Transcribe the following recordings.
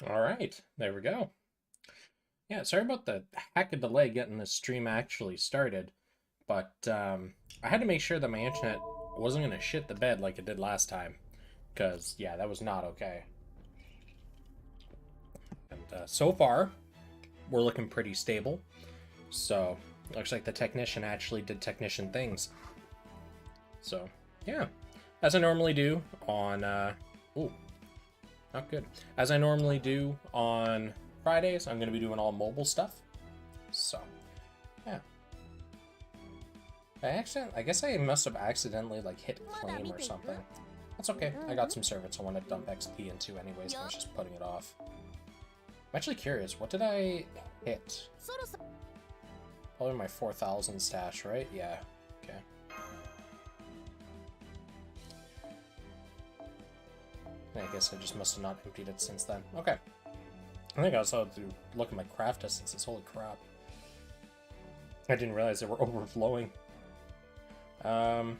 All right, there we go. Yeah, sorry about the heck of delay getting this stream actually started, but I had to make sure that my internet wasn't gonna shit the bed like it did last time, because yeah, that was not okay. And so far, we're looking pretty stable. So looks like the technician actually did technician things. So yeah, as I normally do on ooh, not good. As I normally do on Fridays, I'm gonna be doing all mobile stuff. So yeah. I guess I must have accidentally like hit claim or something. That's okay. I got some servants I want to dump XP into anyways, and I was just putting it off. I'm actually curious, what did I hit? Probably my 4,000 stash, right? Yeah. Okay. I guess I just must have not emptied it since then. Okay. I think I also have to look at my craft distances. Holy crap. I didn't realize they were overflowing. Hmm.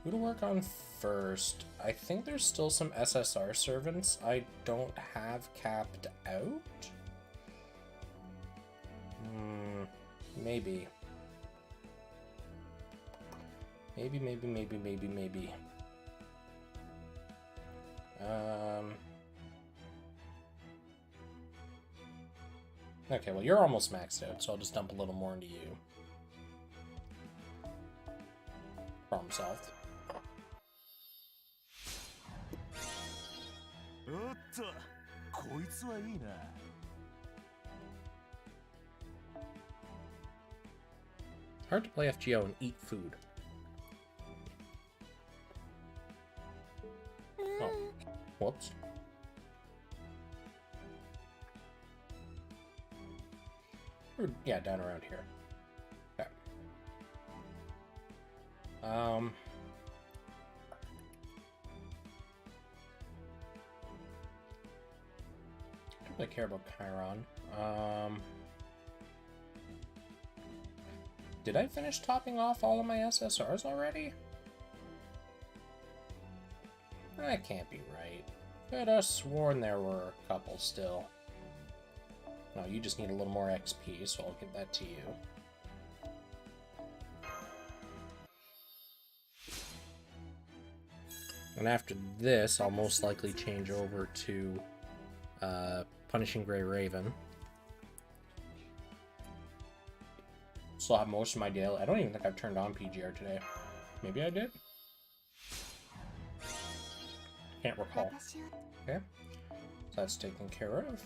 Who to work on first? I think there's still some SSR servants I don't have capped out. Maybe. Maybe. Okay, well, you're almost maxed out, so I'll just dump a little more into you. Problem solved. Hard to play FGO and eat food. Oh, whoops. Yeah, down around here. Okay. I don't really care about Chiron. Did I finish topping off all of my SSRs already? That can't be right. Could have sworn there were a couple still. No, you just need a little more XP, so I'll give that to you. And after this, I'll most likely change over to Punishing Grey Raven. Still have most of my daily. I don't even think I've turned on PGR today. Maybe I did? Can't recall. Okay. So that's taken care of.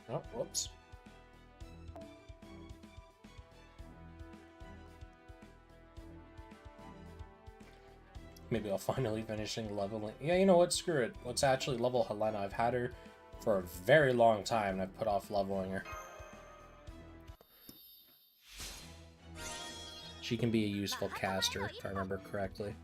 Oh, whoops. Maybe I'll finally finishing leveling. Yeah, you know what? Screw it. Let's actually level Helena. I've had her for a very long time, and I've put off leveling her. She can be a useful caster, if I remember correctly.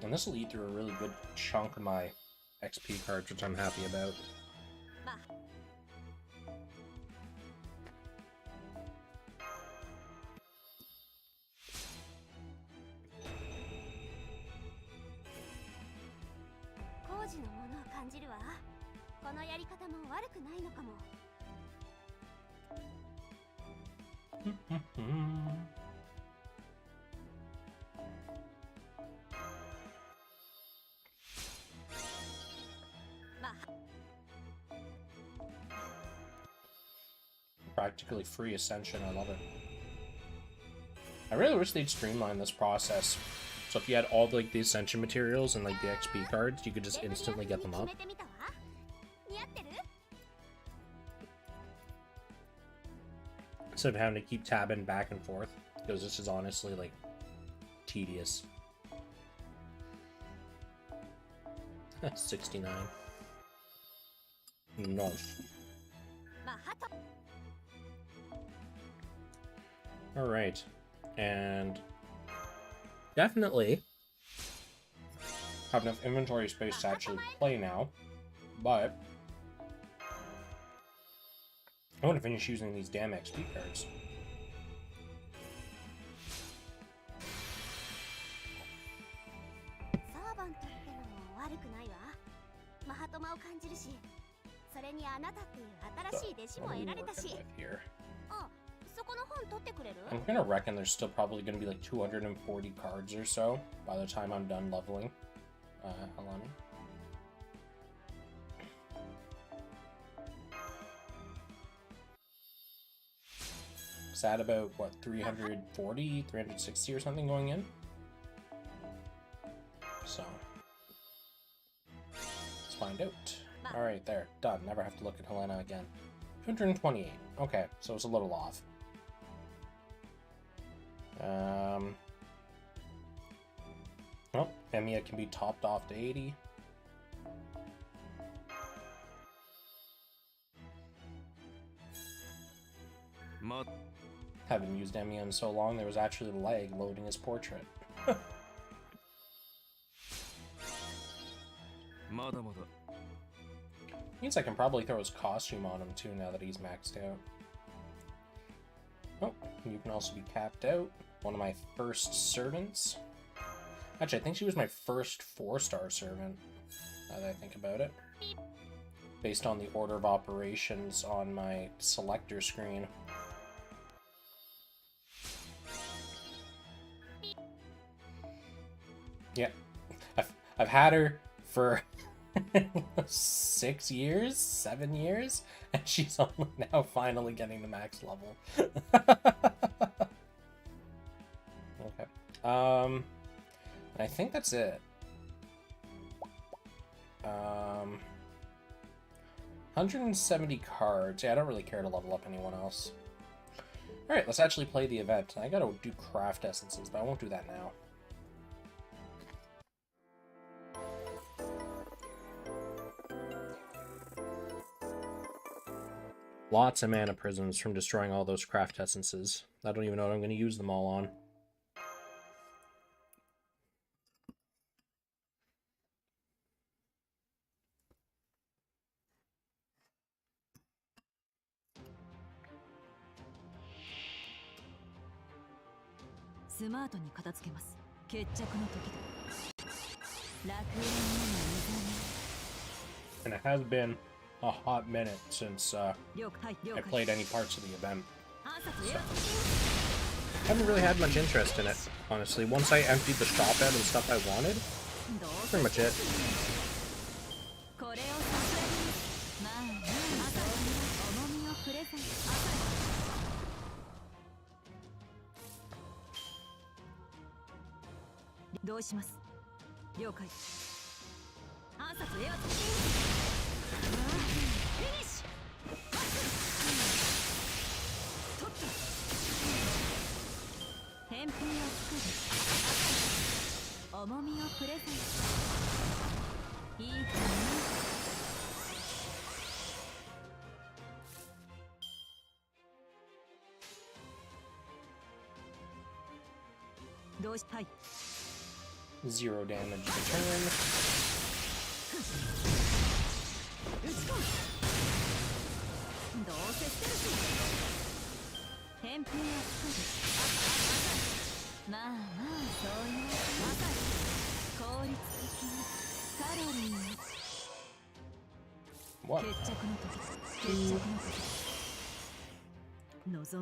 And this will eat through a really good chunk of my XP cards, which I'm happy about. Practically free ascension, I love it. I really wish they'd streamline this process. So if you had all like the ascension materials and like the XP cards, you could just instantly get them up. Instead of having to keep tabbing back and forth, because this is honestly like tedious. 69. Nice. Alright. And definitely have enough inventory space to actually play now, but I want to finish using these damn XP cards. Here. I'm gonna reckon there's still probably gonna be like 240 cards or so by the time I'm done leveling Helena. Is that about, what, 340, 360 or something going in? So, let's find out. Alright, there. Done. Never have to look at Helena again. 228. Okay, so it's a little off. Oh, Emiya can be topped off to 80. Haven't used Emiya in so long, there was actually lag loading his portrait. Means I can probably throw his costume on him too now that he's maxed out. Oh, you can also be capped out. One of my first servants. Actually, I think she was my first 4-star servant, now that I think about it. Based on the order of operations on my selector screen. Yeah, I've had her for 6 years, 7 years, and she's only now finally getting the max level. Okay. I think that's it. 170 cards. Yeah, I don't really care to level up anyone else. Alright, let's actually play the event. I gotta do craft essences, but I won't do that now. Lots of mana prisms from destroying all those craft essences. I don't even know what I'm going to use them all on. And it has been a hot minute since I played any parts of the event. So, I haven't really had much interest in it, honestly. Once I emptied the shop out of the stuff I wanted, that's pretty much it. Zero damage to turn. One.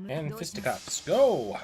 And fisticuffs. Go!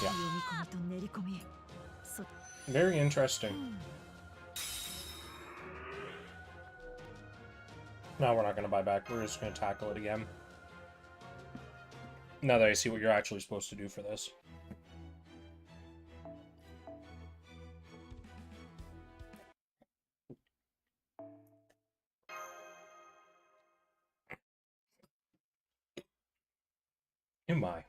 Yeah. Very interesting. No, we're not going to buy back. We're just going to tackle it again. Now that I see what you're actually supposed to do for this. Oh my.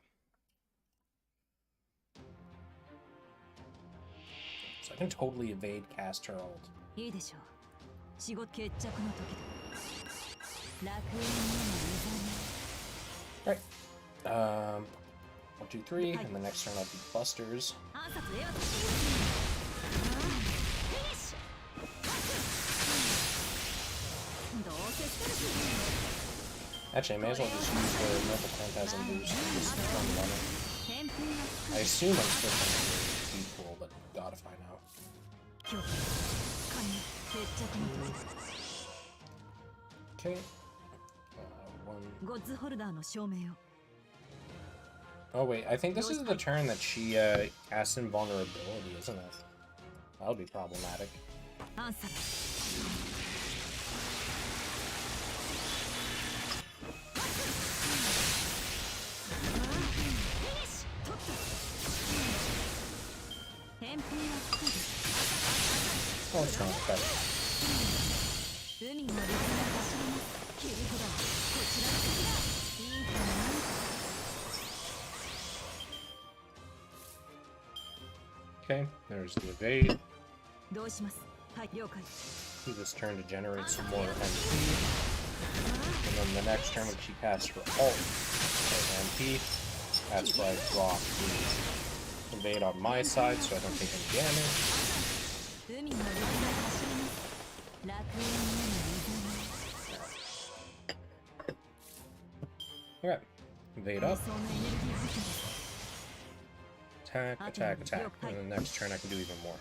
So I can totally evade cast her ult. Right. 1, 2, 3, and the next turn I'll do busters. Actually, I may as well just use the Noble Phantasm boost and just run running. I assume I'm switching to the speed pool, but God if I know. Okay. 1. Oh wait, I think this is the turn that she casts invulnerability, isn't it? That'll be problematic. Oh, it's not better. Okay, there's the evade. Use this turn to generate some more MP. And then the next turn when she casts her ult, MP, that's where I drop the evade on my side so I don't take any damage. Okay, evade up. Attack, attack, attack. And the next turn I can do even more.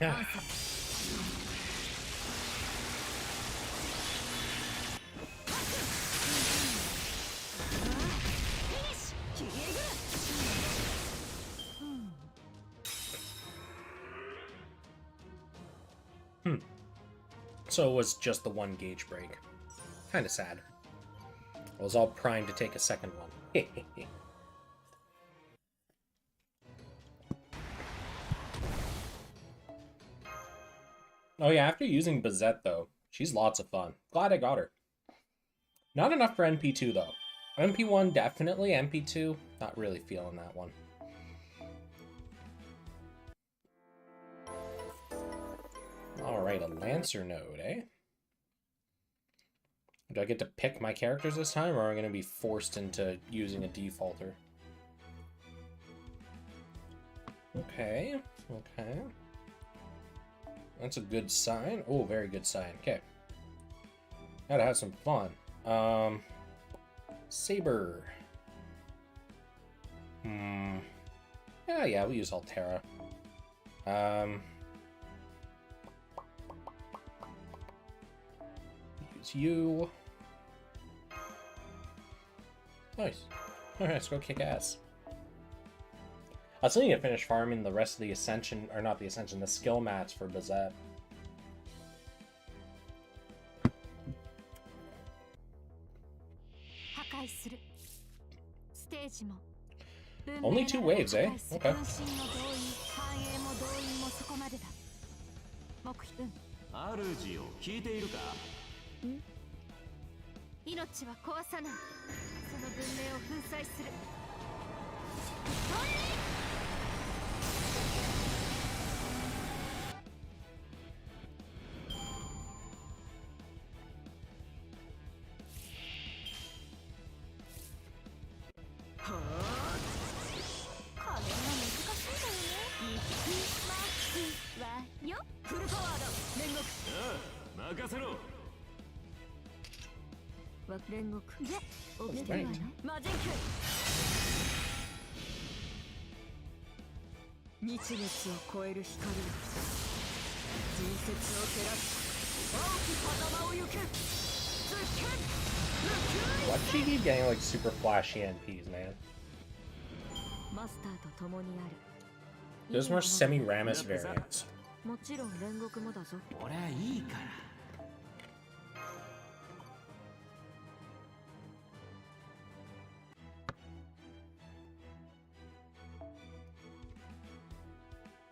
Ah. So it was just the one gauge break. Kinda sad. I was all primed to take a second one. Oh yeah, after using Bazette though, she's lots of fun. Glad I got her. Not enough for NP2 though. NP1 definitely, NP2, not really feeling that one. Alright, a Lancer node, eh? Do I get to pick my characters this time, or am I going to be forced into using a defaulter? Okay, okay. That's a good sign. Oh, very good sign. Okay. Gotta have some fun. Saber. Yeah, we'll use Altera. Use you. Nice. Alright, let's go kick ass. I still need to finish farming the rest of the Ascension, or not the Ascension, the skill mats for Bazette. Only 2 waves, eh? Okay. Why does she keep getting like super flashy NPs, man? There's more Semiramis variants.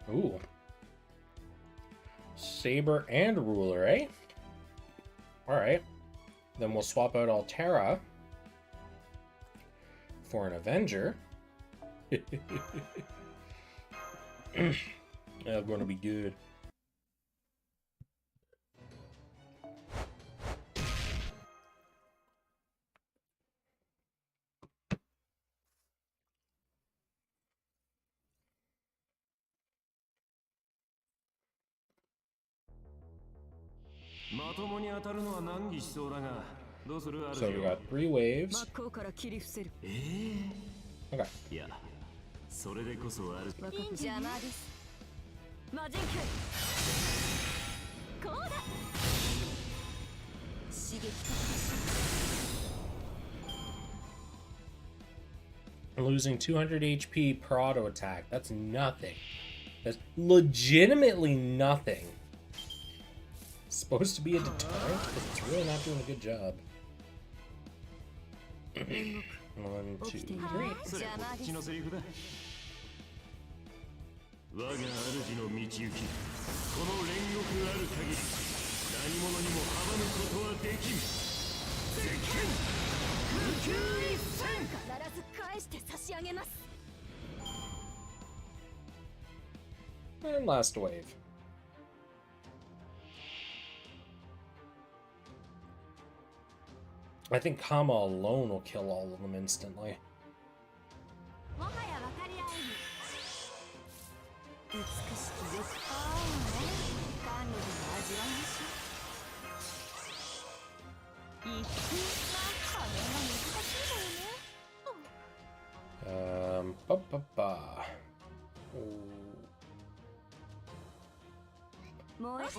Ooh. Saber and Ruler, eh? Alright. Then we'll swap out Altera for an Avenger. That's gonna be good. So we got 3 waves. Okay. I'm losing 200 HP per auto attack. That's nothing. That's legitimately nothing. It's supposed to be a deterrent, but it's really not doing a good job. 1, 2, 3. And last wave. I think Kama alone will kill all of them instantly.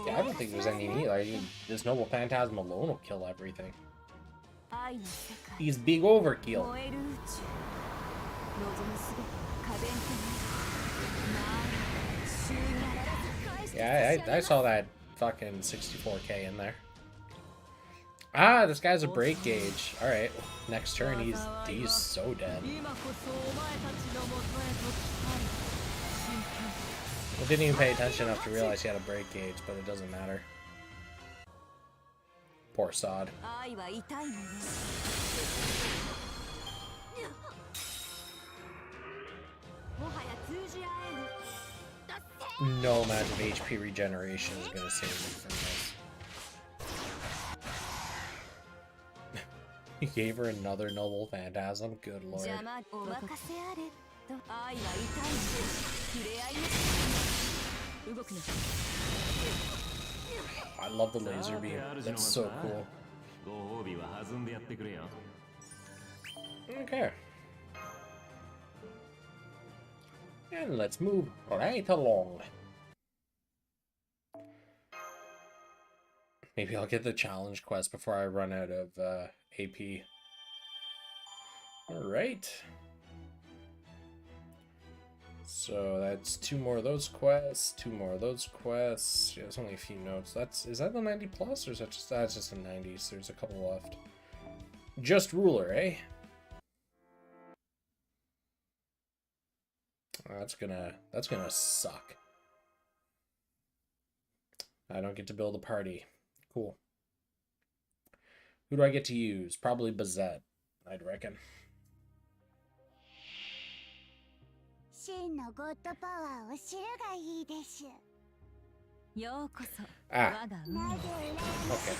Yeah, I don't think there's any need. Like, this Noble Phantasm alone will kill everything. He's big overkill. Yeah, I saw that fucking 64k in there. Ah, this guy's a break gauge. Alright, next turn he's so dead. I didn't even pay attention enough to realize he had a break gauge, but it doesn't matter. Poor Sod. No amount of HP regeneration is going to save me from this. He gave her another Noble Phantasm? Good lord. I love the laser beam. That's so cool. Okay. And let's move right along. Maybe I'll get the challenge quest before I run out of AP. Alright. So that's 2 more of those quests, 2 more of those quests. Yeah, there's only a few notes. Is that the 90 plus, or is that just that's just a 90? So there's a couple left. Just Ruler, eh? That's gonna suck. I don't get to build a party. Cool. Who do I get to use? Probably Bazette, I'd reckon. Ah. Okay.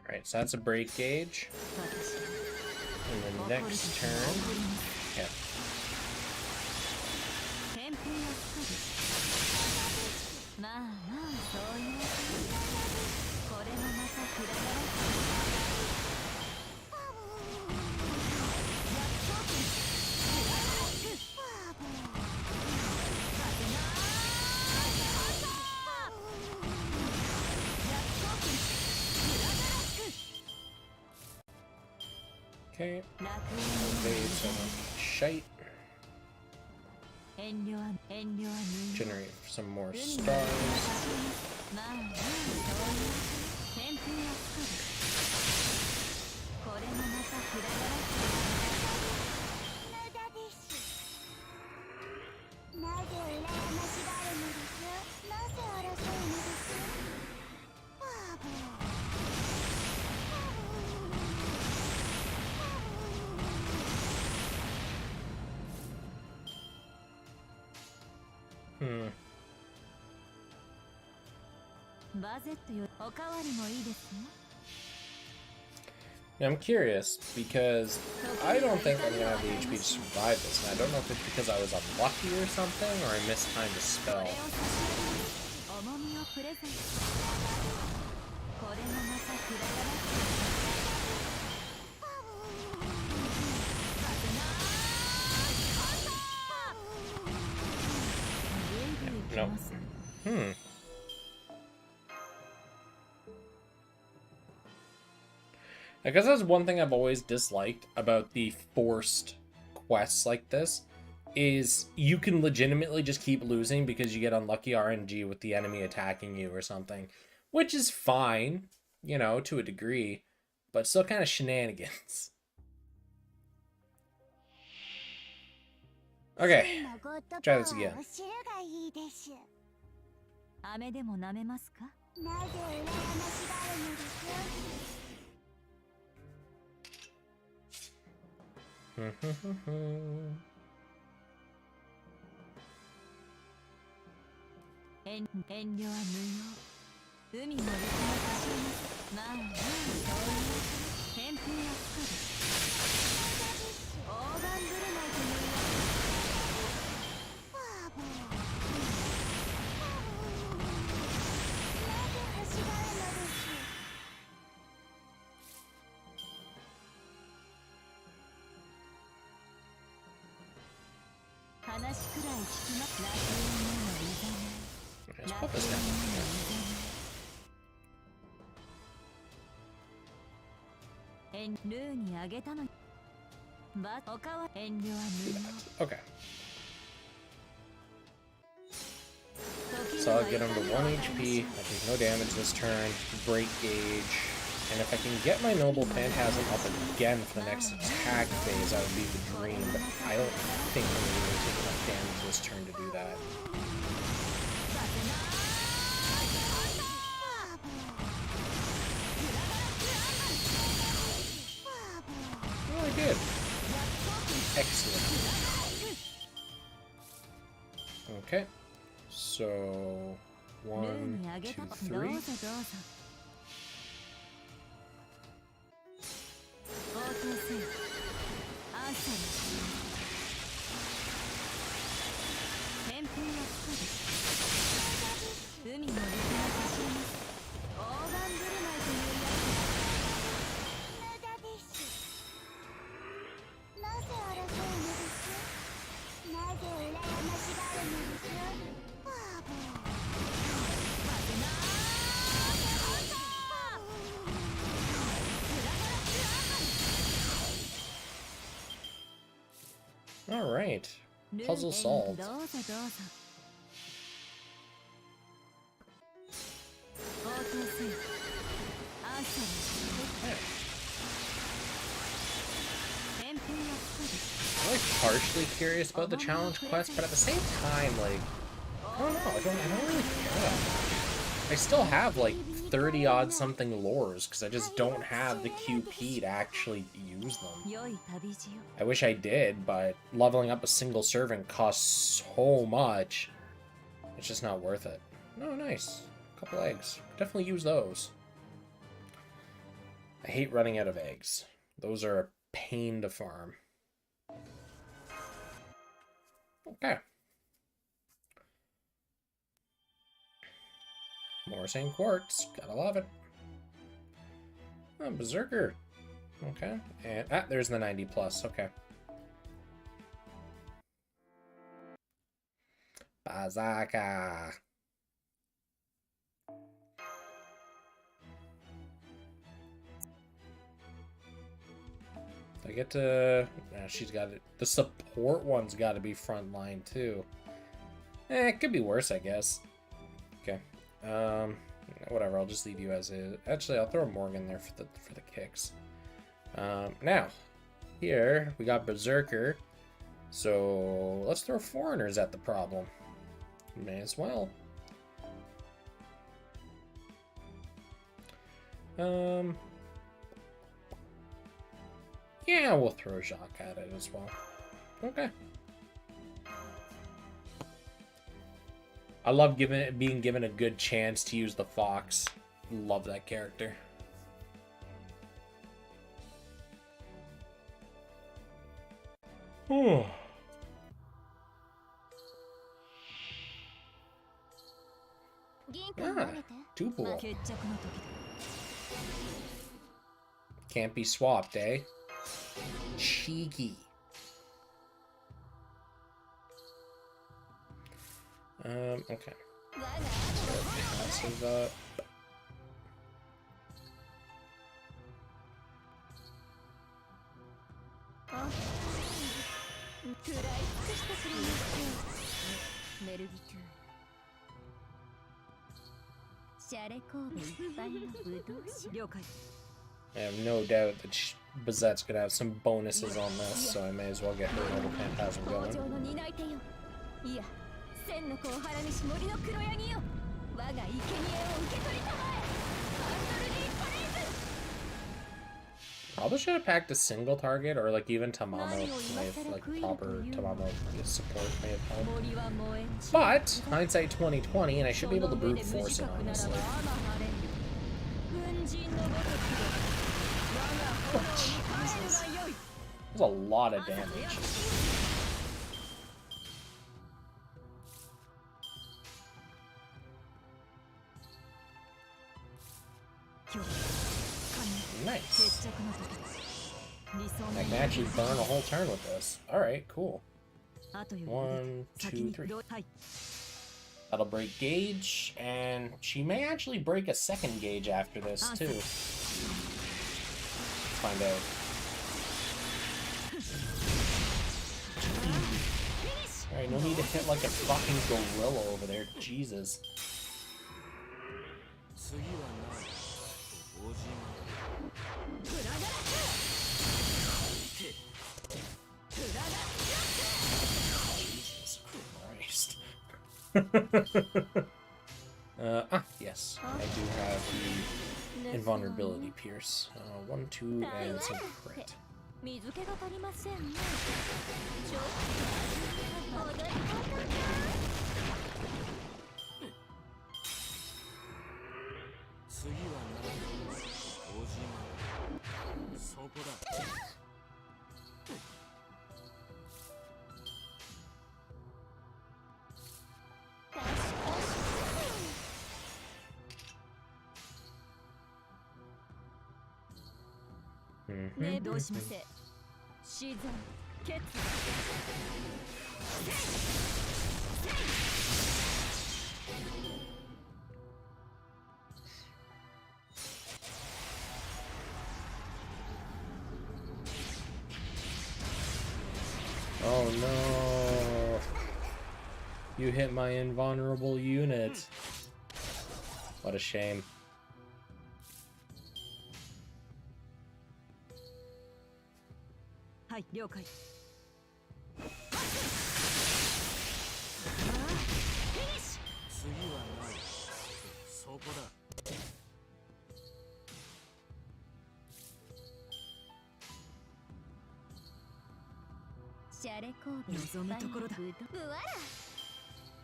Alright, so that's a break gauge. And then next turn. Yeah. Okay. Evade some shite. Generate some more stars. Now I'm curious, because I don't think I'm going to have the HP to survive this, and I don't know if it's because I was unlucky or something, or I mistimed a spell. No. I guess that's one thing I've always disliked about the forced quests like this, is you can legitimately just keep losing because you get unlucky RNG with the enemy attacking you or something. Which is fine, you know, to a degree, but still kind of shenanigans. Okay, try this again. Let's put this down. Okay. So I'll get him to 1 HP. I take no damage this turn. Break gauge. And if I can get my Noble Phantasm up again for the next attack phase, that would be the dream. But I don't think I'm going to take enough damage this turn to do that. Really good. Excellent. Okay. So 1, 2, 3. All right, puzzle solved. Okay. I'm like partially curious about the challenge quest, but at the same time, like, I don't know. I don't really care that much. I still have like 30 odd something lures because I just don't have the QP to actually use them. I wish I did, but leveling up a single servant costs so much. It's just not worth it. Oh, nice. A couple eggs. Definitely use those. I hate running out of eggs. Those are a pain to farm. Okay. More same quartz. Gotta love it. Oh, Berserker. Okay. And there's the 90 plus. Okay. Bazaka. I get to... she's got it. The support one's got to be frontline too. It could be worse, I guess. Okay. Whatever. I'll just leave you as is. Actually, I'll throw Morgan there for the kicks. Now, here we got Berserker. So let's throw foreigners at the problem. May as well. Yeah, we'll throw Jacques at it as well. Okay. I love being given a good chance to use the Fox. Love that character. Oh. Ah, two-pool. Can't be swapped, eh? Cheeky. Okay. Passive up. I have no doubt that Bazette's gonna have some bonuses on this, so I may as well get her little phantasm going. Probably should have packed a single target, or like even Tamamo may have, like proper Tamamo support may have helped. But hindsight 2020, and I should be able to brute force it, honestly. Oh, Jesus. That's a lot of damage. Nice. I can actually burn a whole turn with this. Alright, cool. 1, 2, 3. That'll break gauge, and she may actually break a second gauge after this, too. Let's find out. Alright, no need to hit like a fucking gorilla over there. Jesus. Jesus Christ. Yes. I do have the invulnerability pierce. 1, 2, and some crit. Oh no! You hit my invulnerable unit. What a shame.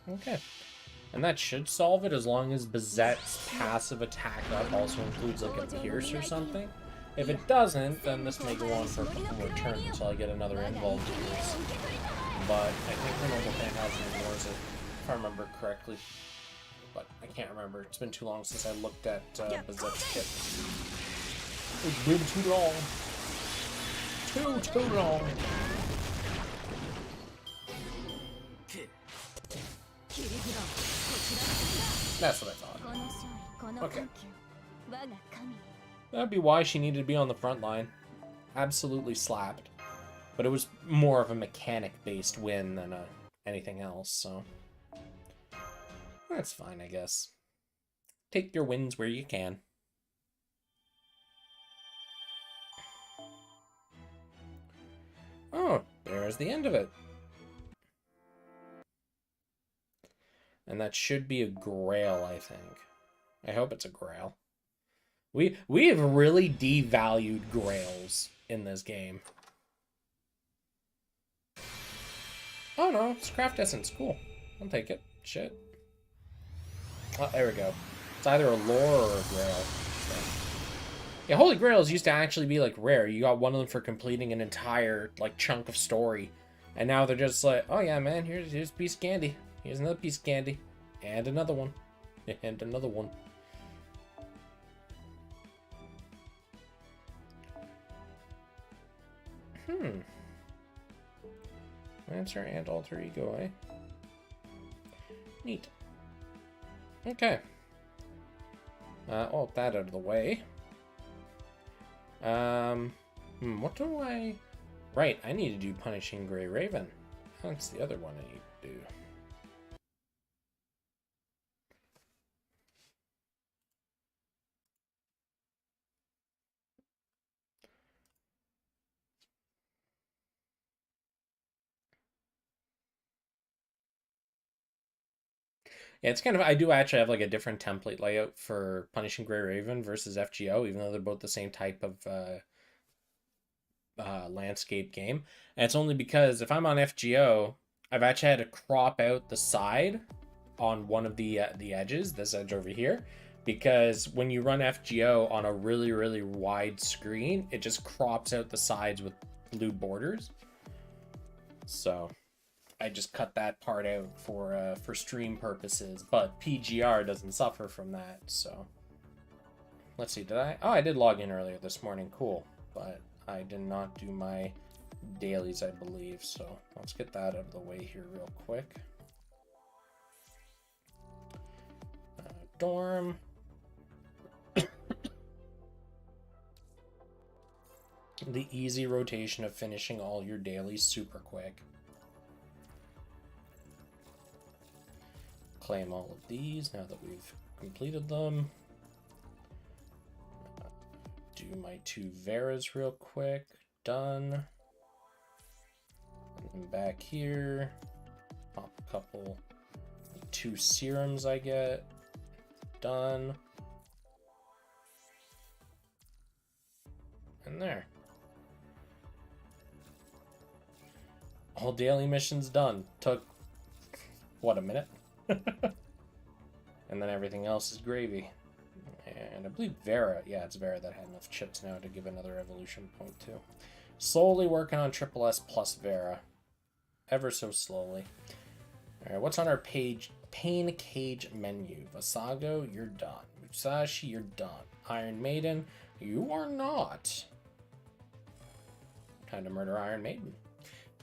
Okay. And that should solve it as long as Bazette's passive attack up also includes like a pierce or something. If it doesn't, then this may go on for a couple more turns until I get another involved pierce. But I think her normal thing has it ignores it, if I remember correctly. But I can't remember. It's been too long since I looked at Bazette's kit. It's been too long. Too long. That's what I thought. Okay. That'd be why she needed to be on the front line. Absolutely slapped. But it was more of a mechanic-based win than anything else, so... That's fine, I guess. Take your wins where you can. Oh, there's the end of it. And that should be a grail, I think. I hope it's a grail. We have really devalued grails in this game. Oh no, it's craft essence. Cool. I'll take it. Shit. Oh, there we go. It's either a lore or a grail. So. Yeah, Holy Grails used to actually be like rare. You got one of them for completing an entire like chunk of story. And now they're just like, oh yeah, man, here's a piece of candy. Here's another piece of candy. And another one. And another one. Lancer and alter ego, eh? Neat. Okay. All that out of the way. What do I... Right, I need to do Punishing Grey Raven. That's the other one I need to do. Yeah, it's kind of... I do actually have like a different template layout for Punishing Grey Raven versus FGO, even though they're both the same type of landscape game. And it's only because if I'm on FGO, I've actually had to crop out the side on one of the edges, this edge over here, because when you run FGO on a really, really wide screen, it just crops out the sides with blue borders. So I just cut that part out for stream purposes, but PGR doesn't suffer from that. So let's see, did I? Oh, I did log in earlier this morning. Cool, but I did not do my dailies, I believe. So let's get that out of the way here real quick. Dorm. The easy rotation of finishing all your dailies super quick. Claim all of these now that we've completed them. Do my 2 Veras real quick. Done. And then back here. Pop a couple. 2 serums I get. Done. And there. All daily missions done. Took, what, a minute? And then everything else is gravy. And I believe Vera, yeah, it's Vera that had enough chips now to give another evolution point too. Slowly working on Triple S plus Vera. Ever so slowly. Alright, what's on our page? Pain Cage menu. Vasago, you're done. Musashi, you're done. Iron Maiden, you are not. Time to murder Iron Maiden.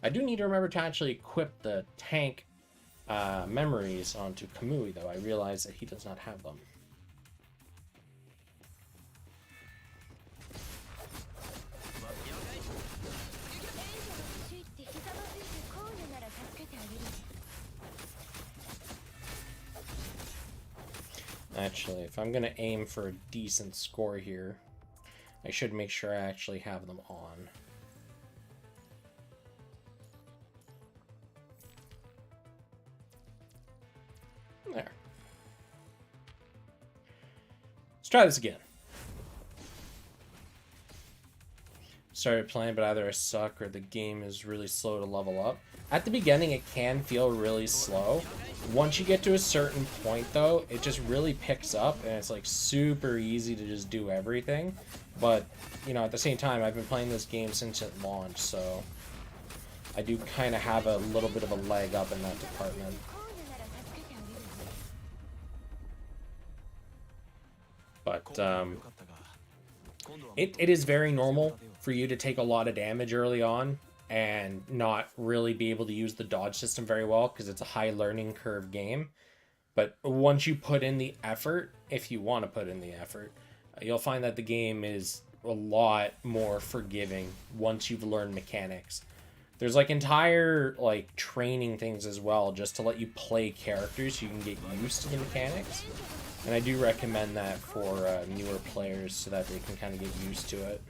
I do need to remember to actually equip the tank memories onto Kamui, though. I realize that he does not have them. Actually, if I'm going to aim for a decent score here, I should make sure I actually have them on. There. Let's try this again. started playing, but either I suck or the game is really slow to level up. At the beginning, it can feel really slow. Once you get to a certain point, though, it just really picks up, and it's like super easy to just do everything. But, you know, at the same time, I've been playing this game since it launched, so I do kind of have a little bit of a leg up in that department. But, it is very normal for you to take a lot of damage early on and not really be able to use the dodge system very well because it's a high learning curve game. But once you put in the effort, if you want to put in the effort, you'll find that the game is a lot more forgiving once you've learned mechanics. There's like entire like training things as well just to let you play characters so you can get used to the mechanics. And I do recommend that for newer players so that they can kind of get used to it.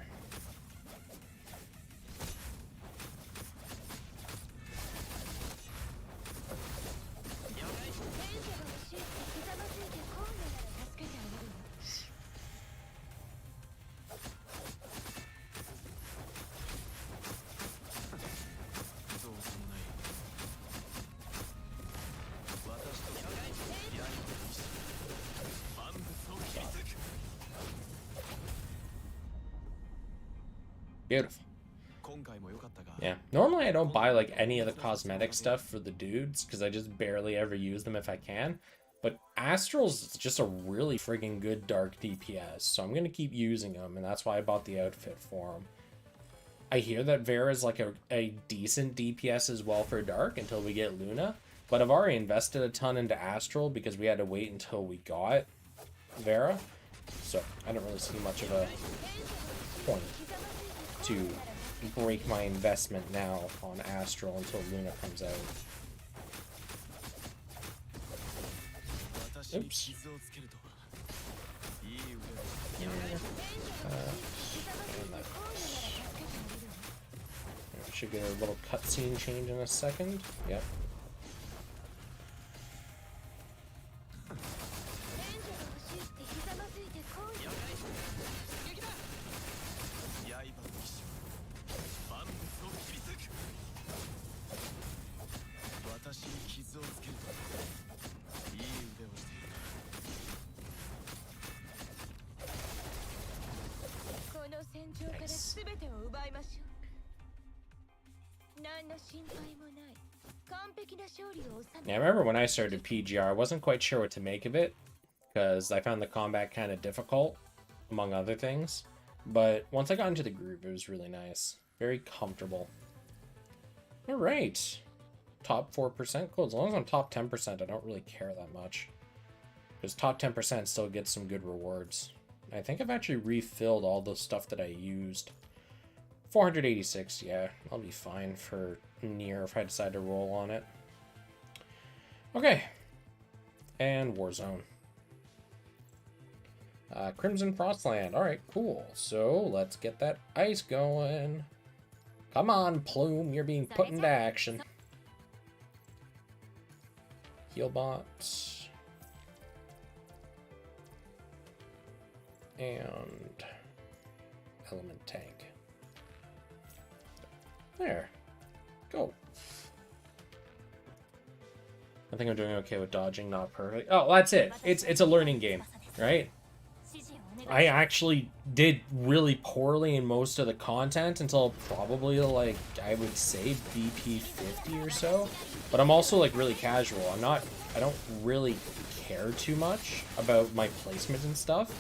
Beautiful. Yeah, normally I don't buy like any of the cosmetic stuff for the dudes because I just barely ever use them if I can. But Astral's just a really friggin' good dark DPS, so I'm gonna keep using them, and that's why I bought the outfit for him. I hear that Vera's like a decent DPS as well for dark until we get Luna, but I've already invested a ton into Astral because we had to wait until we got Vera, so I don't really see much of a point to break my investment now on Astral until Luna comes out. Oops. Should get a little cutscene change in a second. Yep. Nice. Yeah, I remember when I started PGR, I wasn't quite sure what to make of it, because I found the combat kind of difficult, among other things. But once I got into the groove, it was really nice. Very comfortable. Alright. Top 4%? Cool. As long as I'm top 10%, I don't really care that much. Because top 10% still gets some good rewards. I think I've actually refilled all the stuff that I used. 486, yeah. I'll be fine for near if I decide to roll on it. Okay. And Warzone. Crimson Frostland. Alright, cool. So, let's get that ice going. Come on, Plume. You're being put into action. Healbot. And Element Tank. There. Go. I think I'm doing okay with dodging, not perfect. Oh, that's it. It's a learning game, right? I actually did really poorly in most of the content until probably, like, I would say BP 50 or so. But I'm also, like, really casual. I don't really care too much about my placement and stuff.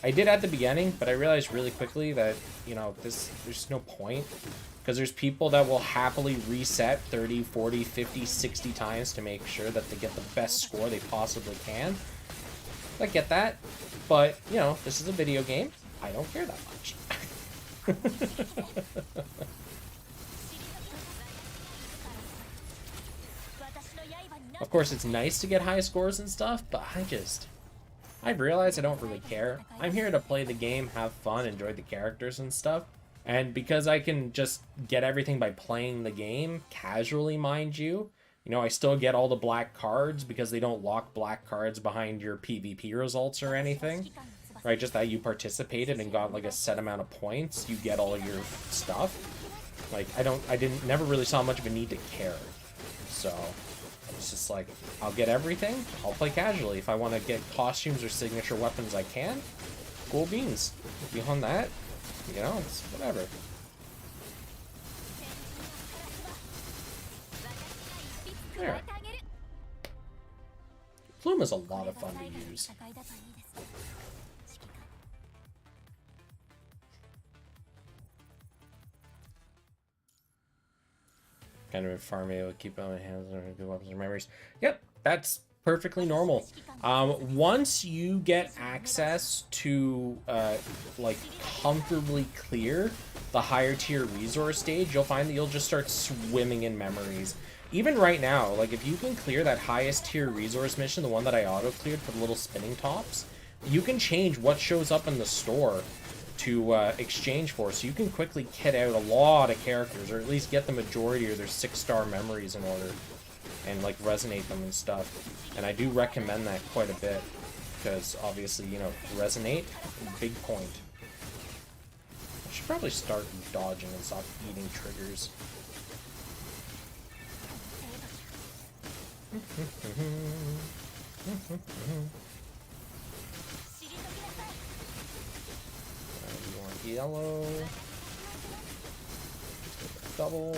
I did at the beginning, but I realized really quickly that, you know, there's no point. Because there's people that will happily reset 30, 40, 50, 60 times to make sure that they get the best score they possibly can. I get that. But, you know, this is a video game. I don't care that much. Of course, it's nice to get high scores and stuff, but I've realized I don't really care. I'm here to play the game, have fun, enjoy the characters and stuff. And because I can just get everything by playing the game, casually, mind you, you know, I still get all the black cards because they don't lock black cards behind your PvP results or anything, right? Just that you participated and got like a set amount of points, you get all your stuff. Like, never really saw much of a need to care. So, it's just like, I'll get everything, I'll play casually. If I want to get costumes or signature weapons, I can. Cool beans. Beyond that, you know, it's whatever. There. Plume is a lot of fun to use. Kind of farming, will keep on my hands and good weapons and memories. Yep, that's perfectly normal. Once you get access to like comfortably clear the higher tier resource stage, you'll find that you'll just start swimming in memories. Even right now, like if you can clear that highest tier resource mission, the one that I auto cleared for the little spinning tops, you can change what shows up in the store to exchange for, so you can quickly kit out a lot of characters, or at least get the majority of their 6-star memories in order, and like resonate them and stuff. And I do recommend that quite a bit, because obviously, you know, resonate, big point. I should probably start dodging and stop eating triggers. You want yellow, double.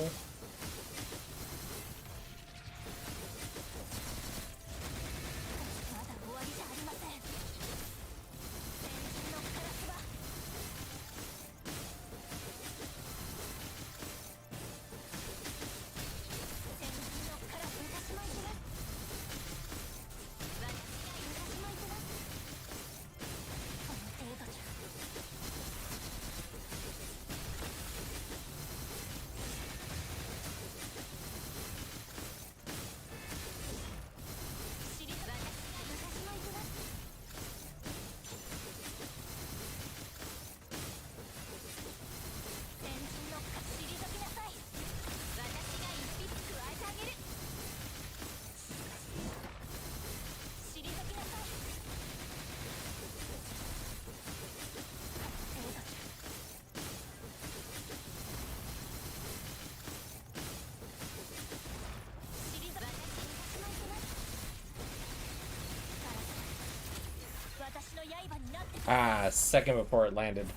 Ah, second before it landed.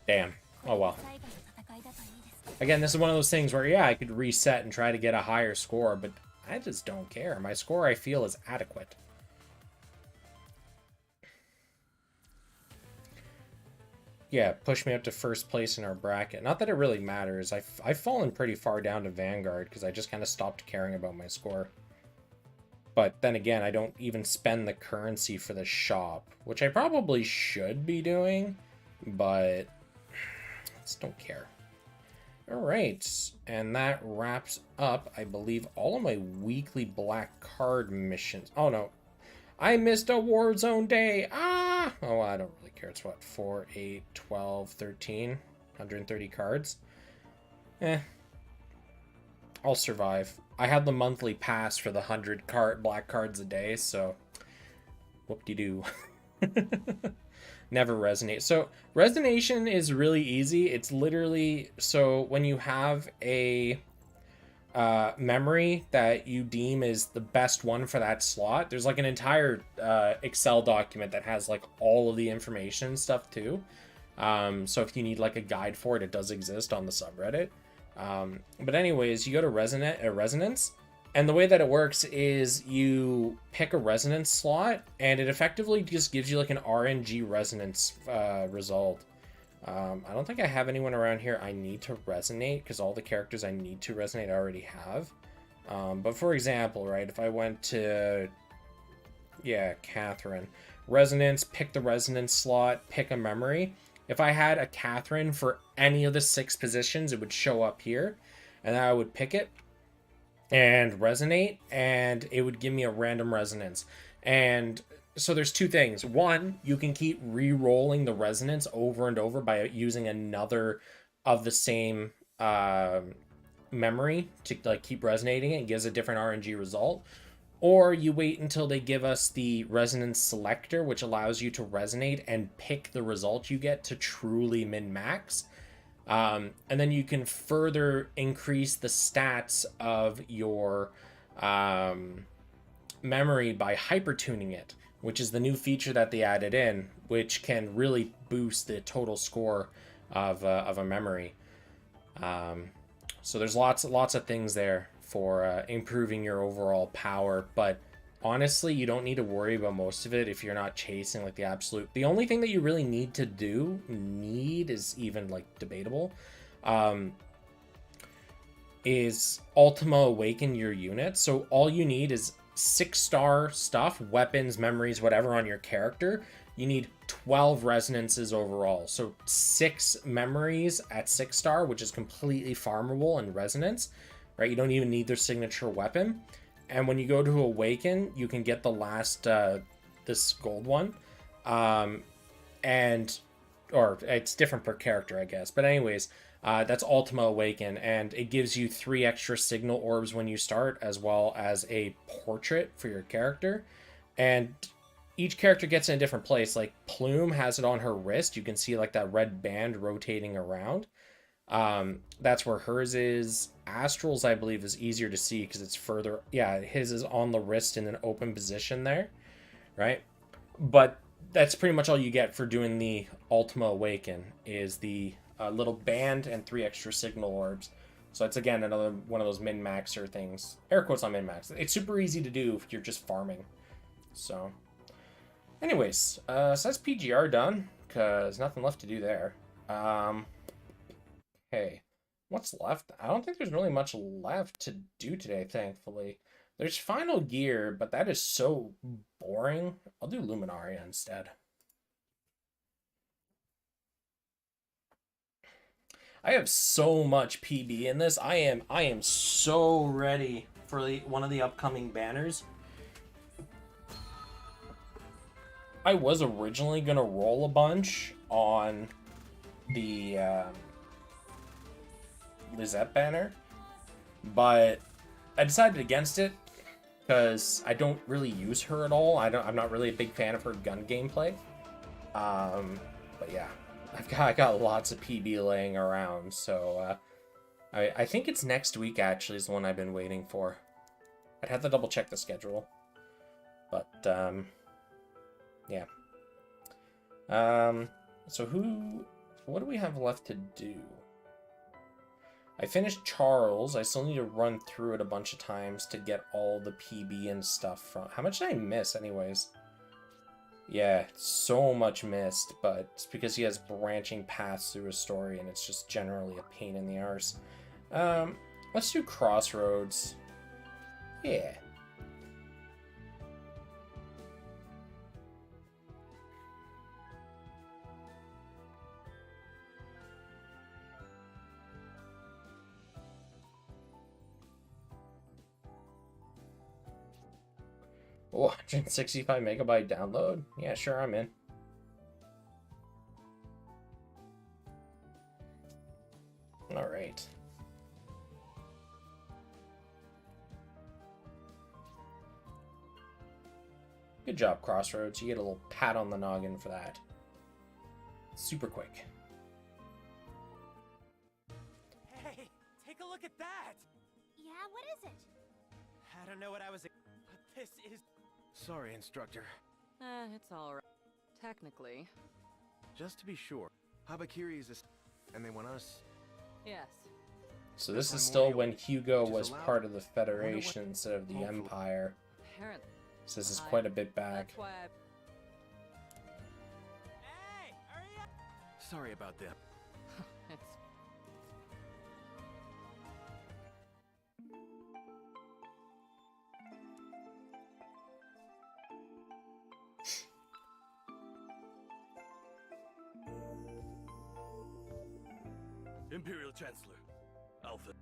Damn. Oh well. Again, this is one of those things where, yeah, I could reset and try to get a higher score, but I just don't care. My score, I feel, is adequate. Yeah, push me up to first place in our bracket. Not that it really matters. I've fallen pretty far down to Vanguard because I just kind of stopped caring about my score. But then again, I don't even spend the currency for the shop, which I probably should be doing, but I just don't care. All right, and that wraps up, I believe, all of my weekly black card missions. Oh no, I missed a Warzone day. Ah! Oh, I don't really care. It's what, 4, 8, 12, 13, 130 cards. I'll survive. I had the monthly pass for the 100 black cards a day, so whoop-de-doo. Never resonate. So resonation is really easy. It's literally, so when you have a memory that you deem is the best one for that slot, there's like an entire Excel document that has like all of the information and stuff too. So if you need like a guide for it, it does exist on the subreddit. But anyways, you go to resonance, and the way that it works is you pick a resonance slot, and it effectively just gives you like an RNG resonance result. I don't think I have anyone around here I need to resonate, because all the characters I need to resonate I already have. But for example, right, if I went to, yeah, Catherine, resonance, pick the resonance slot, pick a memory. If I had a Catherine for any of the 6 positions, it would show up here, and I would pick it and resonate, and it would give me a random resonance. And so there's 2 things. One, you can keep re-rolling the resonance over and over by using another of the same memory to like keep resonating it. It gives a different RNG result. Or you wait until they give us the resonance selector, which allows you to resonate and pick the result you get to truly min-max. And then you can further increase the stats of your memory by hypertuning it, which is the new feature that they added in, which can really boost the total score of a memory. So there's lots of things there for improving your overall power, but honestly, you don't need to worry about most of it if you're not chasing like the absolute. The only thing that you really need to do, is even like debatable, is Ultima Awaken your unit. So all you need is 6-star stuff, weapons, memories, whatever on your character. You need 12 resonances overall. So 6 memories at 6-star, which is completely farmable in resonance, right? You don't even need their signature weapon. And when you go to Awaken, you can get the last, this gold one. Or it's different per character, I guess. But anyways, that's Ultima Awaken, and it gives you 3 extra signal orbs when you start, as well as a portrait for your character. And each character gets in a different place. Like Plume has it on her wrist. You can see like that red band rotating around. That's where hers is. Astral's, I believe, is easier to see because it's further. Yeah, his is on the wrist in an open position there, right? But that's pretty much all you get for doing the Ultima Awaken, is the little band and 3 extra signal orbs. So it's, again, another one of those min-maxer things. Air quotes on min-max. It's super easy to do if you're just farming. So anyways, so that's PGR done, because nothing left to do there. Okay, what's left? I don't think there's really much left to do today, thankfully. There's Final Gear, but that is so boring. I'll do Luminaria instead. I have so much PB in this. I am so ready for one of the upcoming banners. I was originally gonna roll a bunch on the Lizette banner, but I decided against it because I don't really use her at all. I'm not really a big fan of her gun gameplay. But yeah, I got lots of PB laying around, so I think it's next week actually is the one I've been waiting for. I'd have to double check the schedule, but yeah. So what do we have left to do? I finished Charles. I still need to run through it a bunch of times to get all the PB and stuff from. How much did I miss anyways? Yeah, so much missed, but it's because he has branching paths through his story and it's just generally a pain in the arse. Let's do Crossroads. Yeah. Oh, 165 megabyte download? Yeah, sure, I'm in. All right. Good job, Crossroads. You get a little pat on the noggin for that. Super quick. Hey, take a look at that! Yeah, what is it? I don't know what I was... But this is... Sorry, instructor. It's alright. Technically. Just to be sure, Habakiri is a... and they want us... Yes. So this is still when Hugo was part of the Federation instead of the Empire. Apparently. So this is quite a bit back. That's why Hey, hurry up! Sorry about that. it's... Imperial Chancellor, Alpha,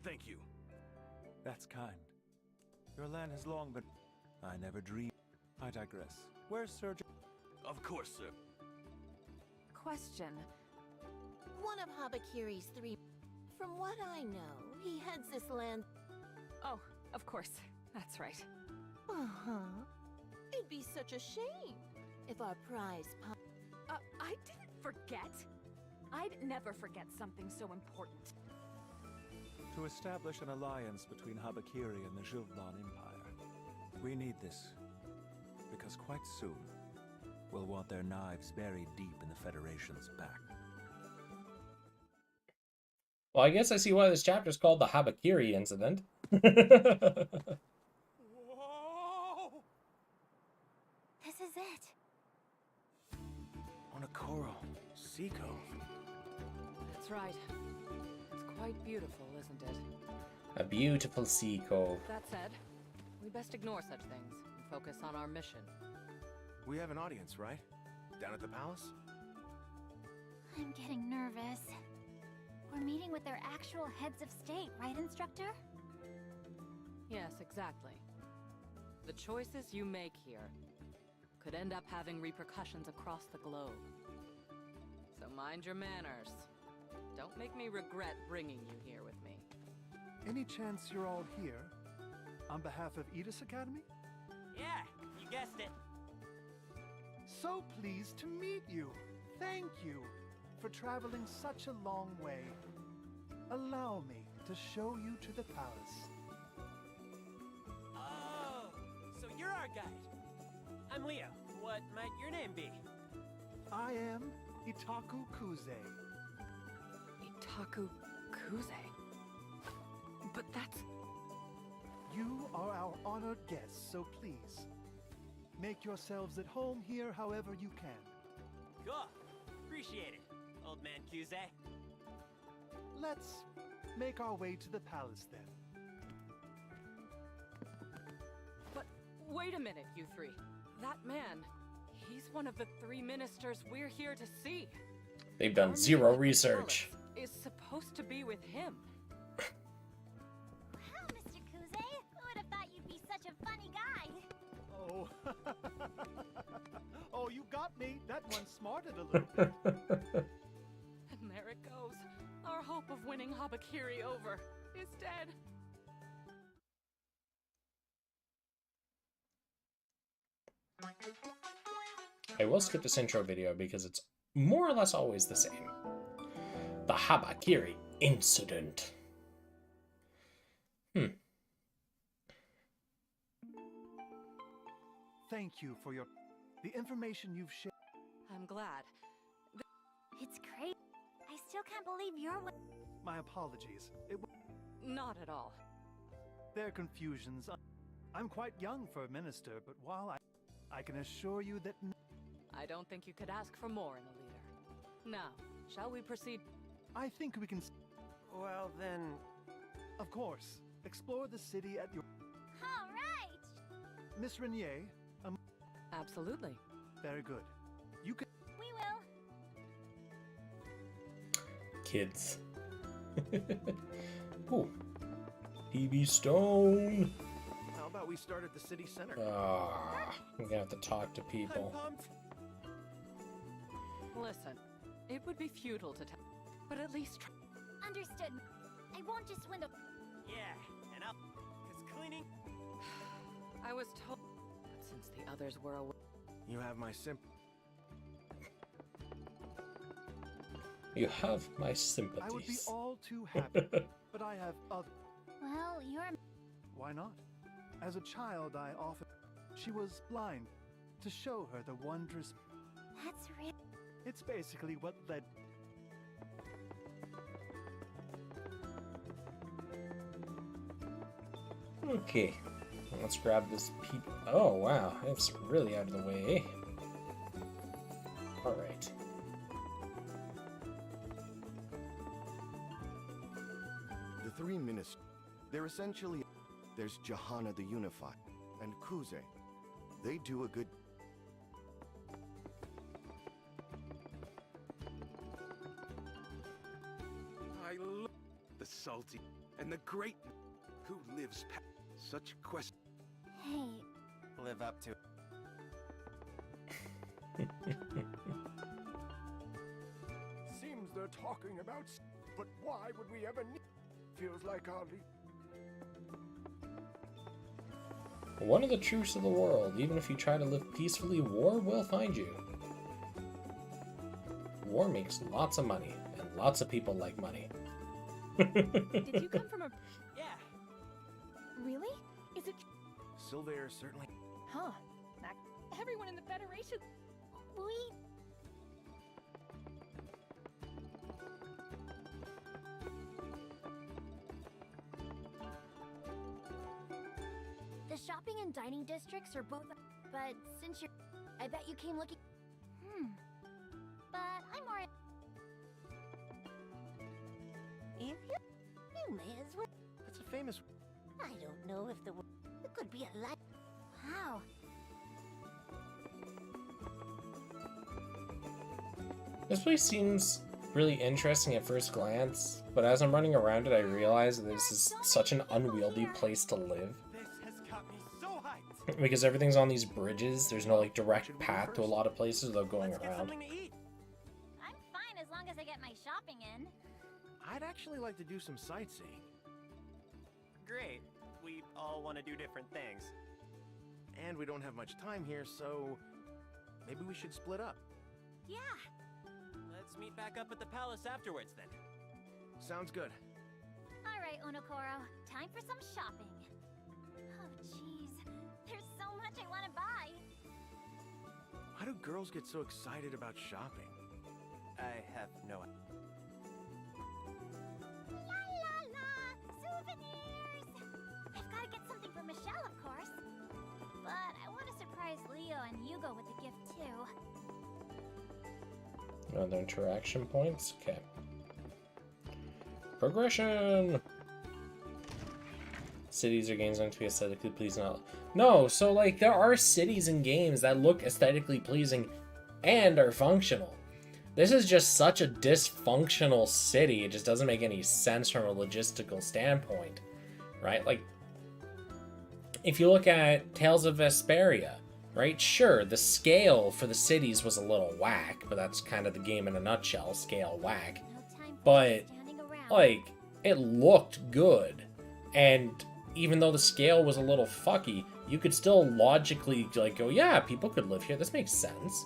thank you. That's kind. Your land has long been... I never dreamed... I digress. Where's Surgeon? Of course, sir. Question. One of Habakiri's 3... From what I know, he heads this land... Oh, of course. That's right. Uh-huh. It'd be such a shame if our prize I didn't forget. I'd never forget something so important. To establish an alliance between Habakiri and the Jilvan Empire. We need this. Because quite soon, we'll want their knives buried deep in the Federation's back. Well, I guess I see why this chapter is called the Habakiri Incident. Whoa! This is it. On a coral, sea cove. That's right. It's quite beautiful, isn't it? A beautiful sea cove. That said, we best ignore such things and focus on our mission. We have an audience, right? Down at the palace? I'm getting nervous. We're meeting with their actual heads of state, right, Instructor? Yes, exactly. The choices you make here could end up having repercussions across the globe. So mind your manners. Don't make me regret bringing you here with me. Any chance you're all here on behalf of Edis Academy? Yeah, you guessed it. So pleased to meet you. Thank you for traveling such a long way. Allow me to show you to the palace. Oh, so you're our guide. I'm Leo. What might your name be? I am Itaku Kuze. Itaku Kuze? But that's... You are our honored guests, so please, make yourselves at home here however you can. Cool. Appreciate it, old man Kuze. Let's make our way to the palace then. But wait a minute, you three. That man, he's one of the 3 ministers we're here to see. They've done Our zero meeting with the research. Is supposed to be with him. Wow, Mr. Kuze! Who would have thought you'd be such a funny guy? Oh, oh, you got me. That one smarted a little bit. And there it goes. Our hope of winning Habakiri over is dead. I will skip this intro video because it's more or less always the same. The Habakiri Incident. Thank you for the information you've shared. I'm glad. It's crazy. I still can't believe you're with... My apologies. Not at all. Their confusions. I'm quite young for a minister, but while I can assure you that I don't think you could ask for more in a leader. Now, shall we proceed? I think we can. Well, then... Of course, explore the city at your. All right! Miss Renier. Absolutely. Very good. You can. We will. Kids. Ooh. PB Stone. How about we start at the city center? Ah, I'm gonna have to talk to people. I'm pumped. Listen, it would be futile to tell, but at least try. Understood. I won't just win the... Yeah, and I'll... Cause cleaning... I was told, but since the others were away. You have my You have my I would be sympathies. all too happy, but I have other. Well, you're... Why not? As a child, I often. She was blind. To show her the wondrous. That's real. It's basically what led. Okay, let's grab this people. Oh wow, it's really out of the way. All right. The 3 ministers, they're essentially... There's Johanna the Unified, and Kuze. They do a good... I love the salty and the great who lives such quest. Hey, Live up to... Seems they're talking about... But why would we ever need... Feels like our... One of the truths of the world, even if you try to live peacefully, war will find you. War makes lots of money, and lots of people like money. Did you come from a... Yeah. Really? Is it... Silver certainly. Huh. Everyone in the Federation... We... The shopping and dining districts are both... But since you're... I bet you came looking... But I'm more... If you may as well... That's a famous. I don't know if it could be a lot... Wow. This place seems really interesting at first glance, but as I'm running around it, I realize that this is such an unwieldy place to live. This has got me so hyped. Because everything's on these bridges, there's no like direct path to a lot of places without going Let's get around. something to eat. I'm fine as long as I get my shopping in. I'd actually like to do some sightseeing. Great. We all want to do different things. And we don't have much time here, so maybe we should split up. Yeah. Let's meet back up at the palace afterwards then. Sounds good. All right, Onokoro. Time for some shopping. Oh, jeez. There's so much I want to buy. Why do girls get so excited about shopping? I have no idea. La la la! Souvenirs! I've got to get something for Michelle, of course. But I want to surprise Leo and Hugo with a gift, too. Other interaction points? Okay. Progression! Cities or games meant to be aesthetically pleasing. No, so like there are cities and games that look aesthetically pleasing and are functional. This is just such a dysfunctional city, it just doesn't make any sense from a logistical standpoint, right? Like, if you look at Tales of Vesperia, right? Sure, the scale for the cities was a little whack, but that's kind of the game in a nutshell, scale whack. But, like, it looked good. And even though the scale was a little fucky, you could still logically, like, go, yeah, people could live here, this makes sense.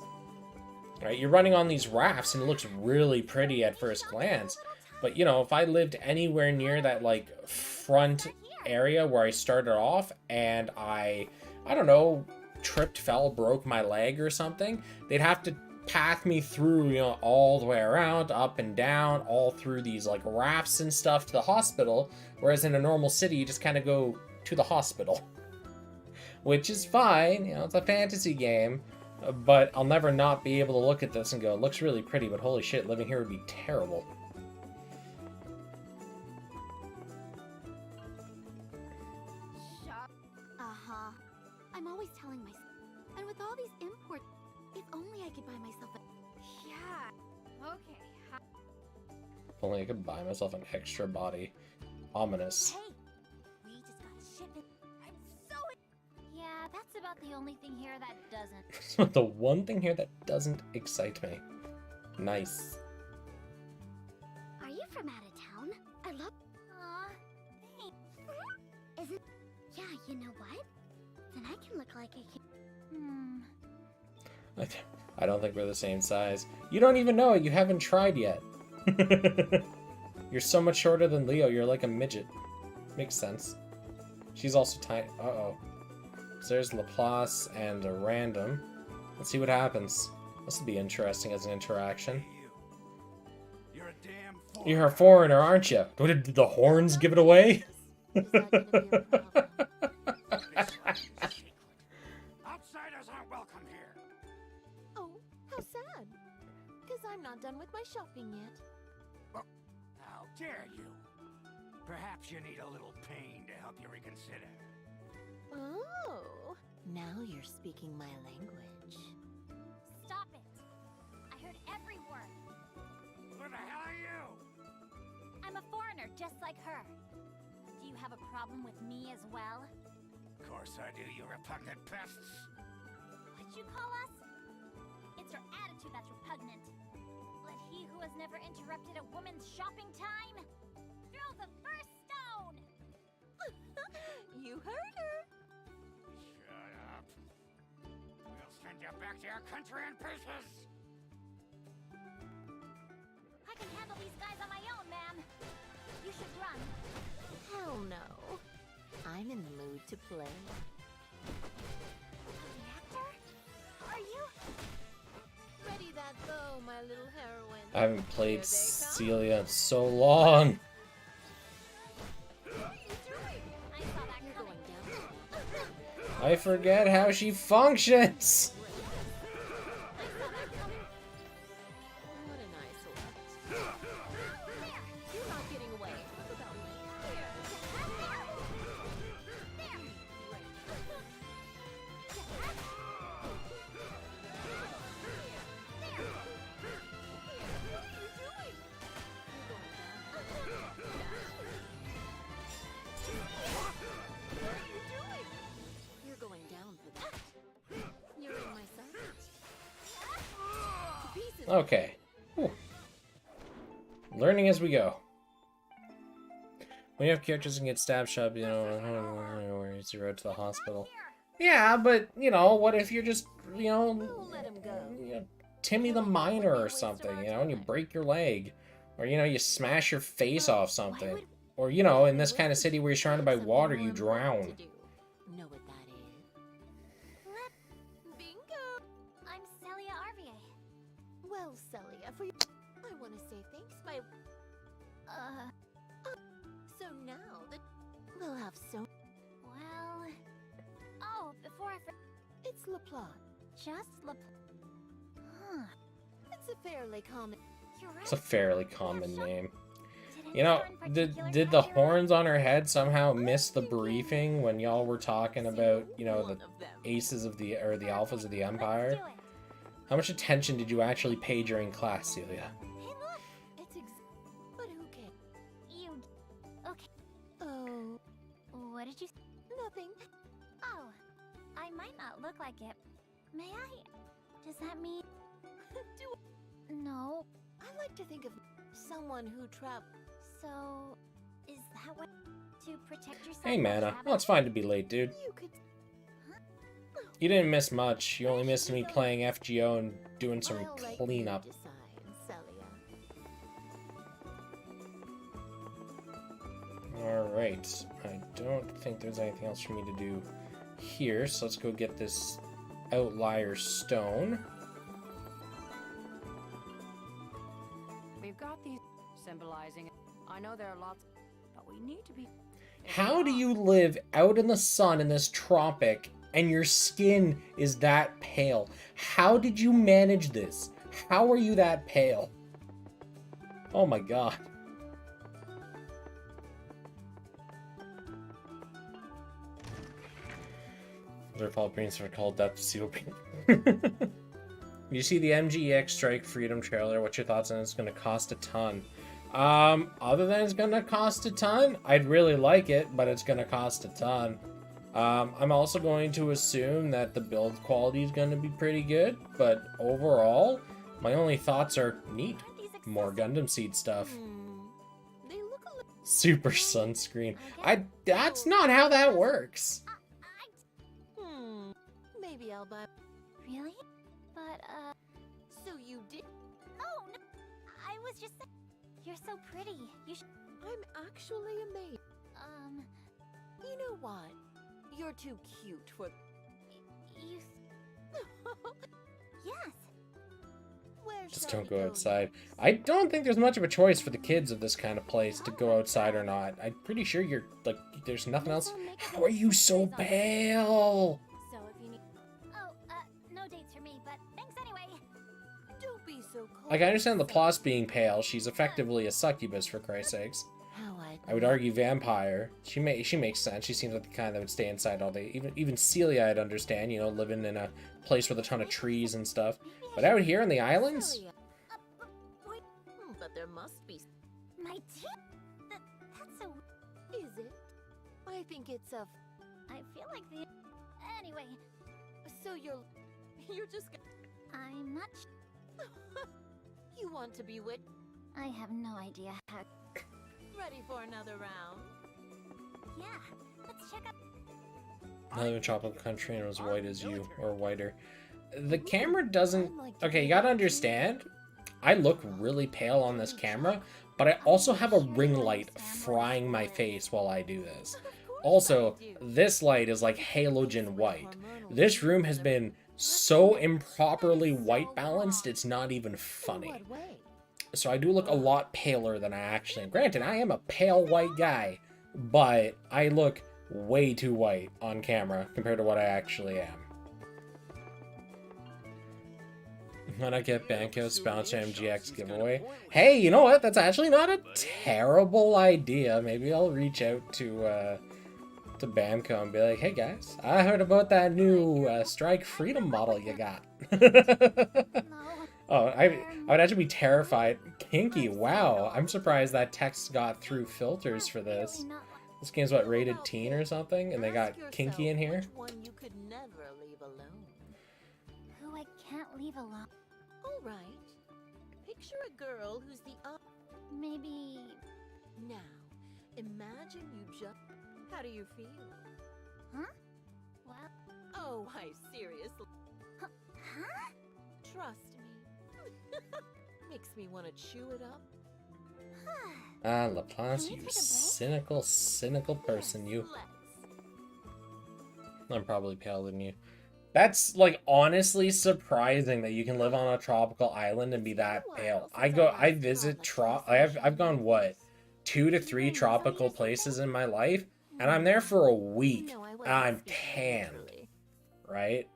Right? You're running on these rafts, and it looks really pretty at first glance. But, you know, if I lived anywhere near that, like, front area where I started off, and I don't know, tripped, fell, broke my leg or something, they'd have to path me through, you know, all the way around, up and down, all through these like rafts and stuff to the hospital, whereas in a normal city you just kind of go to the hospital. Which is fine, you know, it's a fantasy game, but I'll never not be able to look at this and go, it looks really pretty, but holy shit, living here would be terrible. Uh-huh. I'm always telling myself. And with all these imports, if only I could buy myself a... Yeah. Okay. If only I could buy myself an extra body. Ominous. Hey! We just got a shipment. I'm so... Yeah, that's about the only thing here that doesn't. The one thing here that doesn't excite me. Nice. Are you from out of town? I love... Aw, thanks. Is it... Yeah, you know what? Then I can look like a... I don't think we're the same size. You don't even know it. You haven't tried yet. You're so much shorter than Leo. You're like a midget. Makes sense. She's also tiny. Uh-oh. So there's Laplace and a random. Let's see what happens. This will be interesting as an interaction. You're a damn fool. You're a foreigner, aren't you? Did the horns give it away? Outsiders aren't welcome here. Oh, how sad. Because I'm not done with my shopping yet. Well, how dare you? Perhaps you need a little pain to help you reconsider. Oh, now you're speaking my language. Stop it! I heard every word. Who the hell are you? I'm a foreigner, just like her. Do you have a problem with me as well? Of course I do, you repugnant pests. What'd you call us? It's your attitude that's repugnant. Let he who has never interrupted a woman's shopping time throw the first stone! You heard her. get back to your country in pieces! I can handle these guys on my own, ma'am. You should run. Hell no. I'm in the mood to play. Reactor? Are you? Ready that bow, my little heroine. I haven't played Celia in so long. I forget how she functions. What a nice one. You're not getting away. What about me? You're going down for that. You're in my sight. Okay. Whew. Learning as we go. When you have characters and get stabbed shot, you know, where it's the road to the hospital. Yeah, but, you know, what if you're just, you know, Timmy the Miner or something, you know, and you break your leg? Or, you know, you smash your face off something. Or, you know, in this kind of city where you're surrounded by water, you drown. Know what that is? Bingo! I'm Celia Arvier. Well, Celia, for you, I want to say thanks by. So now that we'll have so. Well... Oh, before I It's LaPlante. Just Huh. It's a fairly common. You're right. It's a fairly common name. Did You know, anyone in did particular the catch your horns on her head somehow miss the briefing when y'all were talking about, you know, the aces of the, or the alphas of the Empire? Do it. How much attention did you actually pay during class, Celia? Hey, look! It's but who cares? You... Okay. Oh, What did you... nothing. Oh. I might not look like it. May I... Does that mean... No. I like to think of someone who trapped. So... Is that what... To protect yourself... Hey, from Mana. travel? Well, it's fine to be late, dude. You could. You didn't miss much. You only missed me playing FGO and doing some I'll let you cleanup. decide, Celia. Alright. I don't think there's anything else for me to do here, so let's go get this outlier stone. We've got these symbolizing. I know there are lots, but we need to be. How do you live out in the sun in this tropic and your skin is that pale? How did you manage this? How are you that pale? Oh my god. Their fall beans are called Death Seal Bean. You see the MGEX Strike Freedom trailer. What's your thoughts on it? It's going to cost a ton. Other than it's going to cost a ton, I'd really like it, but it's going to cost a ton. I'm also going to assume that the build quality is going to be pretty good, but overall, my only thoughts are neat. More Gundam Seed stuff. They look a little. Super sunscreen. That's not how that works. Maybe I'll buy. Really? But, So you did. Oh, no! I was just saying... You're so pretty. You should... I'm actually amazed. You know what? You're too cute for. You... Yes. Where Just shall don't we go outside. I don't think there's much of a choice for the kids of this kind of place to go outside or not. I'm pretty sure you're, like, there's nothing else. How are you so pale? So if you need... Oh, no dates for me, but thanks anyway. Don't be so cold. Like, I understand LaPlace being pale. She's effectively a succubus, for Christ's sakes. How I would argue vampire. She makes sense. She seems like the kind that would stay inside all day. Even Celia, I'd understand, you know, living in a place with a ton of trees and stuff. But out here in the islands? Celia. But there must be. My teeth? That's so... Is it? I think it's a. I feel like the... Anyway, So you're just. I'm not... You want to be wit? I have no idea how... Ready for another round? Yeah, let's check out... I live in a tropical country and I'm as white as you, or whiter. the camera doesn't... Okay, you gotta understand, I look really pale on this camera, but I also have a ring light frying my face while I do this. Also, this light is like halogen white. This room has been so improperly white balanced, it's not even funny. So I do look a lot paler than I actually am. Granted, I am a pale white guy, but I look way too white on camera compared to what I actually am. When I get Banco's Bounce MGX giveaway. Hey, you know what? That's actually not a terrible idea. Maybe I'll reach out to Bamco and be like, hey guys, I heard about that new Strike Freedom model you got. Oh, I would actually be terrified. Kinky, wow. I'm surprised that text got through filters for this. This game's what, rated teen or something? And they got kinky in here? One you could never leave alone. Who I can't leave alone. All right. Picture a girl who's the Maybe... Now, imagine you just... How do you feel? Huh? Well... Oh, I seriously... Huh? Trust me. Makes me want to chew it up. Ah, Laplace, you cynical, cynical person, you. I'm probably paler than you. That's, like, honestly surprising that you can live on a tropical island and be that pale. I visit I've gone, what, 2 to 3 tropical places in my life, and I'm there for a week, and I'm tanned, right?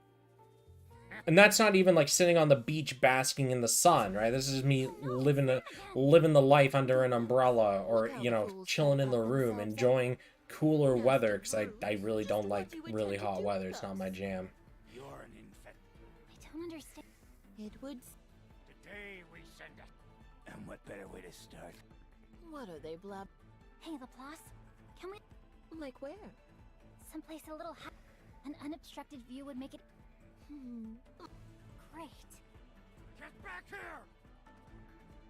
And that's not even, like, sitting on the beach basking in the sun, right? This is me living the life under an umbrella, or, you know, chilling in the room, enjoying cooler weather, because I really don't like really hot weather. It's not my jam. You're an infant. I don't understand. It would... Today we send it. And what better way to start? What are they blab... Hey, Laplace, can we... Like where? Someplace a little An unobstructed view would make it... Great. Get back here!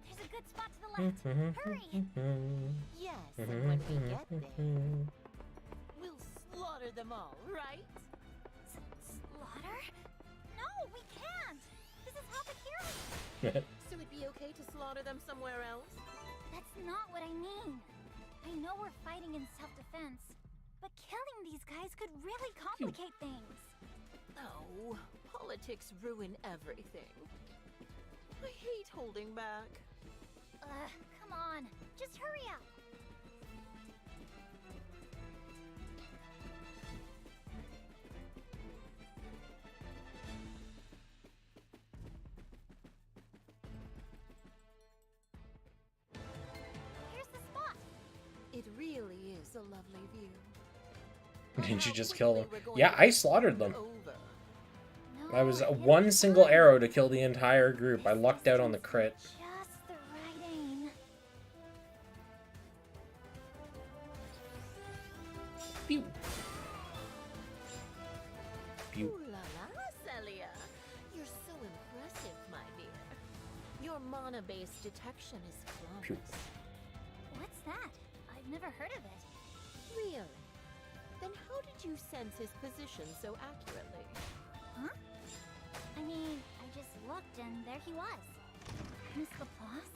There's a good spot to the left. Hurry! Yes, and when we get there, we'll slaughter them all, right? Slaughter? No, we can't! This is Habakiri! So it'd be okay to slaughter them somewhere else? That's not what I mean. I know we're fighting in self-defense, but killing these guys could really complicate things. Oh, politics ruin everything. I hate holding back. Come on. Just hurry up. Here's the spot. It really is a lovely view. Didn't you just kill them? Yeah, I slaughtered them. That was one single arrow to kill the entire group. I lucked out on the crit. Just the right aim. Pew. Pew. Ooh la la, Celia. You're so impressive, my dear. Your mana-based detection is flawless. Pew. What's that? I've never heard of it. Really? Then how did you sense his position so accurately? Huh? I mean, I just looked and there he was. Miss Laplace?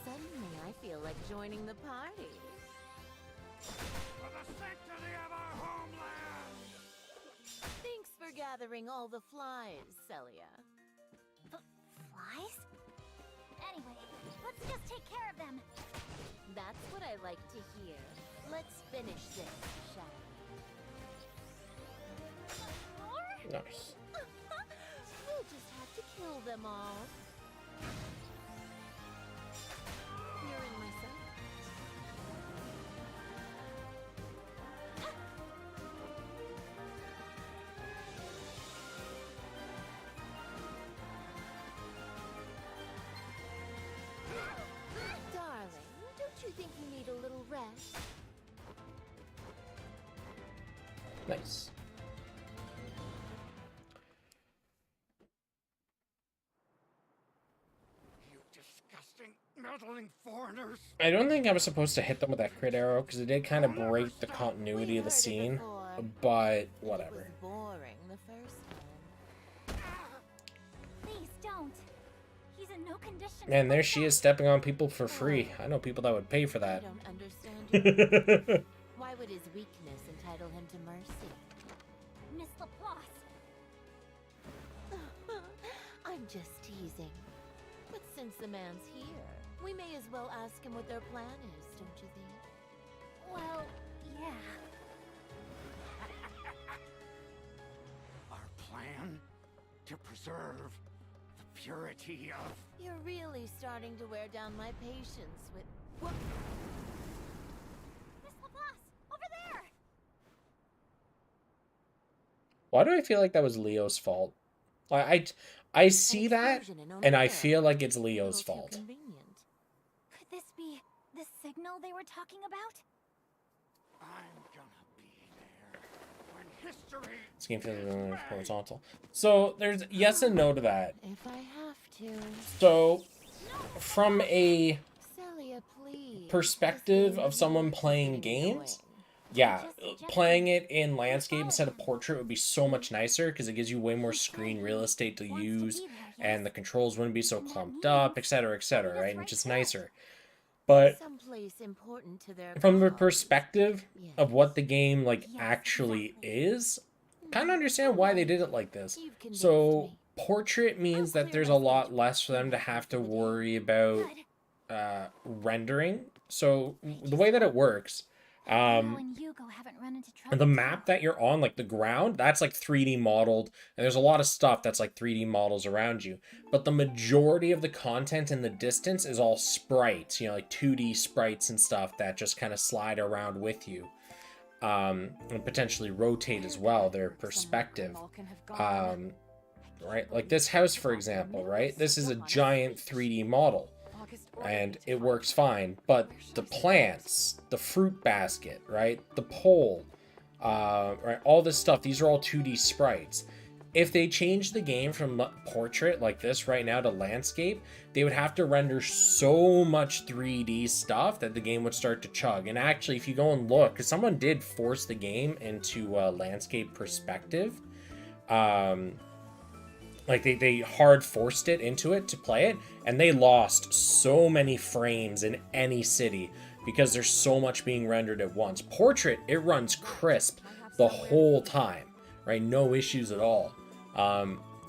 Suddenly I feel like joining the party. For the sanctity of our homeland! Thanks for gathering all the flies, Celia. Flies? Anyway, let's just take care of them. That's what I like to hear. Let's finish this, shall we? Nice. We'll just have to kill them all. You're in my sight. Darling, don't you think you need a little rest? Nice. You disgusting, meddling foreigners! I don't think I was supposed to hit them with that crit arrow, because it did kind of break the continuity of the scene. but whatever. It was boring the first time. Please don't. He's in no condition. And there she is stepping on people for free. I know people that would pay for I that. don't understand you. Why would his weakness entitle him to mercy? Miss Laplace. I'm just teasing. But since the man's here, we may as well ask him what their plan is, don't you think? Well, yeah. Our plan? To preserve the purity of... You're really starting to wear down my patience with... What? Miss Laplace, over there! Why do I feel like that was Leo's fault? I see that, and I feel like it's Leo's fault. Could this be the signal they were talking about? I'm gonna be there when history... This game feels horizontal. So there's yes and no to that. If I have to. So, from a Celia, please. perspective of someone playing games, yeah, playing it in landscape instead of portrait would be so much nicer because it gives you way more screen real estate to use, and the controls wouldn't be so clumped up, etc., right? And just nicer. But from the perspective of what the game actually is, kind of understand why they did it like this. So portrait means that there's a lot less for them to have to worry about rendering. So the way that it works, the map that you're on, like the ground, that's like 3D modeled, and there's a lot of stuff that's like 3D models around you. But the majority of the content in the distance is all sprites, like 2D sprites and stuff that just kind of slide around with you. And potentially rotate as well, their perspective. Right, like this house, for example, right? This is a giant 3D model. And it works fine, but the plants, the fruit basket, right, the pole, right, all this stuff, these are all 2D sprites. If they change the game from portrait like this right now to landscape, they would have to render so much 3D stuff that the game would start to chug. And actually, if you go and look, because someone did force the game into landscape perspective, like they hard forced it into it to play it, and they lost so many frames in any city because there's so much being rendered at once. Portrait, it runs crisp the whole time, right? No issues at all.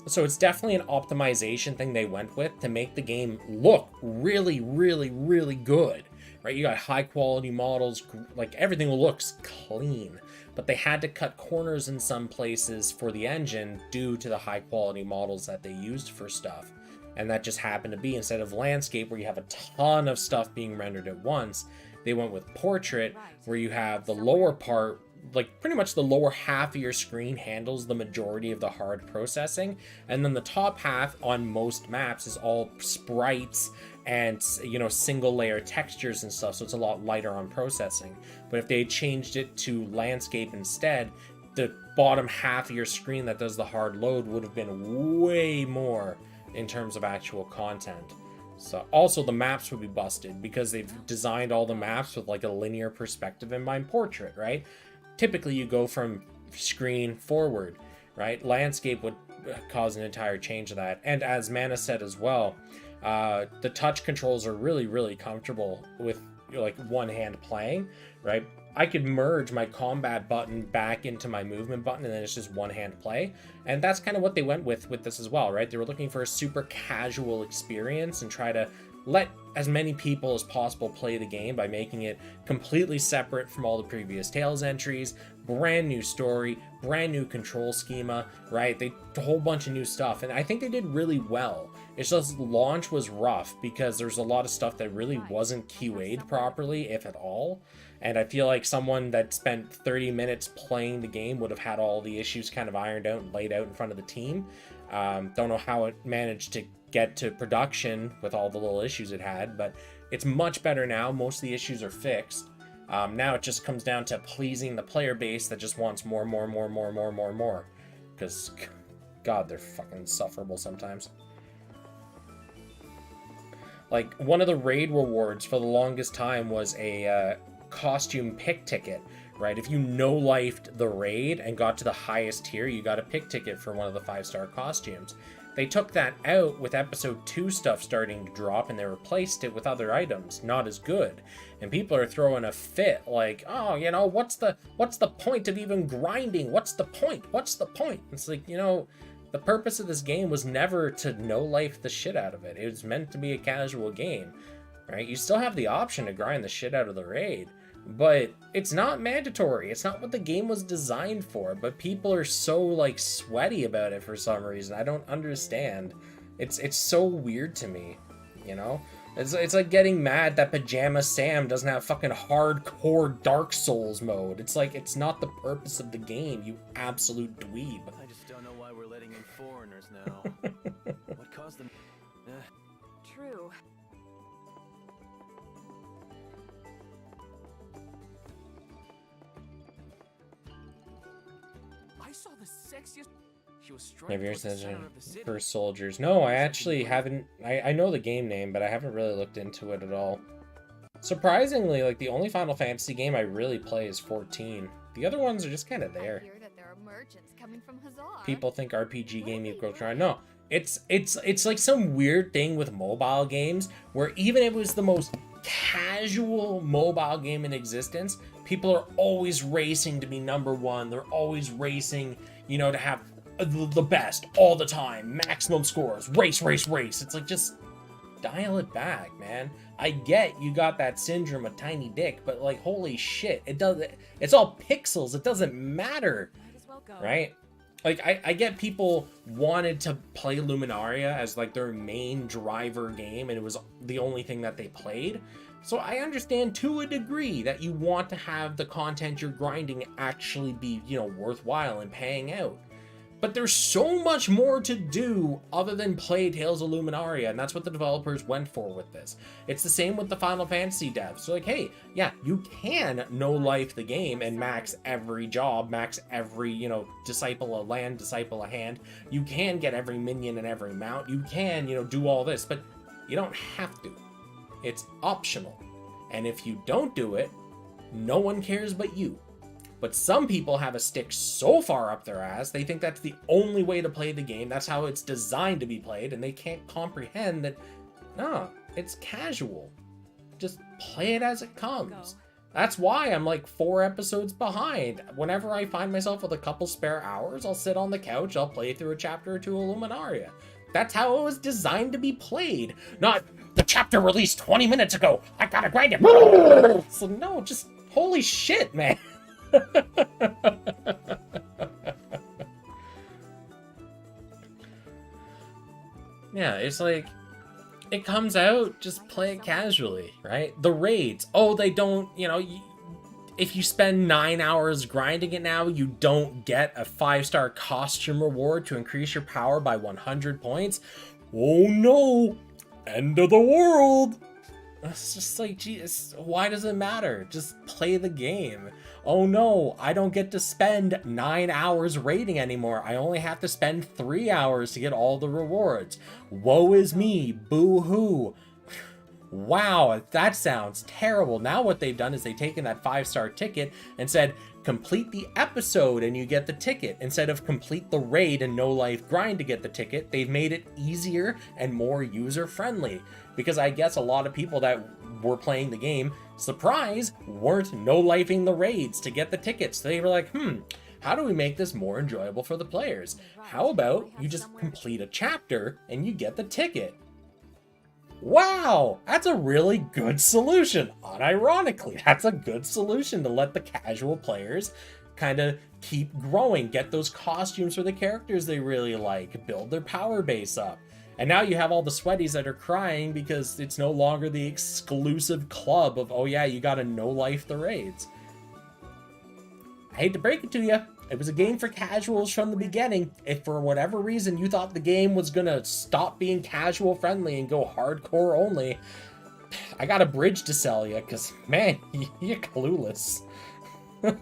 So it's definitely an optimization thing they went with to make the game look really, really, really good, right? You got high quality models, like everything looks clean. But they had to cut corners in some places for the engine due to the high quality models that they used for stuff. And that just happened to be, instead of landscape where you have a ton of stuff being rendered at once, they went with portrait where you have the lower part, like pretty much the lower half of your screen handles the majority of the hard processing. And then the top half on most maps is all sprites and, single layer textures and stuff, so it's a lot lighter on processing. But if they changed it to landscape instead, the bottom half of your screen that does the hard load would have been way more in terms of actual content. So also the maps would be busted because they've designed all the maps with like a linear perspective in mind. Portrait, right? Typically you go from screen forward, right? Landscape would cause an entire change of that. And as Mana said as well, the touch controls are really, really comfortable with like one hand playing, right? I could merge my combat button back into my movement button, and then it's just one hand play. And that's kind of what they went with this as well, right? They were looking for a super casual experience and try to let as many people as possible play the game by making it completely separate from all the previous Tales entries, brand new story, brand new control schema, right? A whole bunch of new stuff, and I think they did really well. It's just launch was rough because there's a lot of stuff that really wasn't QA'd properly, if at all. And I feel like someone that spent 30 minutes playing the game would have had all the issues kind of ironed out and laid out in front of the team. Don't know how it managed to get to production with all the little issues it had, but it's much better now. Most of the issues are fixed. Now it just comes down to pleasing the player base that just wants more. Because, God, they're fucking insufferable sometimes. Like, one of the raid rewards for the longest time was a costume pick ticket, right? If you no-lifed the raid and got to the highest tier, you got a pick ticket for one of the 5-star costumes. They took that out with episode 2 stuff starting to drop, and they replaced it with other items, not as good. And people are throwing a fit, like, oh, you know, what's the point of even grinding? What's the point? What's the point? It's like, you know, the purpose of this game was never to no-life the shit out of it. It was meant to be a casual game, right? You still have the option to grind the shit out of the raid, but it's not mandatory. It's not what the game was designed for, but people are so, like, sweaty about it for some reason. I don't understand. It's so weird to me, you know? It's like getting mad that Pajama Sam doesn't have fucking hardcore Dark Souls mode. It's like, it's not the purpose of the game, you absolute dweeb. I just don't know why we're letting in foreigners now. What caused them? True. I saw the sexiest. She was Maybe you're the center saying of the city. for soldiers. No, I actually haven't. I know the game name, but I haven't really looked into it at all. Surprisingly, like, the only Final Fantasy game I really play is 14. The other ones are just kind of there. I hear that there are merchants coming from Hazard. People think RPG game equals grind. No, it's like some weird thing with mobile games where even if it was the most casual mobile game in existence, people are always racing to be number one. They're always racing, you know, to have the best all the time, maximum scores, race. It's like, just dial it back, man. I get you got that syndrome of tiny dick, but like, holy shit, it's all pixels. It doesn't matter, right? Like, I get people wanted to play Luminaria as like their main driver game, and it was the only thing that they played. So I understand to a degree that you want to have the content you're grinding actually be, you know, worthwhile and paying out. But there's so much more to do other than play Tales of Luminaria, and that's what the developers went for with this. It's the same with the Final Fantasy devs. So like, hey, yeah, you can no-life the game and max every job, max every, you know, disciple a land, disciple a hand. You can get every minion and every mount. You can, you know, do all this, but you don't have to. It's optional. And if you don't do it, no one cares but you. But some people have a stick so far up their ass, they think that's the only way to play the game. That's how it's designed to be played, and they can't comprehend that, no, it's casual. Just play it as it comes. That's why I'm like 4 episodes behind. Whenever I find myself with a couple spare hours, I'll sit on the couch, I'll play through a chapter or 2 of Luminaria. That's how it was designed to be played. Not, the chapter released 20 minutes ago, I gotta grind it. So no, just, holy shit, man. Yeah, it's like, it comes out, just play it casually, right? The raids, oh, they don't, you know, if you spend 9 hours grinding it now, you don't get a 5-star costume reward to increase your power by 100 points. Oh no, end of the world. It's just like, geez, why does it matter? Just play the game. Oh no, I don't get to spend 9 hours raiding anymore. I only have to spend 3 hours to get all the rewards. Woe is me, boo-hoo. Wow, that sounds terrible. Now what they've done is they've taken that 5-star ticket and said, complete the episode and you get the ticket. Instead of complete the raid and no life grind to get the ticket, they've made it easier and more user-friendly. Because I guess a lot of people that were playing the game, surprise, weren't no-lifing the raids to get the tickets. So they were like, how do we make this more enjoyable for the players? How about you just complete a chapter and you get the ticket? Wow, that's a really good solution. Unironically, that's a good solution to let the casual players kind of keep growing, get those costumes for the characters they really like, build their power base up. And now you have all the sweaties that are crying because it's no longer the exclusive club of, oh yeah, you gotta no-life the raids. I hate to break it to you, it was a game for casuals from the beginning. If for whatever reason you thought the game was gonna stop being casual friendly and go hardcore only, I got a bridge to sell you, because man, you're clueless. The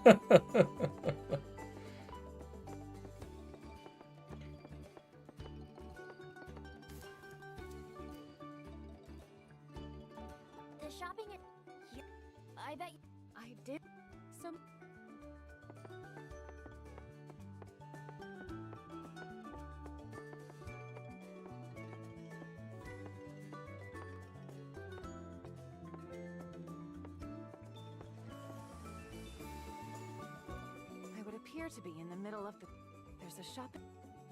shopping at here, I bet I did some. appear to be in the middle of the... There's a shop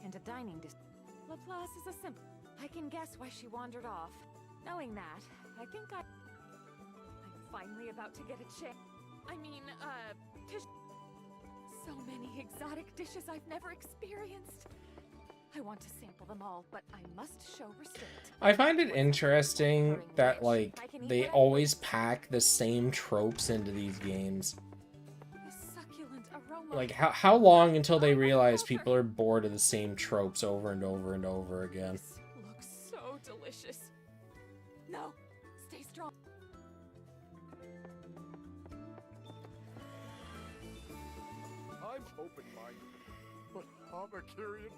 and a dining district. Laplace is a simple... I can guess why she wandered off. Knowing that, I think I'm finally about to get a chance. I mean, so many exotic dishes I've never experienced. I want to sample them all, but I must show restraint. I find it interesting that, like, they always pack the same tropes into these games. Like, how long until they realize people are bored of the same tropes over and over and over again? This looks so delicious. No, stay strong. I'm open-minded, but Habakirian...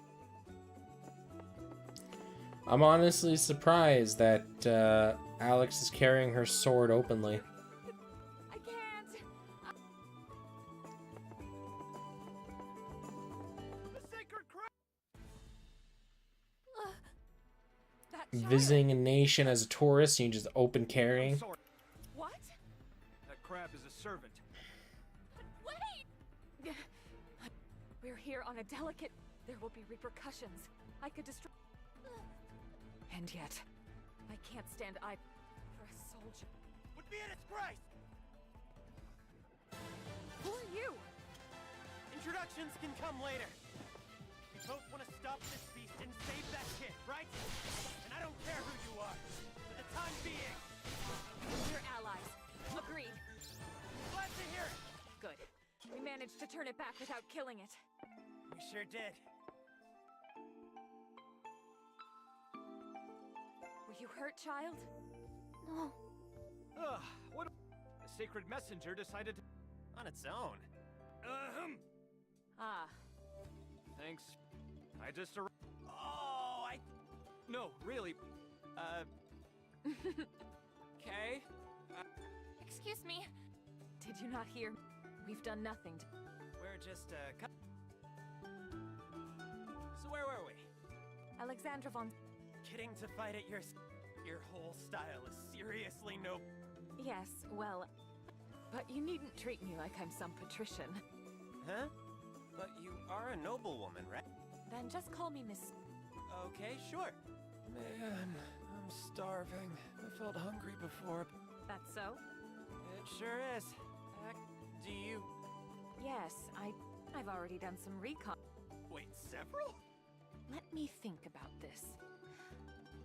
I'm honestly surprised that Alex is carrying her sword openly. I can't. The sacred crab! Visiting a nation as a tourist, you just open carrying. What? That crab is a servant. Wait! We're here on a delicate... There will be repercussions. I could destroy... And yet, I can't stand idle for a soldier. Would be at its price! Who are you? Introductions can come later. We both want to stop this beast and save that kid, right? And I don't care who you are. For the time being. We're allies. Agreed. Glad to hear it. Good. We managed to turn it back without killing it. We sure did. Were you hurt, child? No. Ugh, what a sacred messenger decided to... On its own. Ah. Thanks. I just... Oh, No, really. Okay? Excuse me. Did you not hear? We've done nothing to... We're just, So where were we? Alexandra von... Kidding to fight at your whole style is seriously no... Yes, well... But you needn't treat me like I'm some patrician. Huh? But you are a noblewoman, right? Then just call me Miss... Okay, sure. Man, I'm starving. I felt hungry before. That's so? It sure is. Do you... Yes, I've already done some recon... Wait, several? Let me think about this.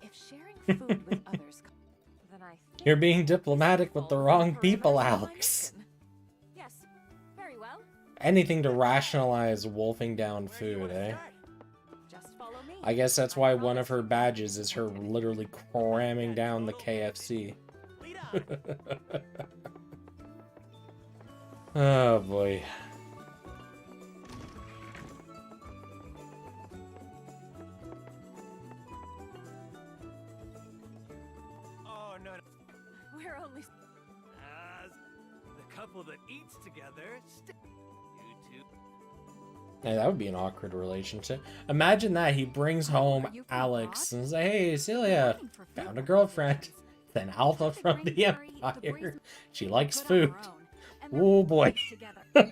If sharing food with others... Then I think... You're being diplomatic with the wrong people, Alex. Yes, very well. Anything to rationalize wolfing down food, eh? Just follow me. I guess that's why one of her badges is her literally cramming down the KFC. Oh boy. Oh, no. We're only... The couple that eats together... You two... Yeah, that would be an awkward relationship. Imagine that he brings home Alex and says, "Hey, Celia, found a girlfriend." Then Alpha from the Empire. She likes food. Oh boy. I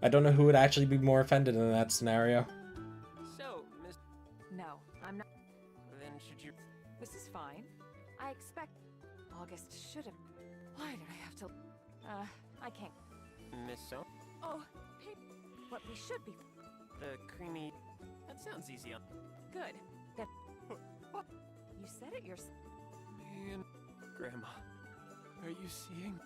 don't know who would actually be more offended in that scenario. So, Miss... No, I'm not... Then should you... This is fine. I expect... August should have... Why did I have to... I can't... Miss So? Oh, hey, what we should be... The creamy... That sounds easy on... Good. That... You said it yourself. Me and... Grandma. Are you seeing?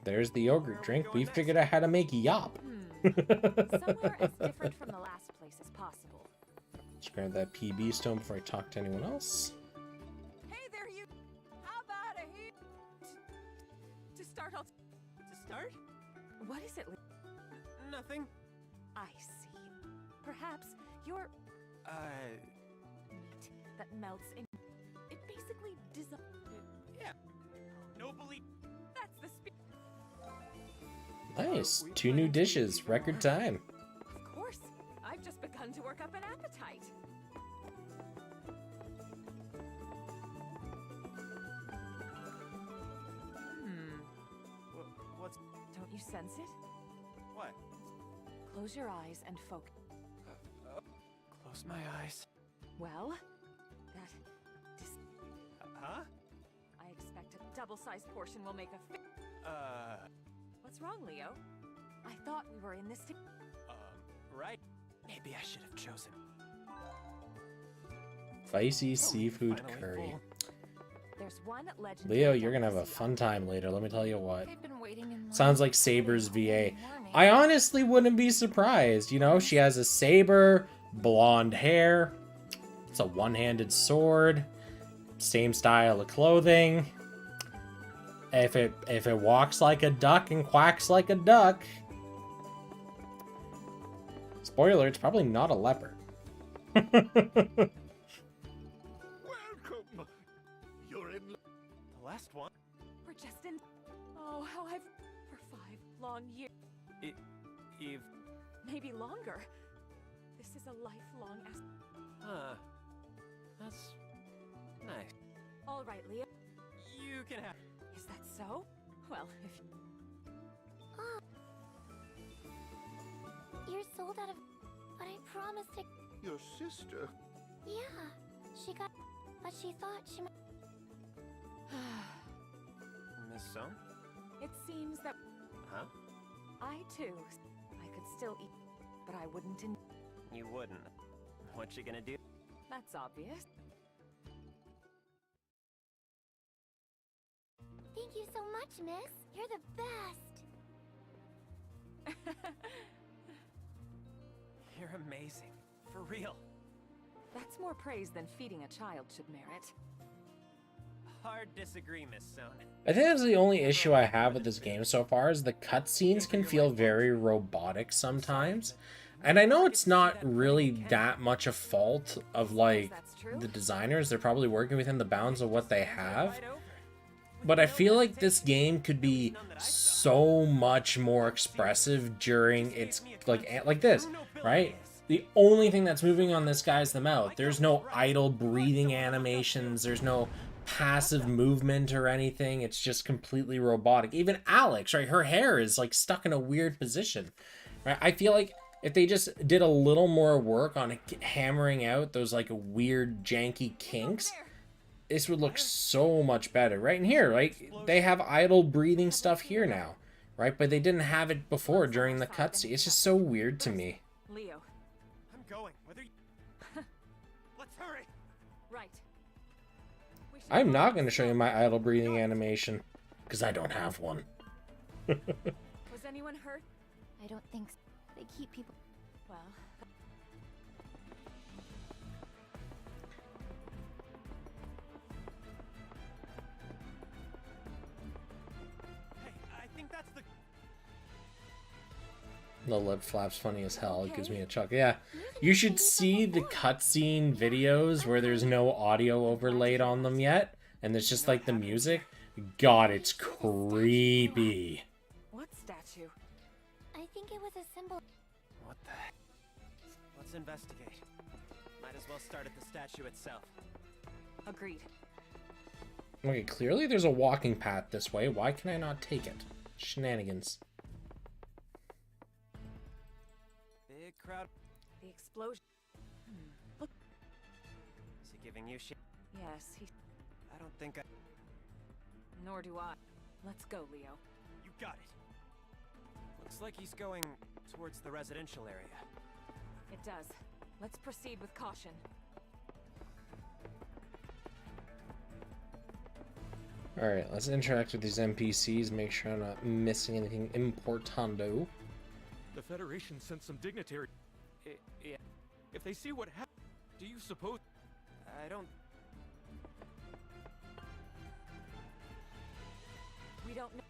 There's the yogurt drink. We figured out how to make yop. Somewhere as different from the last place as possible. Let's grab that PB stone before I talk to anyone else. Hey there, you... How about a hit? To start off... To start? What is it? Nothing. I see. Perhaps you're... Meat that melts in... It basically dissolves... Yeah. No belief. That's the speed... Nice. 2 new dishes. Record time. Of course. I've just begun to work up an appetite. What's... Don't you sense it? What? Close your eyes and focus. Close my eyes. Well, that... Huh? I expect a double-sized portion will make a What's wrong, Leo? I thought we were in this right. Maybe I should have chosen. Spicy seafood curry. There's one legend. Leo, you're gonna have a fun time later, let me tell you what. They've been waiting in line. Sounds like Saber's VA. I honestly wouldn't be surprised. You know, she has a saber, blonde hair. It's a one-handed sword. Same style of clothing. If it walks like a duck and quacks like a duck. Spoiler, it's probably not a leopard. Welcome. You're in the last one. We're just in. Oh, how I've for 5 long years. Eve. Maybe longer. This is a lifelong That's nice. All right, Leo. You can have. Is that so? Well, if You're sold out of... But I promised to... Your sister? Yeah, she got... But she thought she might... Miss Son? it seems that Huh? I too, I could still eat, but I wouldn't. You wouldn't. What you gonna do? That's obvious. Thank you so much, miss. You're the best. You're amazing. For real. That's more praise than feeding a child should merit. Hard disagree, Miss Son. I think that's the only issue I have with this game so far is the cutscenes can feel very robotic sometimes. And I know it's not really that much a fault of, like, the designers. They're probably working within the bounds of what they have. But I feel like this game could be so much more expressive during its, like this, right? The only thing that's moving on this guy is the mouth. There's no idle breathing animations. There's no passive movement or anything. It's just completely robotic. Even Alex, right? Her hair is like stuck in a weird position, right? I feel like if they just did a little more work on hammering out those like weird janky kinks, this would look so much better. Right in here, like they have idle breathing stuff here now, right? But they didn't have it before during the cutscene. It's just so weird to me. Leo. I'm going. Whether you... Let's hurry. Right. I'm not going to show you my idle breathing animation because I don't have one. Was anyone hurt? I don't think so. They keep people... Well... Hey, I think that's the... The lip flap's funny as hell. It gives me a chuckle. Yeah, you should see the cutscene videos where there's no audio overlaid on them yet, and it's just like the music. God, it's creepy. What statue? I think it was a symbol... What the heck? Let's investigate. Might as well start at the statue itself. Agreed. Okay, clearly there's a walking path this way. Why can I not take it? Shenanigans. Big crowd. The explosion. Look. Is he giving you shit? Yes, he... I don't think I... Nor do I. Let's go, Leo. You got it. Looks like he's going towards the residential area. It does. Let's proceed with caution. Alright, let's interact with these NPCs, make sure I'm not missing anything importando. The Federation sent some dignitary. Yeah. If they see what happened, do you suppose... I don't... We don't know...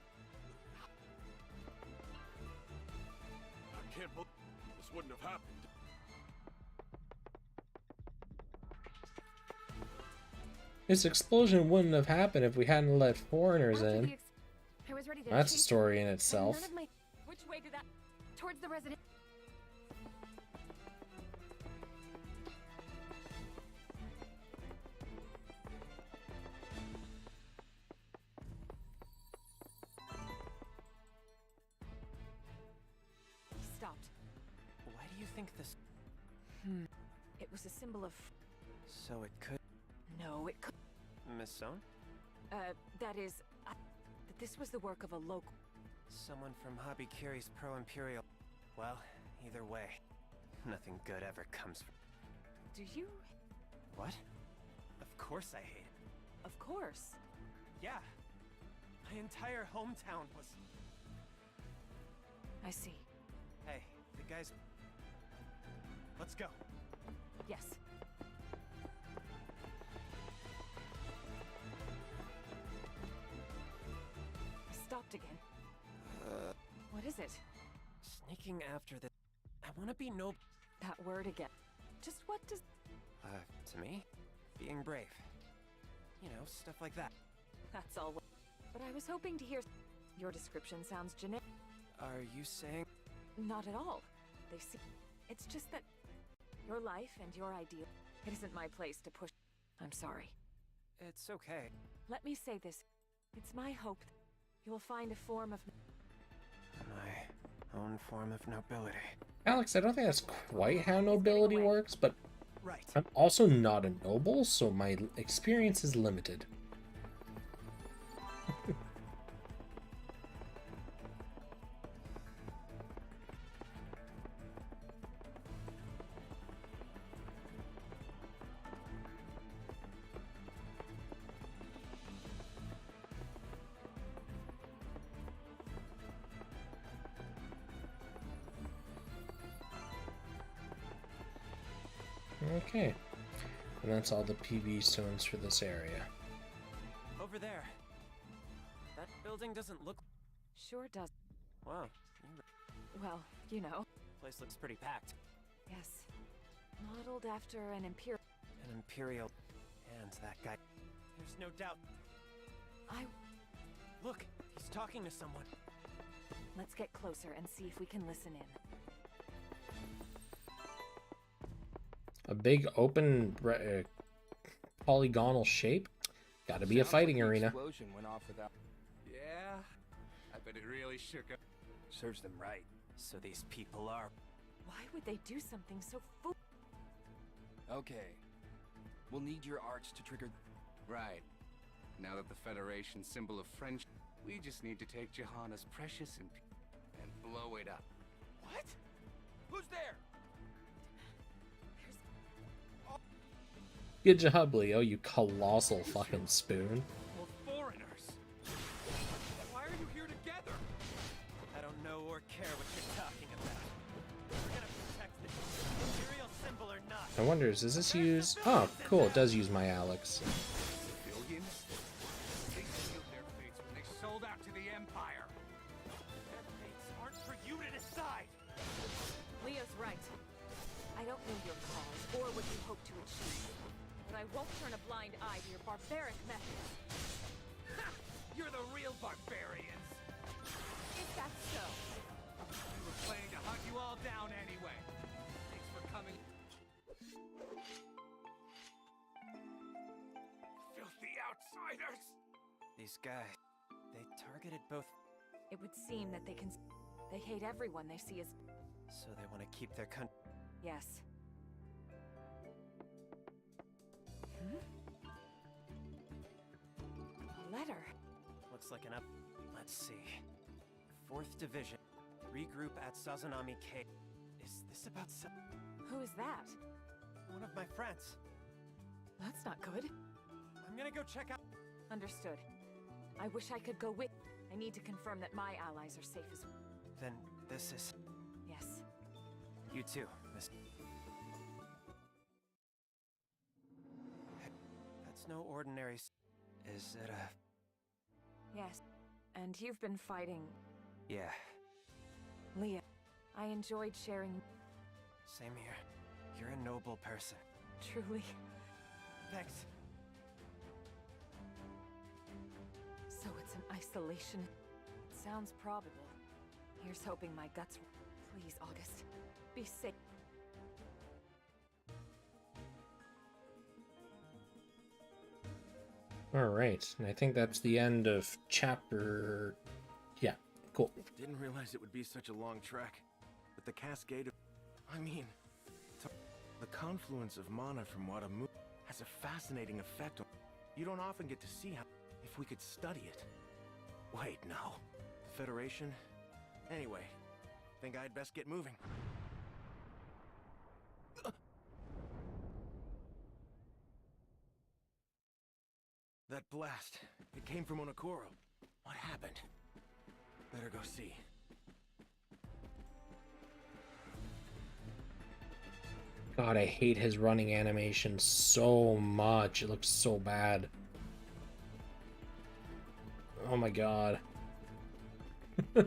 I can't believe this wouldn't have happened. This explosion wouldn't have happened if we hadn't let foreigners in. I was ready to That's a story in itself. None of my... Which way did that... Towards the resident... this? It was a symbol of... So it could... No, it could... Miss Sohn? That is... that this was the work of a local... Someone from Hobby Kiri's Pro-Imperial. Well, either way, nothing good ever comes from... Do you... What? Of course I hate it. Of course. Yeah. My entire hometown was... I see. Hey, the guys... Let's go. Yes. Stopped again. What is it? Sneaking after the... I want to be no... That word again. Just what does... To me? Being brave. You know, stuff like that. That's all. But I was hoping to hear... Your description sounds generic. Are you saying... Not at all. They see... It's just that... Your life and your ideal... It isn't my place to push... I'm sorry. It's okay. Let me say this. It's my hope that you'll find a form of... My own form of nobility. Alex, I don't think that's quite how nobility works, but right. I'm also not a noble, so my experience is limited. Okay, and that's all the PV stones for this area. Over there. That building doesn't look... Sure does. Wow. Well, you know. Place looks pretty packed. Yes. Modeled after an imperial... An imperial... And that guy... There's no doubt... Look! He's talking to someone. Let's get closer and see if we can listen in. A big open polygonal shape? Gotta be a fighting like the arena. Explosion went off without... Yeah, I bet it really shook up. Serves them right. So these people are... Why would they do something so fool? Okay. We'll need your arts to trigger... Right. Now that the Federation's symbol of friendship, we just need to take Johanna's precious and blow it up. What? Who's there? Good job, Leo, you colossal fucking spoon. We're foreigners. Why are you here together? I don't know or care what you're talking about. We're gonna protect the Imperial symbol or not. I wonder, does this use... Oh, cool, it does use my Alex. Civilians? They sealed their fates when they sold out to the Empire. Their fates aren't for you to decide. Leo's right. I don't know your cause or what you hope to achieve. But I won't turn a blind eye to your barbaric methods. Ha! You're the real barbarians. If that's so. We were planning to hunt you all down anyway. Thanks for coming. Filthy outsiders! These guys, they targeted both... It would seem that they hate everyone they see as... So they want to keep their country... Yes. A letter. Looks like an up... Let's see. 4th Division. Regroup at Sazanami Cave. Is this about Who is that? one of my friends? That's not good. I'm gonna go check out... Understood. I wish I could go with... I need to confirm that my allies are safe as... Then this is... Yes. You too, Miss... That's no ordinary... Is it a... Yes. And you've been fighting... Yeah, Leah. I enjoyed sharing... same here. You're a noble person. Truly. Thanks. So it's an isolation. Sounds probable. Here's hoping my guts... Please, August. Be safe. Alright, and I think that's the end of chapter... Yeah, cool. Didn't realize it would be such a long trek. But the cascade of... I mean, The confluence of mana from Wadamu has a fascinating effect on... You don't often get to see how... If we could study it. Wait, no. Federation? Anyway, think I'd best get moving. That blast, it came from Onokoro. What happened? Better go see. God, I hate his running animation so much. It looks so bad. Oh my god. You're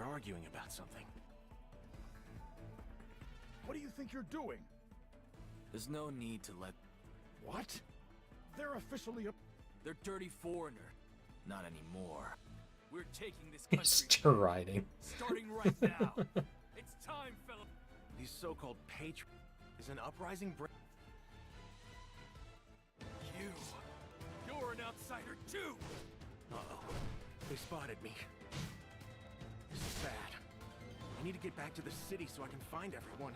arguing about something. What do you think you're doing? There's no need to let... What? They're officially a... They're dirty foreigner. Not anymore. We're taking this He's striding. Starting right now. It's time, fella. These so-called patriots is an uprising You're an outsider too. Uh-oh. They spotted me. This is bad. I need to get back to the city so I can find everyone.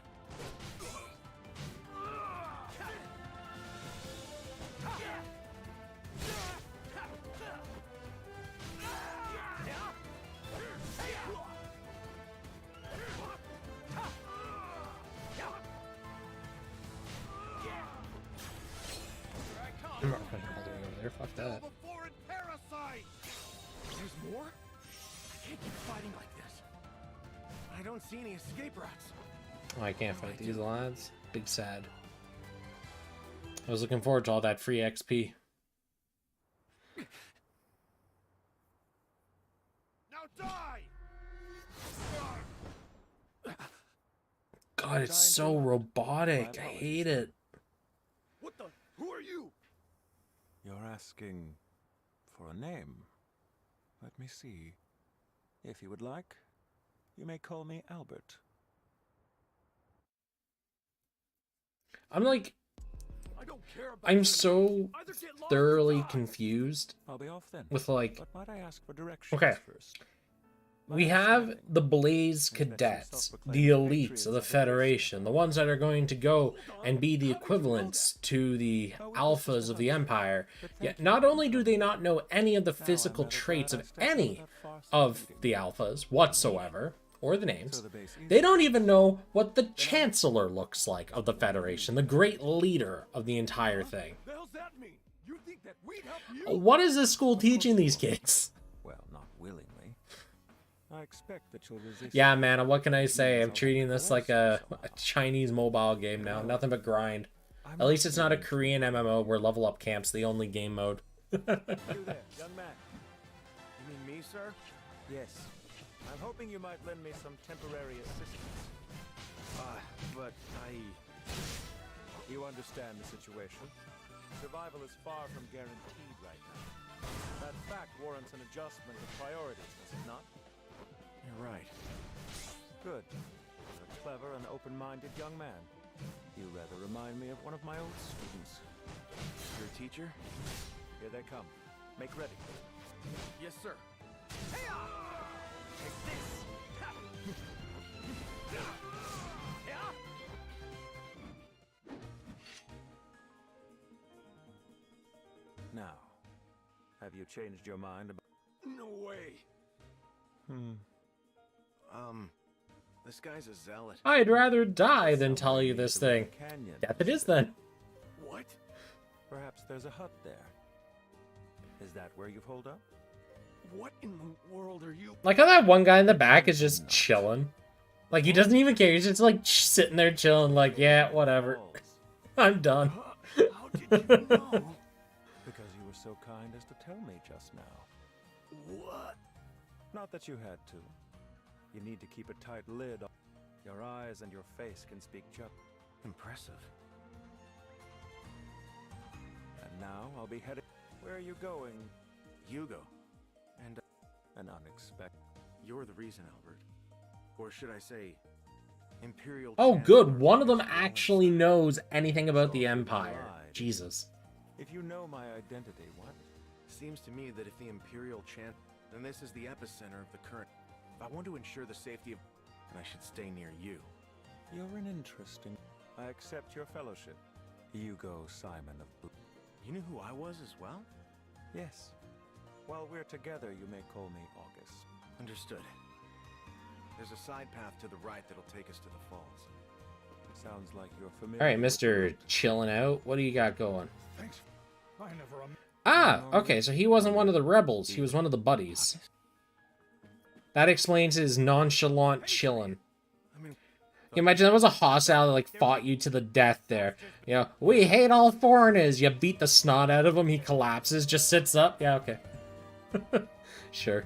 I'm not fucking all the way over there. Fuck that. There's more? I can't keep fighting like this. I don't see any escape routes. Oh, I can't fight these lads. Big sad. I was looking forward to all that free XP. Now die! God, it's so robotic. I hate it. What the? Who are you? You're asking for a name. Let me see. If you would like, you may call me Albert. I'm like... I don't care about I'm so thoroughly confused I'll be off then. with like... But might I ask for directions Okay. first? We have the Blaze Cadets, the elites of the Federation, the ones that are going to go and be the equivalents to the alphas of the Empire. Yet not only do they not know any of the physical traits of any of the alphas whatsoever, or the names, they don't even know what the Chancellor looks like of the Federation, the great leader of the entire thing. The hell's that mean? You think that we'd help you? What is this school teaching these kids? Well, not willingly. I expect that you'll resist. Yeah, man, what can I say? I'm treating this like a Chinese mobile game now. Nothing but grind. At least it's not a Korean MMO where level up camp's the only game mode. You there, young man. You mean me, sir? Yes. I'm hoping you might lend me some temporary assistance. But You understand the situation. Survival is far from guaranteed right now. That fact warrants an adjustment of priorities, does it not? You're right. Good. You're a clever and open-minded young man. You rather remind me of one of my old students. Your teacher? Here they come. Make ready. Yes, sir. Take this. Now, have you changed your mind about... No way. This guy's a zealot. I'd rather die than tell you this thing. Death it is then. What? Perhaps there's a hut there. Is that where you've holed up? What in the world are you? Like how that one guy in the back is just chilling. Like he doesn't even care. He's just like sitting there chilling like, yeah, whatever. I'm done. How did you know? Because you were so kind as to tell me just now. What? Not that you had to. You need to keep a tight lid on your eyes, and your face can speak just. Impressive. And now I'll be heading. Where are you going? Hugo. And an unexpected. You're the reason, Albert. Or should I say, Imperial. Oh, good. One of them actually knows anything about the Empire. Jesus. If you know my identity, what? Seems to me that if the Imperial then this is the epicenter of the current. If I want to ensure the safety of and I should stay near you. You're an interesting... I accept your fellowship. You go, Simon of Blue. You knew who I was as well? Yes. While we're together, you may call me August. Understood. There's a side path to the right that'll take us to the falls. Sounds like you're familiar. All right, Mr. Chilling Out. What do you got going? Thanks. I never... Ah, okay, so he wasn't one of the rebels. He was one of the buddies. That explains his nonchalant chillin'. You imagine that was a hostile that like fought you to the death there. You know, we hate all foreigners. You beat the snot out of him. He collapses, just sits up. Yeah, okay. Sure.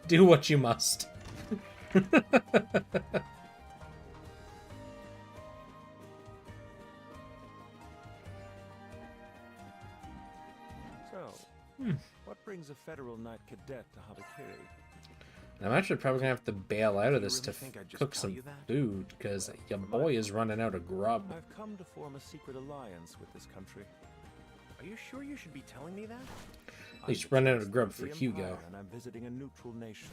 Do what you must. So, what brings a federal knight cadet to Habakiri? I'm actually probably gonna have to bail out of this to cook some food, because your boy is running out of grub. I've come to form a secret alliance with this country. Are you sure you should be telling me that? He's running out of grub for Hugo. And I'm visiting a neutral nation.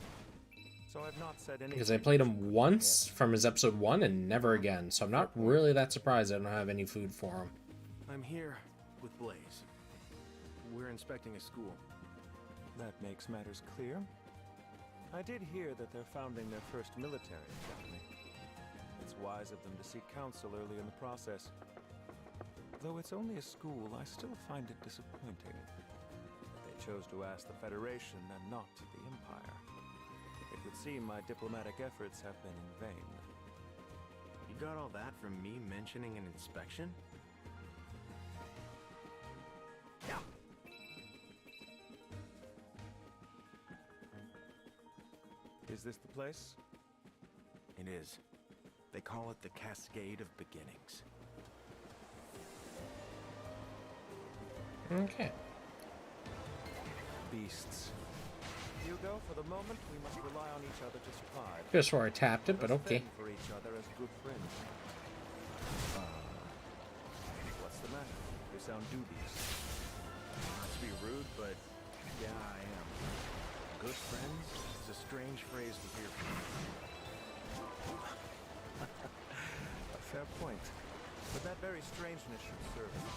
So I've not said anything. Because I played him once from his episode 1 and never again, so I'm not really that surprised I don't have any food for him. I'm here with Blaze. We're inspecting a school. That makes matters clear. I did hear that they're founding their first military academy. It's wise of them to seek counsel early in the process. Though it's only a school, I still find it disappointing that they chose to ask the Federation and not the Empire. It would seem my diplomatic efforts have been in vain. You got all that from me mentioning an inspection? Is this the place? It is. They call it the Cascade of Beginnings. Okay. Beasts. Hugo, for the moment, we must rely on each other to survive. Just where I tapped it, but Let's okay. fend for each other as good friends. What's the matter? You sound dubious. Not to be rude, but yeah, I am. Good friends is a strange phrase to hear from you. A fair point. But that very strangeness should serve us.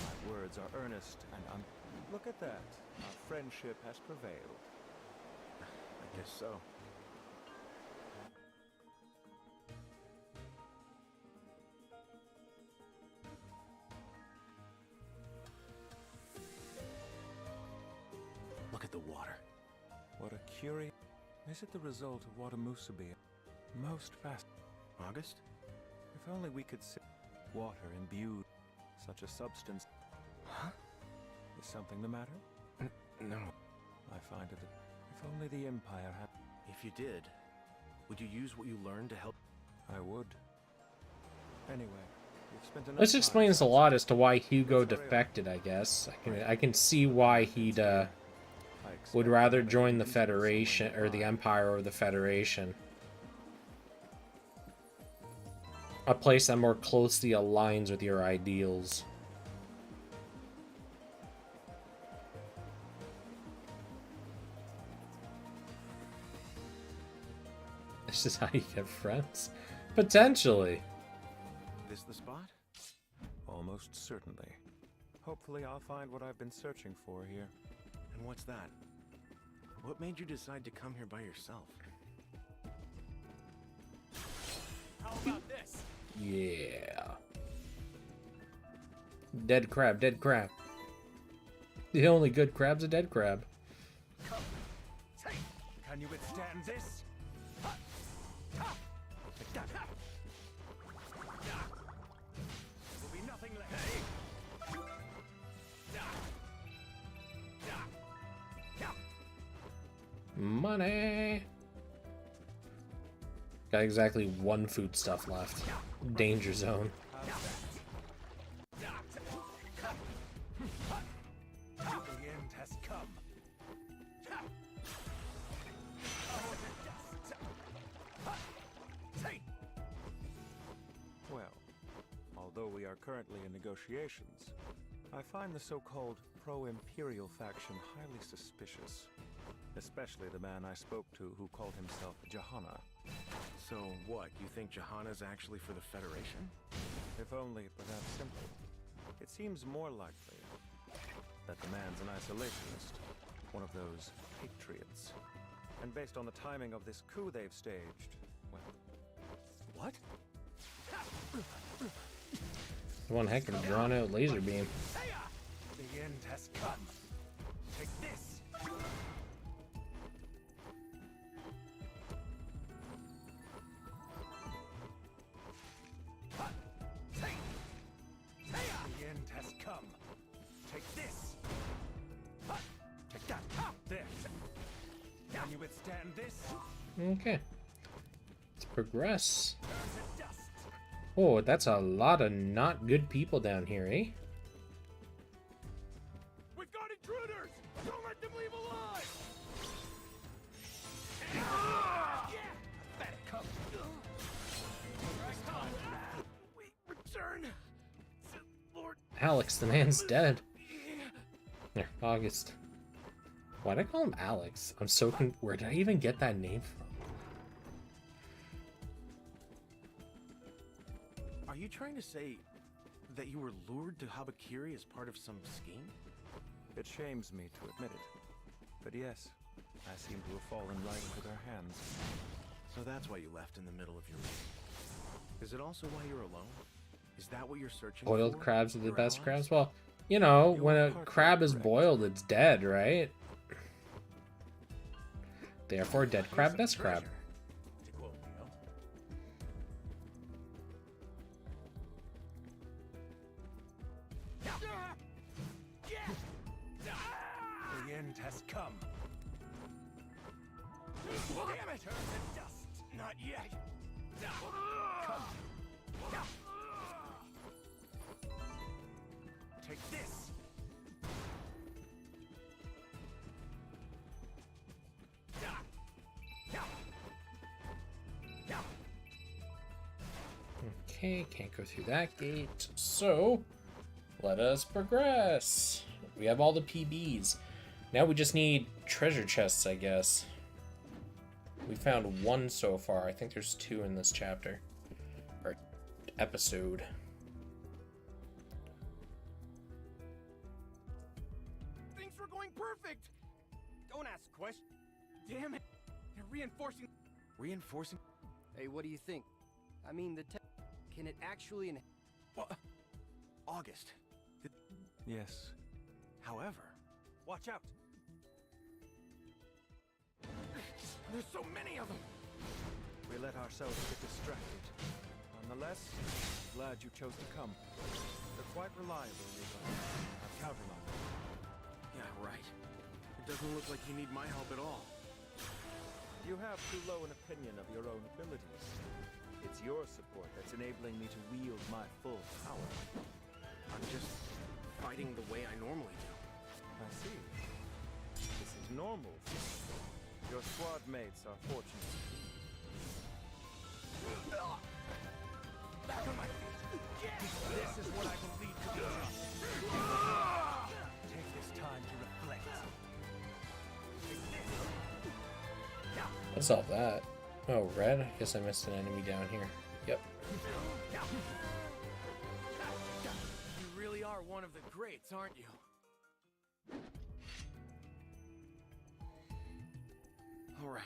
My words are earnest and look at that. Our friendship has prevailed. I guess so. Look at the water. What a curious... Is it the result of what a musubi? Most fast. August? If only we could see water imbued such a substance. Huh? Is something the matter? No. I find it that if only the Empire had... If you did, would you use what you learned to help? I would. Anyway, we've spent enough This time explains a lot as to why Hugo defected, I guess. I can see why he'd would rather join the Federation or the Empire or the Federation. A place that more closely aligns with your ideals. This is how you get friends? Potentially. This the spot? Almost certainly. Hopefully I'll find what I've been searching for here. And what's that? What made you decide to come here by yourself? How about this? Yeah. Dead crab, dead crab. The only good crab's a dead crab. Can you withstand this? Will be nothing left. Money. Got exactly one foodstuff left. Danger zone. The end has come. Well, although we are currently in negotiations, I find the so-called pro-imperial faction highly suspicious. Especially the man I spoke to who called himself Johanna. So what, you think Johanna's actually for the Federation? If only it were that simple. It seems more likely that the man's an isolationist, one of those patriots. And based on the timing of this coup they've staged, well... What? One heck of a drawn-out laser beam. The end has come. Take this. The end has come. Take this. Take that. There. Can you withstand this? Okay. Let's progress. Oh, that's a lot of not good people down here, eh? We've got intruders! Don't let them leave alive! We return to Lord Alex, the man's dead. Here, August. Why'd I call him Alex? I'm so where did I even get that name from? Are you trying to say that you were lured to Habakiri as part of some scheme? It shames me to admit it. But yes, I seem to have fallen right into their hands. So that's why you left in the middle of your raid. Is it also why you're alone? Is that what you're searching for? Boiled crabs are the Your best allies? crabs? Well, you know, when a crab is boiled, it's dead, right? Therefore, dead crab, best crab. To quote Leo. The end has come. Damn it! Turn to dust. Not yet. Come. Take this. Okay, can't go through that gate. So, let us progress. We have all the PBs. Now we just need treasure chests, I guess. We found one so far. I think there's two in this chapter. Or episode. Things were going perfect! Don't ask questions. Damn it! They're reinforcing. Reinforcing? Hey, what do you think? I mean, the can it actually What? August. Yes. However, Watch out. there's so many of them. We let ourselves get distracted. Nonetheless, glad you chose to come. They're quite reliable, Levi. I've counted on them. Yeah, right. It doesn't look like you need my help at all. You have too low an opinion of your own abilities. It's your support that's enabling me to wield my full power. I'm just fighting the way I normally do. I see. This is normal. Your squad mates are fortunate. Back on my feet. This is what I believe to be right. Take this time to reflect. Let's solve that. Oh, red? I guess I missed an enemy down here. Yep. You really are one of the greats, aren't you? All right.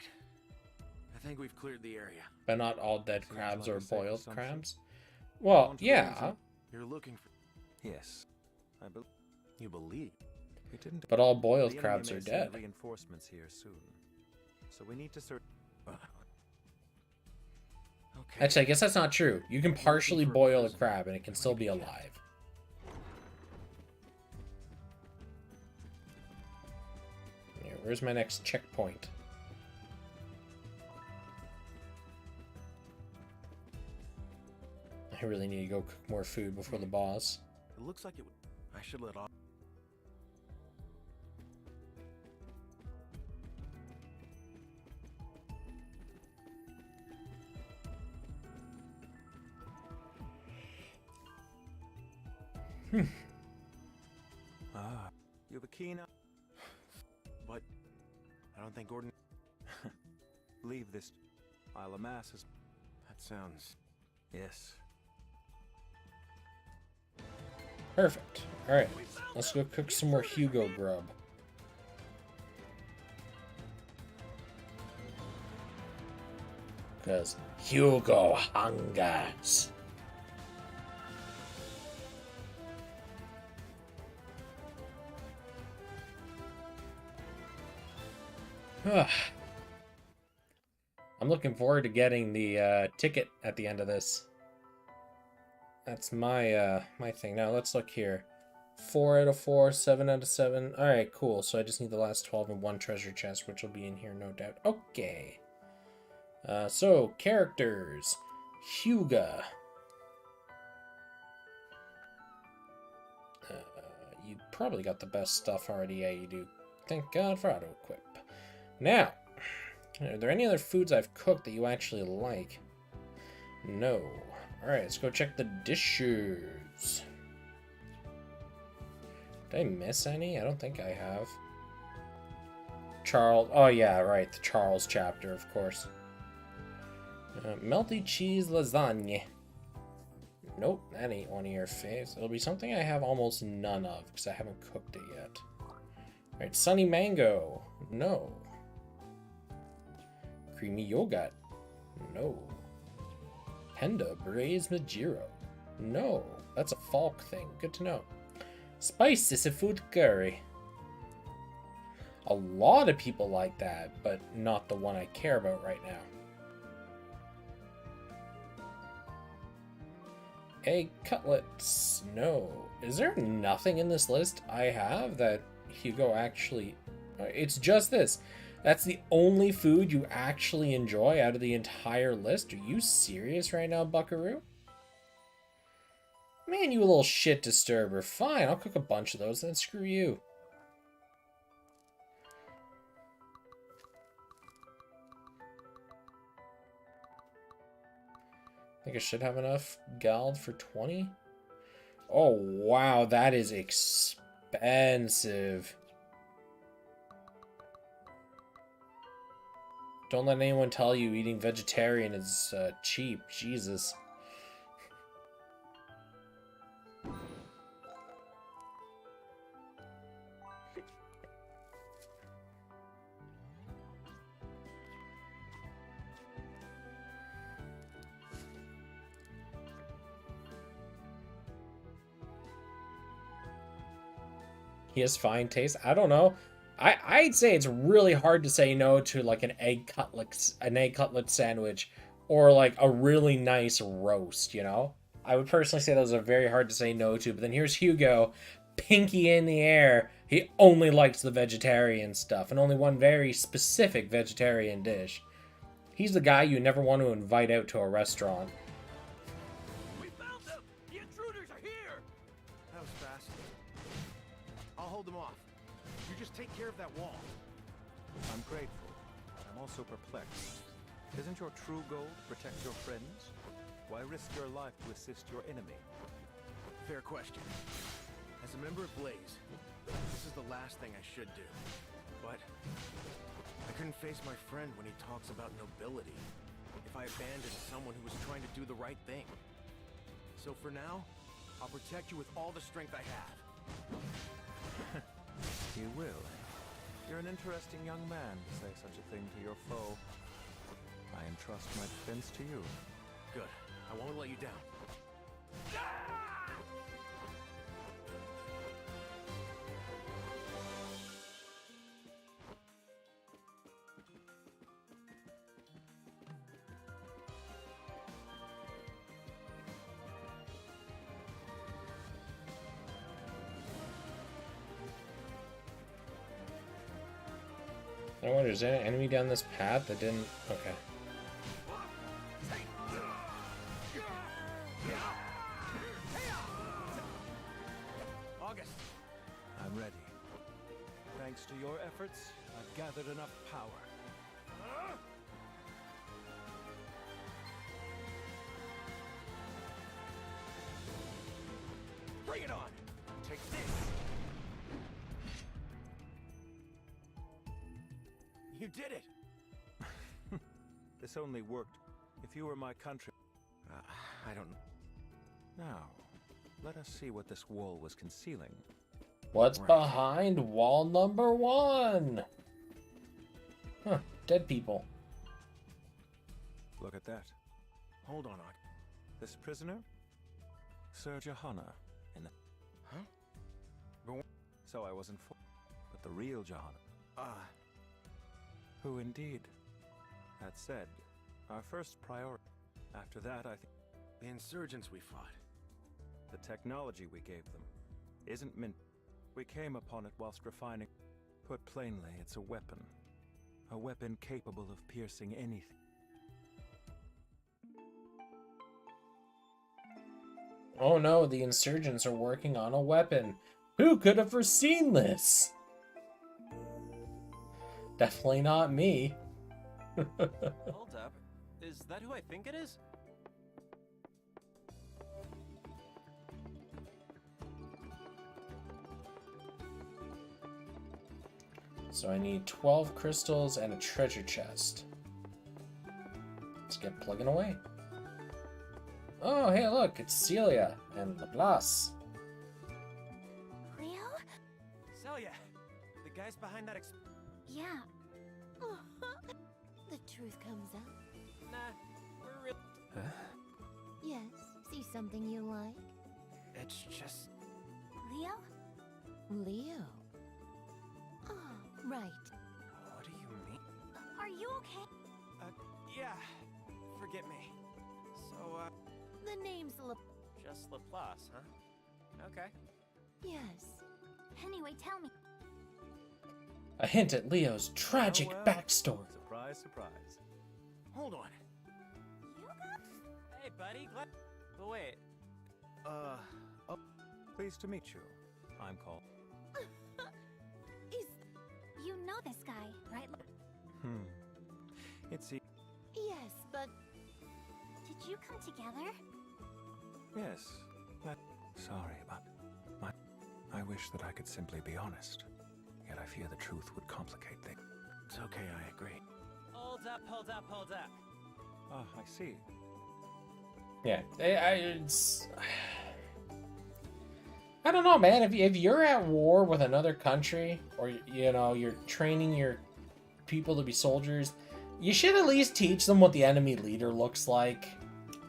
I think we've cleared the area. But not all dead crabs like are a safe boiled assumption. crabs? Well, yeah. You're looking for... Yes. I believe. You believe? We didn't. But all The boiled enemy crabs may are send dead. Reinforcements here soon. So we need to search. Okay. Actually, I guess that's not true. You can partially boil a crab and it can still be alive. Yeah, where's my next checkpoint? I really need to go cook more food before the boss. It looks like it would... I should let off... Ah, you have a keen eye. But I don't think Gordon... Leave this. I'll amass as... That sounds... Yes. Perfect. Alright, let's go cook some more Hugo grub. Because Hugo hungers. I'm looking forward to getting the ticket at the end of this. That's my my thing. Now let's look here. 4 out of 4, 7 out of 7. Alright, cool. So I just need the last 12 and 1 treasure chest, which will be in here, no doubt. Okay. So, characters. Hyuga. You probably got the best stuff already. Yeah, you do. Thank God for auto-equip. Now, are there any other foods I've cooked that you actually like? No. Alright, let's go check the dishes. Did I miss any? I don't think I have. Charles. Oh, yeah, right. The Charles chapter, of course. Melty cheese lasagna. Nope, that ain't one of your faves. It'll be something I have almost none of, because I haven't cooked it yet. Alright, sunny mango. No. Creamy yogurt. No. Penda braised Majiro. No. That's a Falk thing. Good to know. Spicy seafood curry. A lot of people like that, but not the one I care about right now. Egg cutlets. No. Is there nothing in this list I have that Hugo actually... It's just this. That's the only food you actually enjoy out of the entire list? Are you serious right now, Buckaroo? Man, you little shit disturber. Fine, I'll cook a bunch of those, then screw you. I think I should have enough gald for 20. Oh, wow, that is expensive. Don't let anyone tell you eating vegetarian is cheap. Jesus. He has fine taste. I don't know. I'd say it's really hard to say no to like an egg cutlet sandwich or like a really nice roast, you know? I would personally say those are very hard to say no to, but then here's Hugo, pinky in the air. He only likes the vegetarian stuff and only one very specific vegetarian dish. He's the guy you never want to invite out to a restaurant. We found them! The intruders are here! That was fast. I'll hold them off. You just take care of that wall. I'm grateful. I'm also perplexed. Isn't your true goal to protect your friends? Why risk your life to assist your enemy? Fair question. As a member of Blaze, this is the last thing I should do. But I couldn't face my friend when he talks about nobility. If I abandoned someone who was trying to do the right thing. So for now, I'll protect you with all the strength I have. You will. You're an interesting young man to say such a thing to your foe. I entrust my defense to you. Good. I won't let you down. I wonder, is there an enemy down this path that didn't... Okay. August! I'm ready. Thanks to your efforts, I've gathered enough power. Bring it on! Take this! You did it! This only worked if you were my country. I don't... Now, let us see what this wall was concealing. What's behind wall number 1? Huh, dead people. Look at that. Hold on, Ock. This prisoner? Sir Johanna in the... Huh? But so I was informed. But the real Johanna. Who indeed? That said, our first priority. After that, I think... The insurgents we fought. The technology we gave them isn't meant... We came upon it whilst refining. Put plainly, it's a weapon. A weapon capable of piercing anything. Oh no, the insurgents are working on a weapon. Who could have foreseen this? Definitely not me. Hold up. Is that who I think it is? So I need 12 crystals and a treasure chest. Let's get plugging away. Oh, hey, look, it's Celia and Laplace. Leo? Celia, the guys behind that Yeah. The truth comes out. Nah, we're real. Yes, see something you like? It's just... Leo? Leo. Oh, right. What do you mean? Are you okay? Yeah. Forget me. So, The name's just Laplace, huh? Okay. Yes. Anyway, tell me. A hint at Leo's tragic backstory. Surprise, surprise. Hold on. Hey, buddy, glad... But wait. Oh, pleased to meet you. I'm called... You know this guy, right? It's... Yes, but... Did you come together? Yes. Sorry about... I wish that I could simply be honest. Yet I fear the truth would complicate things. It's okay, I agree. Hold up, hold up, hold up. Ah, I see. Yeah, I don't know, man. If you're at war with another country, or, you know, you're training your people to be soldiers, you should at least teach them what the enemy leader looks like,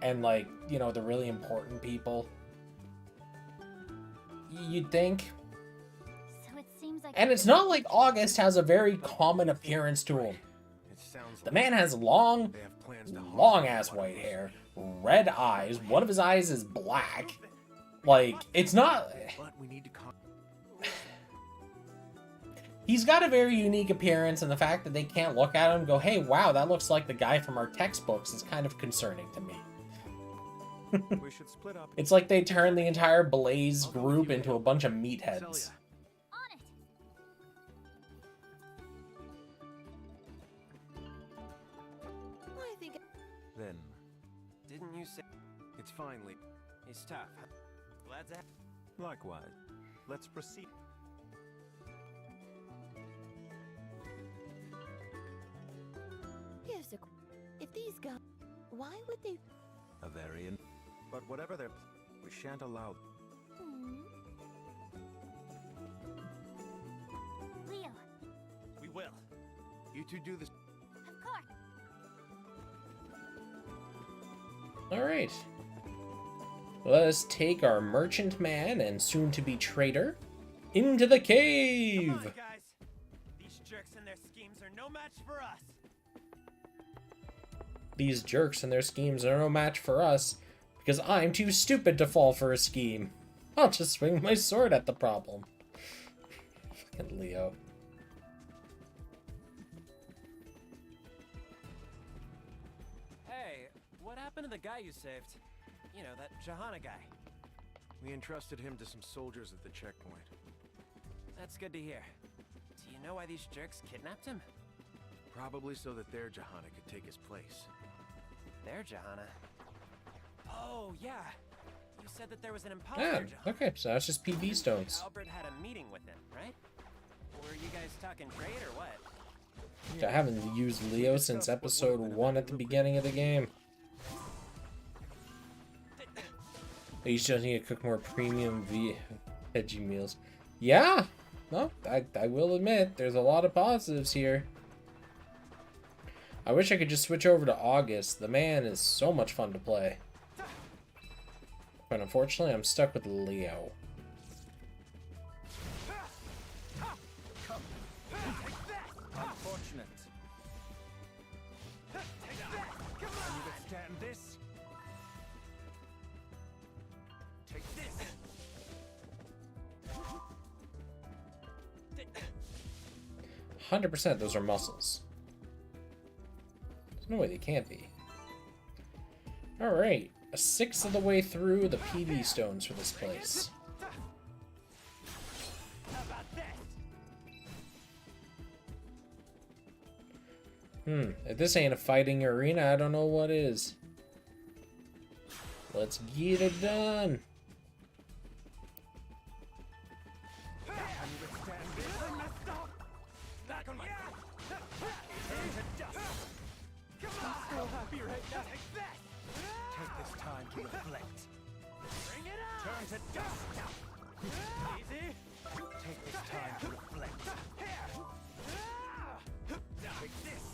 and, like, you know, the really important people. You'd think. So it seems like... And it's not like August has a very common appearance to him. The man has long ass white hair, red eyes. One of his eyes is black. Like, it's not... But we need to... He's got a very unique appearance, and the fact that they can't look at him and go, hey, wow, that looks like the guy from our textbooks is kind of concerning to me. We should split up. It's like they turned the entire Blaze group into a bunch of meatheads. On it. I think... Then... Didn't you say... It's fine, Lee. He's tough. Glad to... Likewise. Let's proceed. Here's a... If these guys... Why would they... A variant. But whatever their... We shan't allow... Leo. We will. You two do this. Of course. Alright. Let us take our merchant man and soon-to-be trader into the cave! Come on, guys. These jerks and their schemes are no match for us. These jerks and their schemes are no match for us, because I'm too stupid to fall for a scheme. I'll just swing my sword at the problem. Fucking Leo. Hey, what happened to the guy you saved? You know, that Johanna guy. We entrusted him to some soldiers at the checkpoint. That's good to hear. Do you know why these jerks kidnapped him? Probably so that their Johanna could take his place. Their Johanna? Oh, yeah. You said that there was an imposter Yeah, Johanna. okay, so that's just PV stones. Albert had a meeting with him, right? Were you guys talking trade or what? I haven't used Leo since episode 1 at the beginning of the game. You just need to cook more premium veggie meals. Yeah! No, I will admit, there's a lot of positives here. I wish I could just switch over to August. The man is so much fun to play. But unfortunately, I'm stuck with Leo. Unfortunate. Can you withstand this? Take this. 100% those are muscles. There's no way they can't be. Alright, a sixth of the way through the PV stones for this place. If this ain't a fighting arena, I don't know what is. Let's get it done. Take this time to reflect. Bring it on! Turn to dust! Easy! Take this time to reflect. Take this!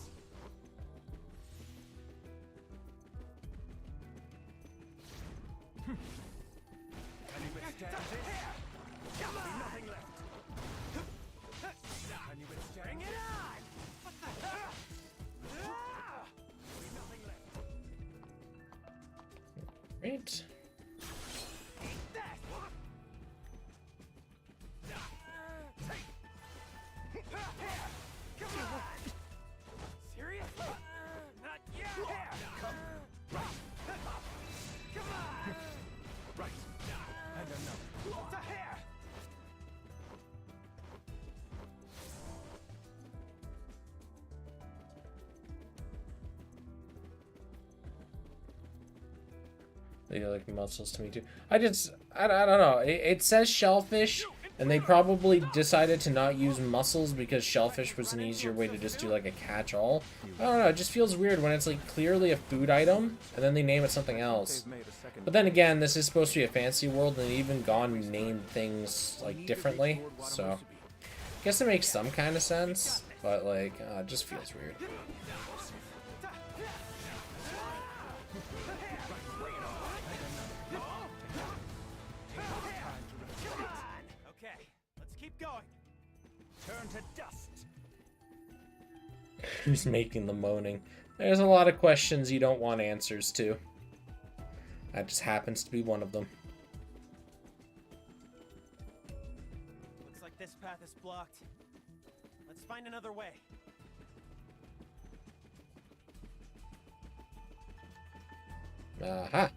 Can you withstand this? Nothing left. Can you withstand? Bring it on! What the hell? Nothing left. Right. Seriously? Not yet. Come. Right. Come on. Right. And another. What's a hair? They look like muscles to me too. I don't know. It says shellfish, and they probably decided to not use muscles because shellfish was an easier way to just do like a catch-all. I don't know. It just feels weird when it's like clearly a food item, and then they name it something else. But then again, this is supposed to be a fantasy world, and they've even gone and named things like differently. So, I guess it makes some kind of sense, but like, it just feels weird. Going. Turn to dust. Who's making the moaning? There's a lot of questions you don't want answers to. That just happens to be one of them. Looks like this path is blocked. Let's find another way. Aha!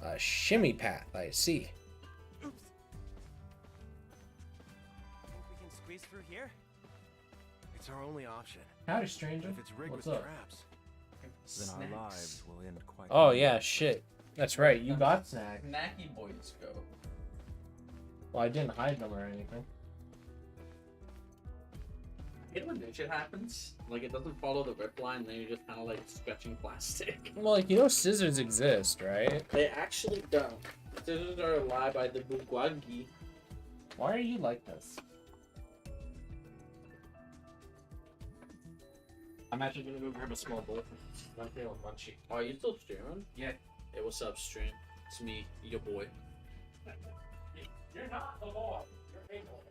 A shimmy path, I see. Oops. Squeeze through here? It's our only option. Howdy, stranger. If it's rigged What's with up? traps, then our lives will end quite. Oh yeah, shit. That's right. You got snack. Snacky boys go. Well, I didn't hide them or anything. I hate when this shit happens. Like it doesn't follow the rip line, and then you're just kind of like stretching plastic. Well, like you know, scissors exist, right? They actually don't. Scissors are a lie by the Bugwagi. Why are you like this? I'm actually gonna go grab a small bowl. I'm feeling munchy. Oh, are you still streaming? Yeah. Hey, what's up, stream? It's me, your boy. You're not the boy. You're a boy.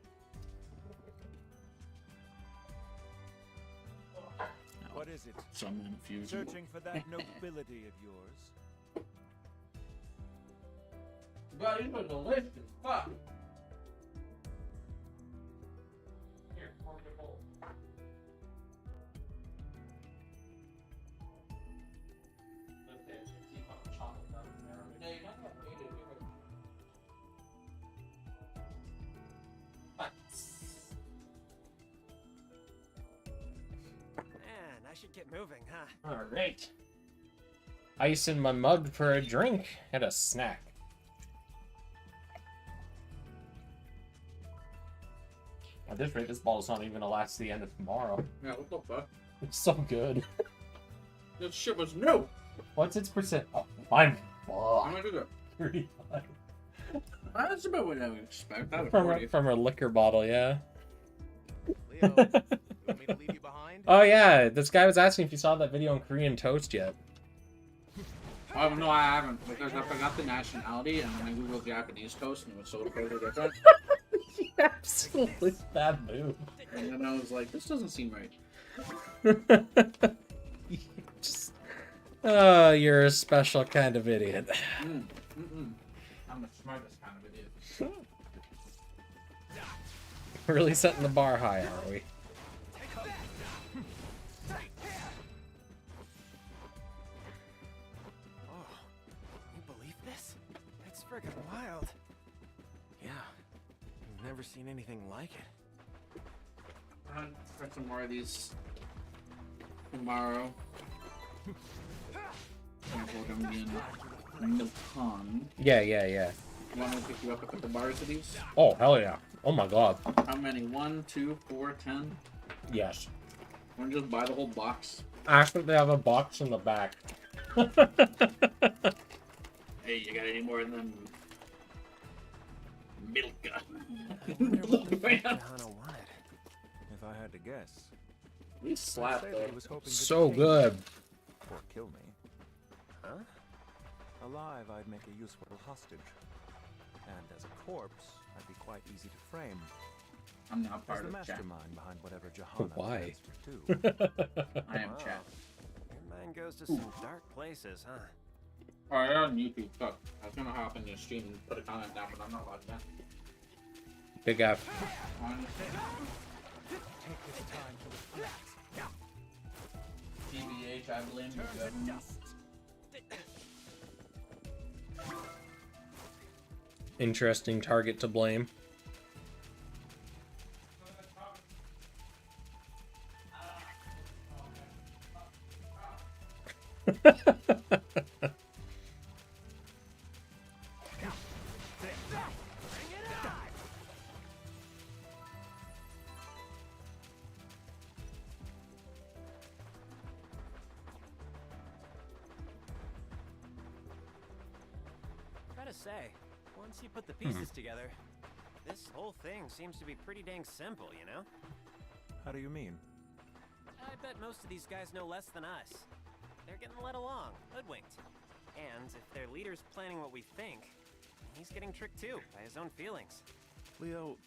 What is it? Some infusion. Searching for that nobility of yours. Bro, these are delicious. Fuck. Here, pour the bowl. Man, I should get moving, huh? Alright. Ice in my mug for a drink and a snack. At this rate, this ball's not even gonna last to the end of tomorrow. Yeah, what the fuck? It's so good. This shit was new. What's its percent? Oh, I'm How much is it? 35. That's about what I would expect. That was From 40. from a liquor bottle, yeah. Leo, you want me to leave you behind? Oh yeah, this guy was asking if you saw that video on Korean Toast yet. Oh no, I haven't, because I forgot the nationality, and then I googled Japanese toast, and it was so totally different. Absolutely bad move. And then I was like, this doesn't seem right. Oh, you're a special kind of idiot. I'm the smartest kind of idiot. Really setting the bar high, are we? Oh, you believe this? It's freaking wild. Yeah, I've never seen anything like it. I'll try some more of these tomorrow. I'm gonna be in Milcon. Yeah. You want me to pick you up at the bars of these? Oh, hell yeah. Oh my god. How many? 1, 2, 4, 10? Yes. Want to just buy the whole box? Actually, they have a box in the back. Hey, you got any more of them? Milka. Johanna wanted. If I had to guess. We slapped though. So good. Or kill me. Huh? Alive, I'd make a useful hostage. And as a corpse, I'd be quite easy to frame. I'm not part as of the chat. mastermind behind whatever Johanna Why? transferred to. I am chat. Your mind goes to some dark places, huh? Alright, on YouTube. Fuck. I was gonna hop in your stream and put a comment down, but I'm not allowed to. Big F. TBH, I blame you, government. Interesting target to blame. Gotta say, once you put the pieces together, this whole thing seems to be pretty dang simple, you know? How do you mean? I bet most of these guys know less than us. They're getting led along, hoodwinked. And if their leader's planning what we think, he's getting tricked too, by his own feelings. Leo,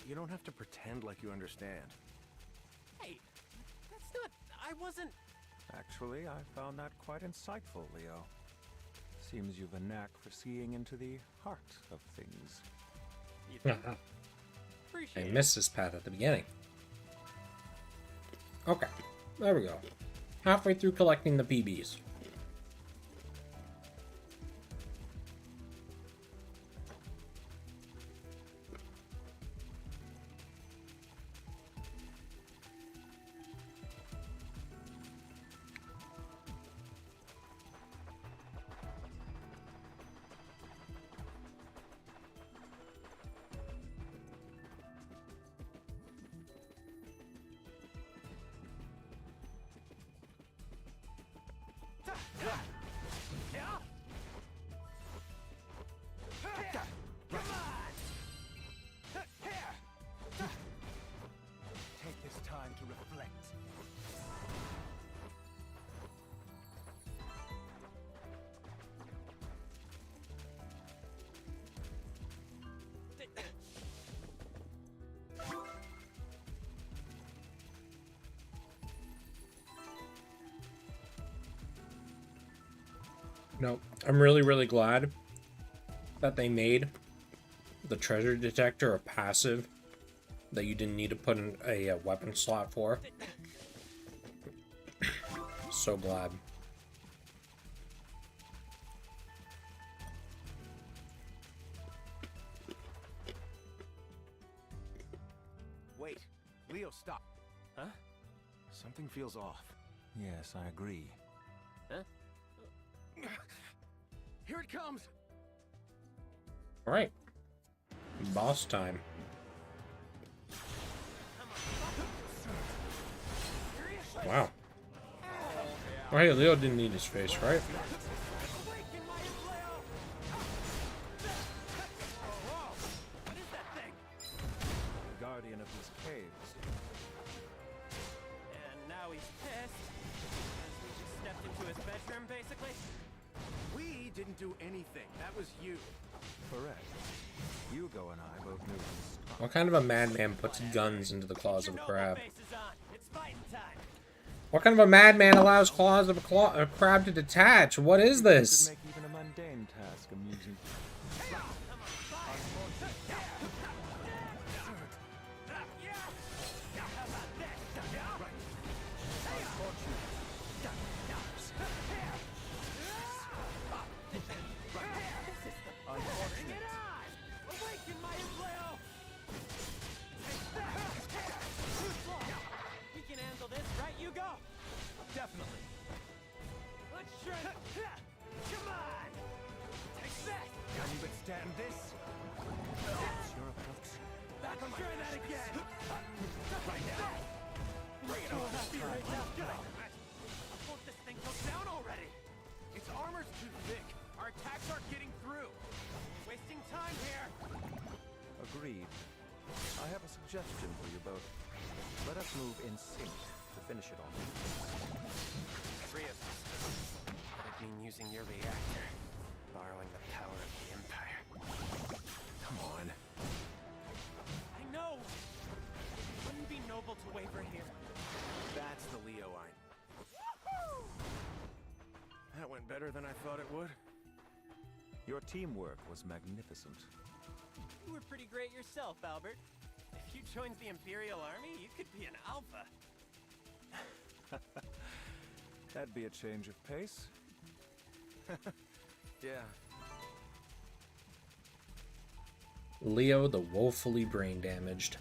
you don't have to pretend like you understand. Hey, that's not... I wasn't... Actually, I found that quite insightful, Leo. Seems you've a knack for seeing into the heart of things. I missed this path at the beginning. Okay, there we go. Halfway through collecting the BBs. Take this time to reflect. No, I'm really glad that they made the treasure detector a passive that you didn't need to put in a weapon slot for. So glad. Wait, Leo, stop. Huh? Something feels off. Yes, I agree. Huh? Here it comes! Alright. Boss time. Wow. Oh, hey, Leo didn't need his face, right? The guardian of these caves. And now he's pissed. As we just stepped into his bedroom, basically. We didn't do anything. That was you. Correct. Hugo and I both knew this. What kind of a madman puts guns into the claws of a crab? What kind of a madman allows claws of a crab to detach? What is this? Could make even a mundane task amusing. Definitely. Let's try. Come on. Take that. Can you withstand this? That's your approach. Let's try that again. Right now. Bring it on. Right now. Hope this thing goes down already. Its armor's too thick. Our attacks aren't getting through. Wasting time here. Agreed. I have a suggestion for you both. Let us move in sync to finish it off. 3 of us. That'd mean using your reactor. Borrowing the power of the Empire. Come on. I know! Wouldn't be noble to waver here. That's the Leo I... That went better than I thought it would. Your teamwork was magnificent. You were pretty great yourself, Albert. If you joined the Imperial Army, you could be an alpha. That'd be a change of pace. Yeah. Leo the woefully brain damaged.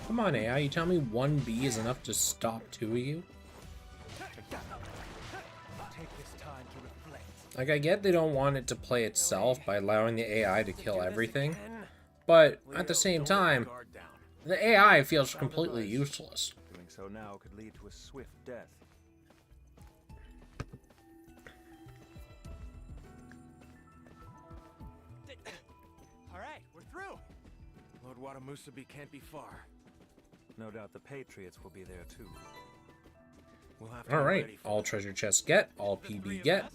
Come on, AI, you tell me one bee is enough to stop 2 of you? Like, I get they don't want it to play itself by allowing the AI to kill everything, but at the same time, the AI feels completely useless. Doing so now could lead to a swift death. Alright, we're through! Lord Watamusubi can't be far. No doubt the Patriots will be there too. We'll have to Alright, all treasure chests get, all PB get.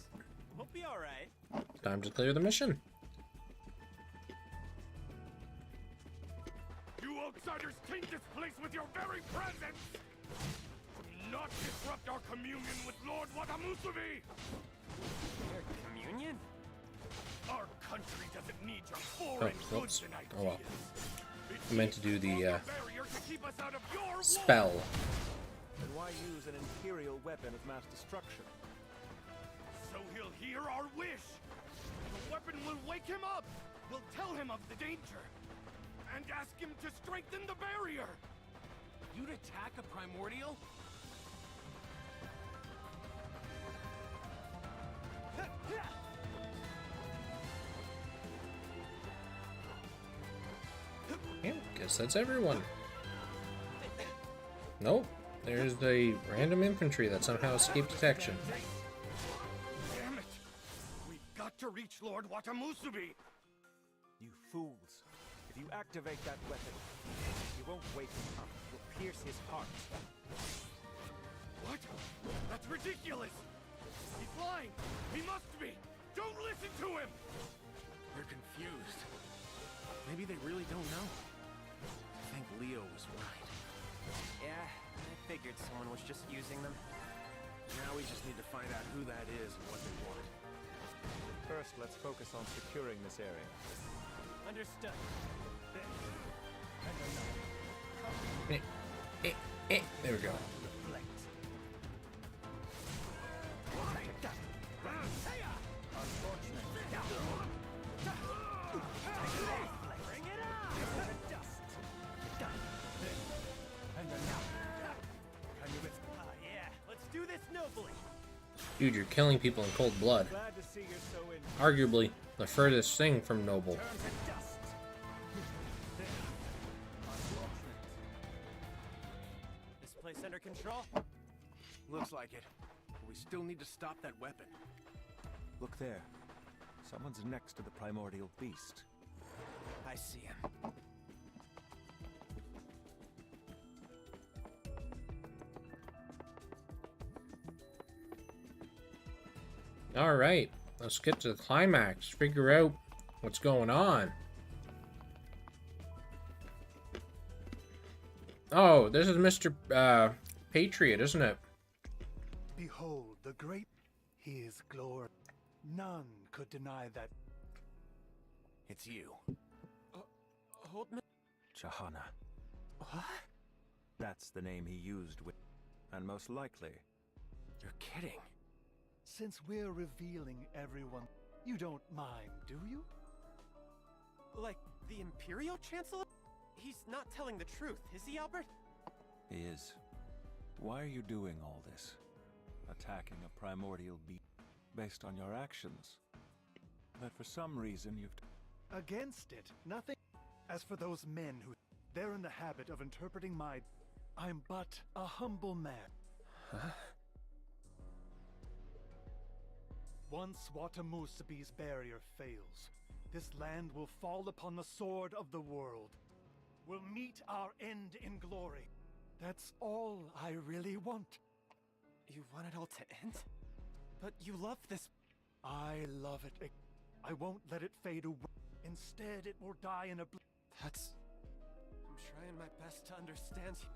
We'll be alright. Time to clear the mission. You outsiders taint this place with your very presence! Do not disrupt our communion with Lord Watamusubi! Your communion? Our country doesn't need your foreign goods and ideas. Oh well. I meant to do the barrier to keep us out of your spell. Then why use an imperial weapon of mass destruction? So he'll hear our wish. The weapon will wake him up. We'll tell him of the danger. And ask him to strengthen the barrier. You'd attack a primordial? Yeah, guess that's everyone. Nope. There's the random infantry that somehow escaped detection. Damn it! We've got to reach Lord Watamusubi! You fools. If you activate that weapon, you won't wake him up. You'll pierce his heart. What? That's ridiculous! He's lying! He must be! Don't listen to him! They're confused. Maybe they really don't know. I think Leo was right. Yeah, I figured someone was just using them. Now we just need to find out who that is and what they want. First, let's focus on securing this area. Understood. There we go. Yeah, let's do this nobly. Dude, you're killing people in cold blood. Glad to see you're so in. Arguably the furthest thing from noble. This place under control? Looks like it. But we still need to stop that weapon. Look there. Someone's next to the primordial beast. I see him. All right, let's get to the climax. Figure out what's going on. Oh, this is Mr. Patriot, isn't it? Behold the great. His glory. None could deny that. It's you. Hold me. Johanna. What? That's the name he used with... And most likely... You're kidding. Since we're revealing everyone, you don't mind, do you? Like the Imperial Chancellor? He's not telling the truth, is he, Albert? He is. Why are you doing all this? Attacking a primordial beast based on your actions. But for some reason you've... Against it, nothing. As for those men who... They're in the habit of interpreting my... I'm but a humble man. Huh? Once Watamusabi's barrier fails, this land will fall upon the sword of the world. We'll meet our end in glory. That's all I really want. You want it all to end? But you love this... I love it. I won't let it fade away. Instead, it will die in a... That's... I'm trying my best to understand you.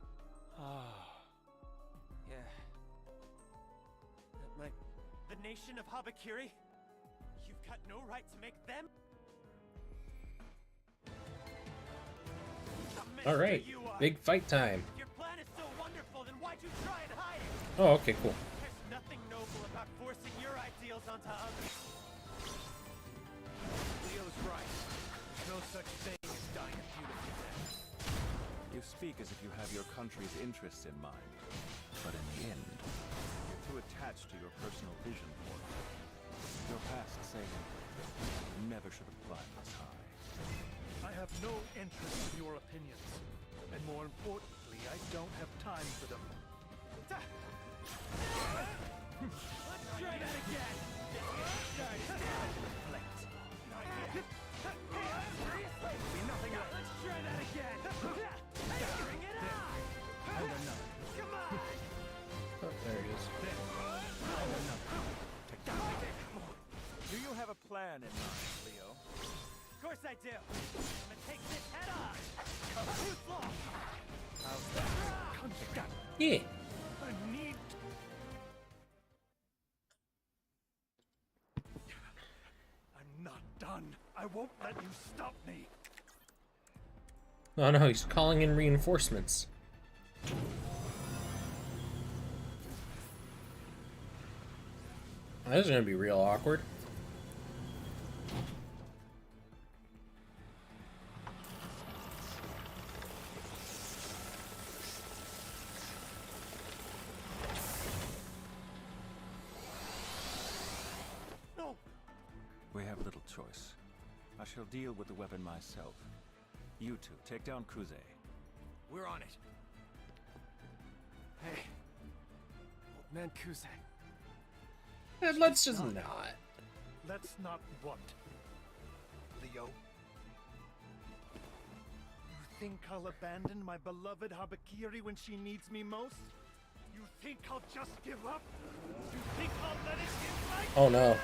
Yeah. The nation of Habakiri? You've got no right to make them... All right, big fight time. If your plan is so wonderful, then why'd you try and hide it? Oh, okay, cool. There's nothing noble about forcing your ideals onto others. Leo's right. There's no such thing as dying a beautiful death. You speak as if you have your country's interests in mind. But in the end, you're too attached to your personal vision for it. Your past saying you never should have climbed this high. I have no interest in your opinions. And more importantly, I don't have time for them. Let's try that again! Seriously? Nothing else. Let's try that again! Bring it on! Come on! Oh, there he is. Do you have a plan in mind, Leo? Of course I do! I'm gonna take this head on! Too slow! How's that? Yeah. I need... I'm not done. I won't let you stop me. Oh no, he's calling in reinforcements. This is gonna be real awkward. No. We have little choice. I shall deal with the weapon myself. You two, take down Kuze. We're on it. Hey. Old man Kuze. Let's just not. Let's not what? Leo? You think I'll abandon my beloved Habakiri when she needs me most? You think I'll just give up? You think I'll let it get like Oh no.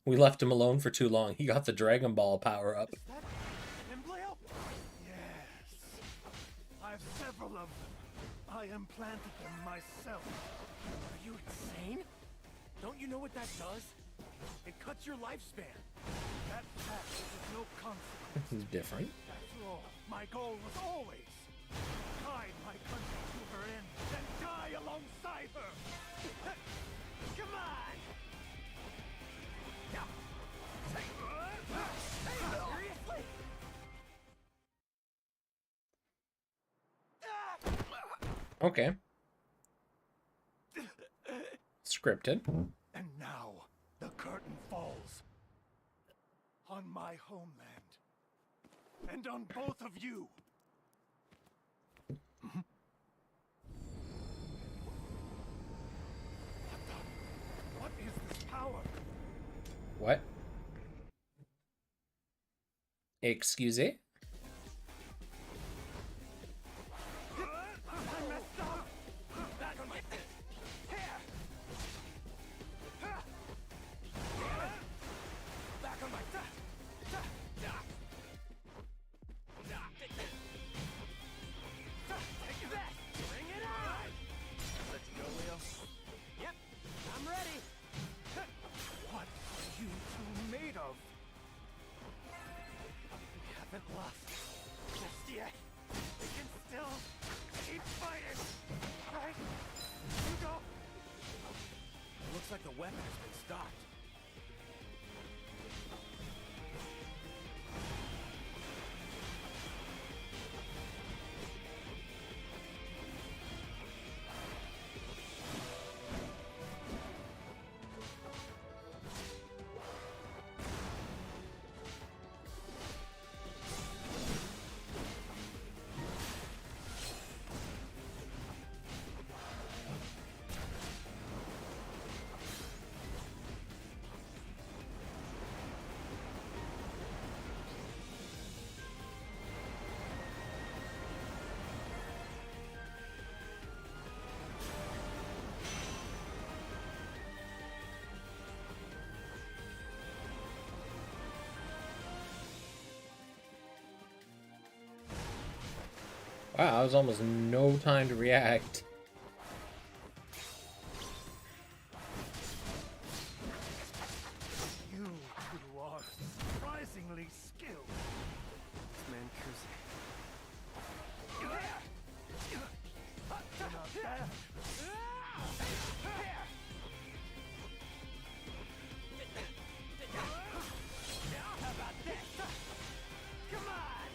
We left him alone for too long. He got the Dragon Ball power up. of them. I implanted them myself. Are you insane? Don't you know what that does? It cuts your lifespan. That fact is of no consequence. This is different. After all, my goal was always guide my country to her end and die alongside her. Come on! Now, seriously? Okay. Scripted. And now, the curtain falls on my homeland. And on both of you. What is this power? What? Excuse me? I messed up. Back on my hair. Back on my... Take that! Bring it on! Let's go, Leo. Yep, I'm ready. What are you two made of? We haven't lost just yet. We can still keep fighting. Right? You go. It looks like the weapon has been stopped. Wow, that was almost no time to react. You two are surprisingly skilled. Man, Kuze. Not bad. How about this? Come on!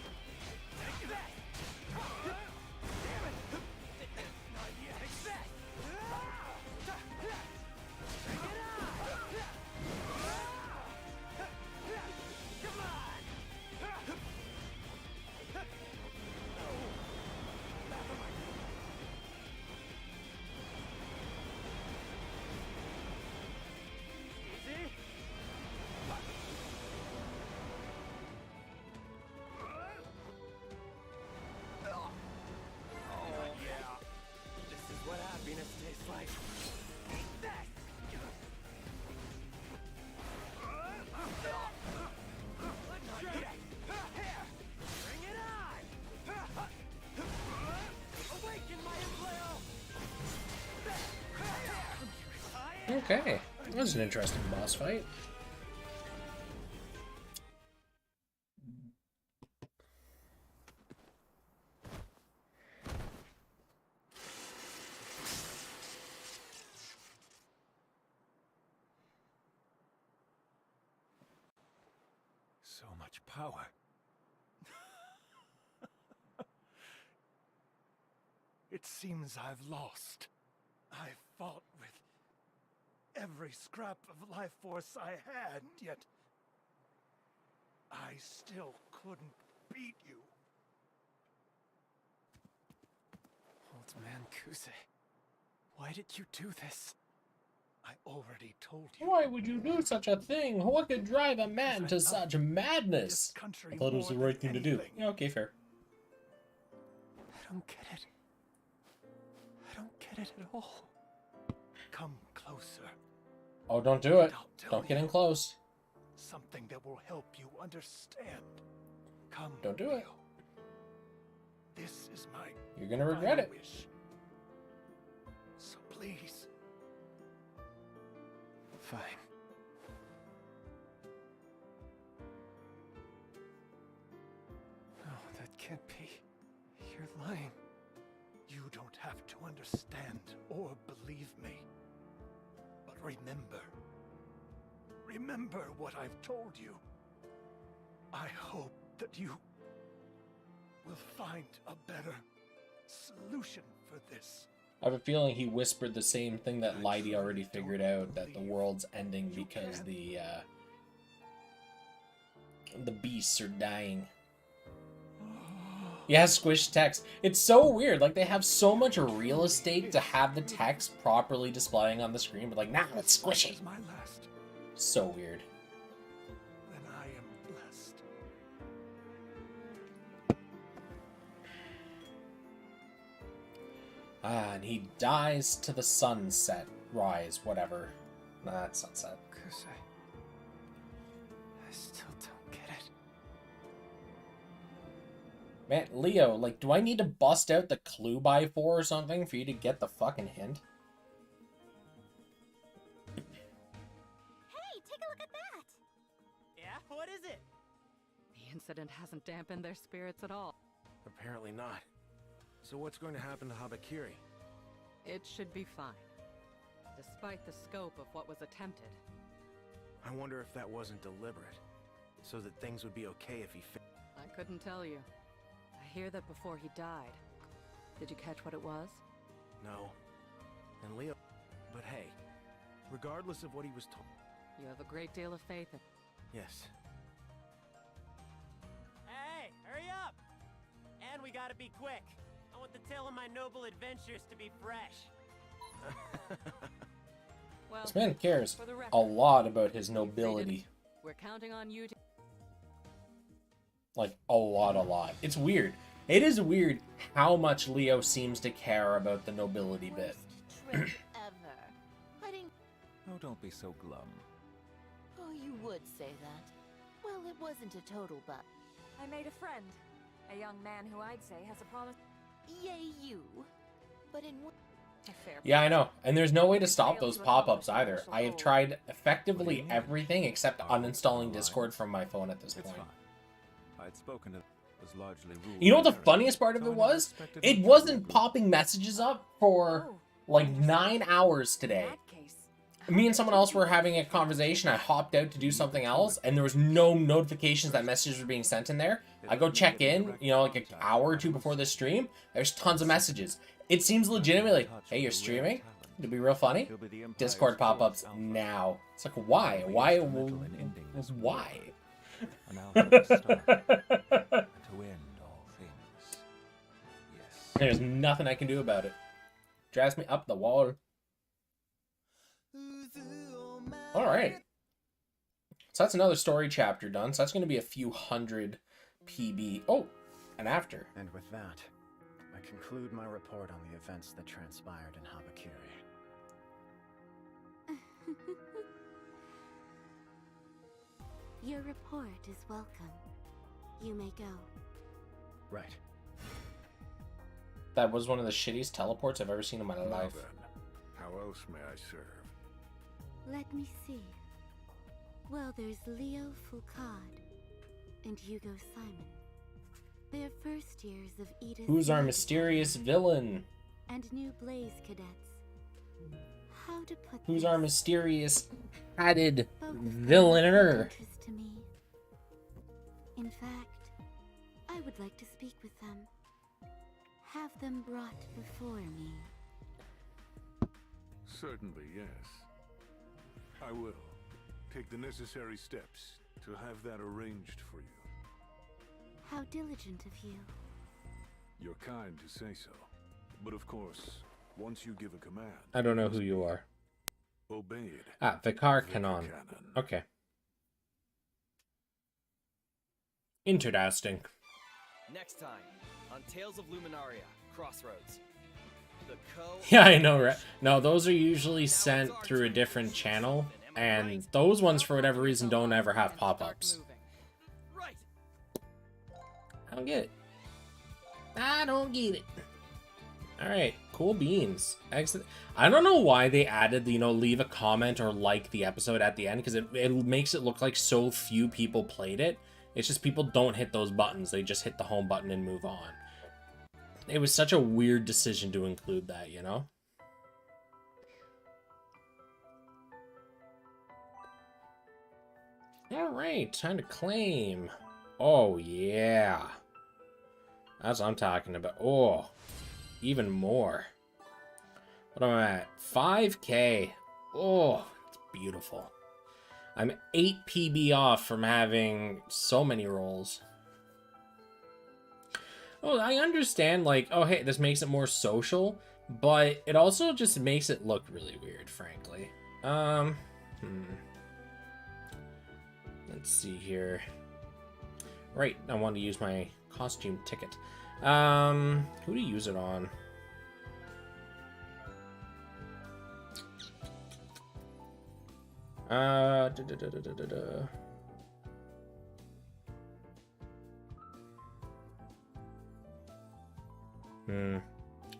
Take that! Damn it! Not yet. Take that! Bring it on! Come on! Back on my... Easy! Oh, yeah. This is what happiness tastes like. Eat that! Not yet. Here! Bring it on! Awaken my empleo! Okay. That was an interesting boss fight. So much power. It seems I've lost. I fought with every scrap of life force I had, yet I still couldn't beat you. Old man Kuze, why did you do this? I already told you. Why would you do such a thing? What could drive a man to such madness? I thought it was the right thing to do. Yeah, okay, fair. I don't get it. I don't get it at all. Come closer. Oh, don't do it. I'll tell Don't get in you close. something that will help you understand. Come. Don't do it. This is my You're gonna regret it. wish. So please. Fine. No, that can't be. You're lying. You don't have to understand or believe me. But remember. Remember what I've told you. I hope that you will find a better solution for this. I have a feeling he whispered the same thing that Lighty already figured out, that the world's ending because the beasts are dying. Yeah, squish text. It's so weird. Like, they have so much real estate to have the text properly displaying on the screen, but like, nah, let's squish it. So weird. Then I am blessed. Ah, and he dies to the sunset. Rise, whatever. Nah, that's sunset. Because I still don't get it. Man, Leo, like, do I need to bust out the clue by 4 or something for you to get the fucking hint? Hey, take a look at that! Yeah, what is it? The incident hasn't dampened their spirits at all. Apparently not. So what's going to happen to Habakiri? It should be fine, despite the scope of what was attempted. I wonder if that wasn't deliberate, so that things would be okay if he I couldn't tell you. I hear that before he died. Did you catch what it was? No. And Leo... But hey, regardless of what he was told... You have a great deal of faith in... Yes. Hey, hurry up! And we gotta be quick. I want the tale of my noble adventures to be fresh. Well, This man cares for the record, a lot about his nobility. we're counting on you to... Like, a lot. It's weird. It is weird how much Leo seems to care about the nobility bit. Trip ever. I didn't... Oh, don't be so glum. Oh, you would say that. Well, it wasn't a total but. I made a friend. A young man who I'd say has a promise. Yay, you. But in what... Yeah, I know. And there's no way to stop those pop-ups either. I have tried effectively everything except uninstalling Discord from my phone at this point. I'd spoken to was largely ruled. You know what the funniest part of it was? It wasn't popping messages up for like 9 hours today. Me and someone else were having a conversation. I hopped out to do something else, and there was no notifications that messages were being sent in there. I go check in, you know, like an hour or two before the stream. There's tons of messages. It seems legitimately like, hey, you're streaming? It'll be real funny. Discord pop-ups now. It's like, why? Why? Why? There's nothing I can do about it. Drives me up the wall. Alright. So that's another story chapter done. So that's going to be a few hundred PB. Oh, and after. And with that, I conclude my report on the events that transpired in Habakiri. Your report is welcome. You may go. Right. That was one of the shittiest teleports I've ever seen in my life. How else may I serve? Let me see. Well, there's Leo Foucault and Hugo Simon. They're first years of Edith. Who's our mysterious villain? And new Blaze cadets. How to put Who's this? our mysterious hatted Both villainer? interest to me. In fact, I would like to speak with them. Have them brought before me. Certainly, yes. I will take the necessary steps to have that arranged for you. How diligent of you. You're kind to say so. But of course, once you give a command... I don't know who you are. Obey it. Ah, Vicar Canon. Okay. Interesting. Next time, on Tales of Luminaria, Crossroads. The Yeah, I know, right? No, those are usually sent through a different channel, and those ones, for whatever reason, don't ever have pop-ups. I don't get it. I don't get it. Alright, cool beans. Excellent. I don't know why they added the, you know, leave a comment or like the episode at the end, because it makes it look like so few people played it. It's just people don't hit those buttons. They just hit the home button and move on. It was such a weird decision to include that, you know? Alright, time to claim. Oh, yeah. That's what I'm talking about. Oh, even more. What am I at? 5K. Oh, it's beautiful. I'm 8 PB off from having so many rolls. Oh, I understand, like, oh, hey, this makes it more social, but it also just makes it look really weird, frankly. Let's see here. Right, I want to use my costume ticket. Who to use it on?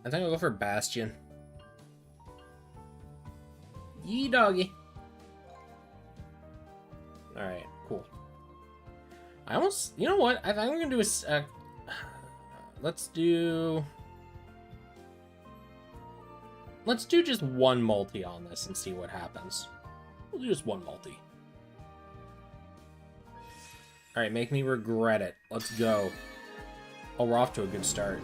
I think I'll go for Bastion. Yee doggy. Alright, cool. I almost, you know what? I think I'm gonna do a, let's do just one multi on this and see what happens. We'll do just one multi. Alright, make me regret it. Let's go. Oh, we're off to a good start.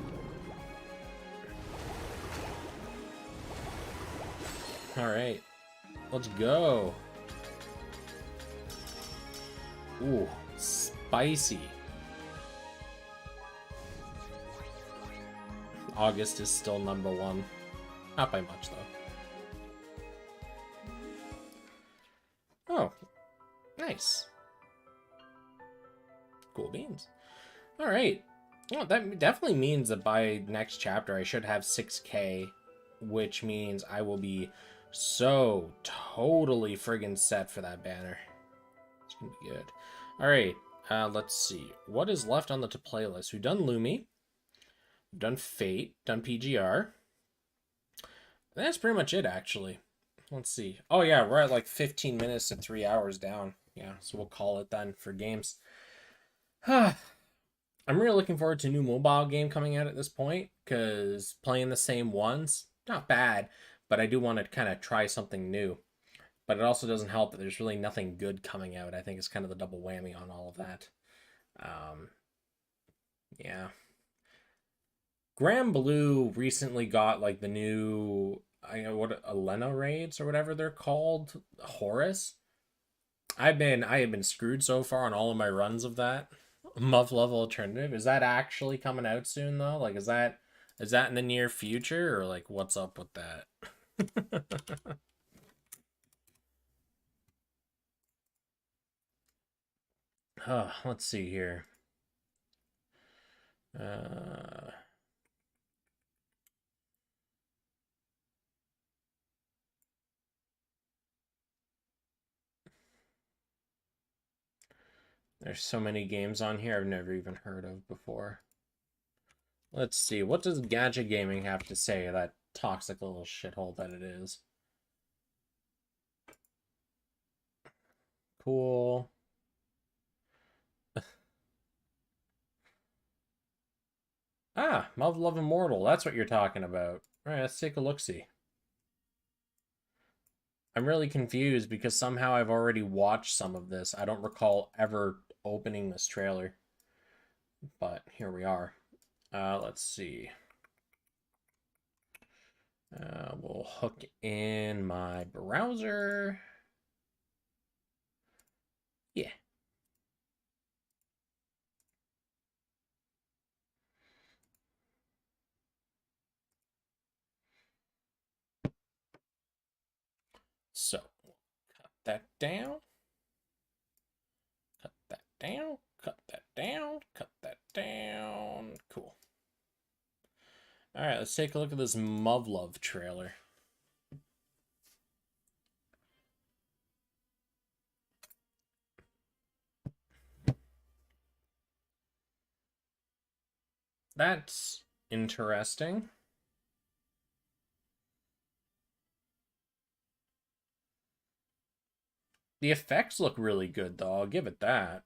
Alright. Let's go. Ooh, spicy. August is still #1. Not by much, though. Oh, nice. Cool beans. Alright. Well, that definitely means that by next chapter I should have 6K, which means I will be so totally friggin' set for that banner. It's gonna be good. Alright, let's see. What is left on the to-play list? We've done Lumi. We've done Fate. Done PGR. That's pretty much it, actually. Let's see. Oh, yeah, we're at like 15 minutes and 3 hours down. Yeah, so we'll call it then for games. I'm really looking forward to a new mobile game coming out at this point, because playing the same ones, not bad, but I do want to kind of try something new. But it also doesn't help that there's really nothing good coming out. I think it's kind of the double whammy on all of that. Yeah. Grand Blue recently got like the new, I know what, Elena raids or whatever they're called, Horus. I have been screwed so far on all of my runs of that. Muff level alternative. Is that actually coming out soon though? Like, is that in the near future, or like what's up with that? Let's see here. There's so many games on here I've never even heard of before. Let's see. What does Gadget Gaming have to say, that toxic little shithole that it is? Cool. Ah, Love Love Immortal. That's what you're talking about. All right, let's take a look-see. I'm really confused because somehow I've already watched some of this. I don't recall ever opening this trailer. But here we are. Let's see. We'll hook in my browser. Yeah. So, cut that down. Cut that down. Cut that down. Cut that down. Cool. Alright, let's take a look at this Muv-Love trailer. That's interesting. The effects look really good, though. I'll give it that.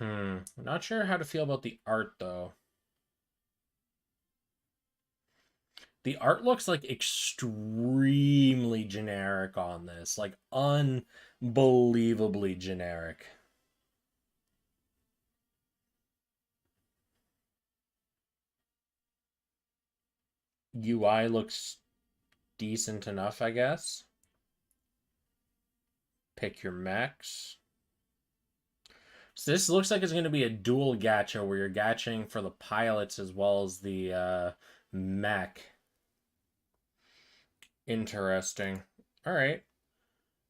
I'm not sure how to feel about the art, though. The art looks like extremely generic on this. Like, unbelievably generic. UI looks decent enough, I guess. Pick your mechs. So this looks like it's going to be a dual gacha where you're gaching for the pilots as well as the mech. Interesting. All right.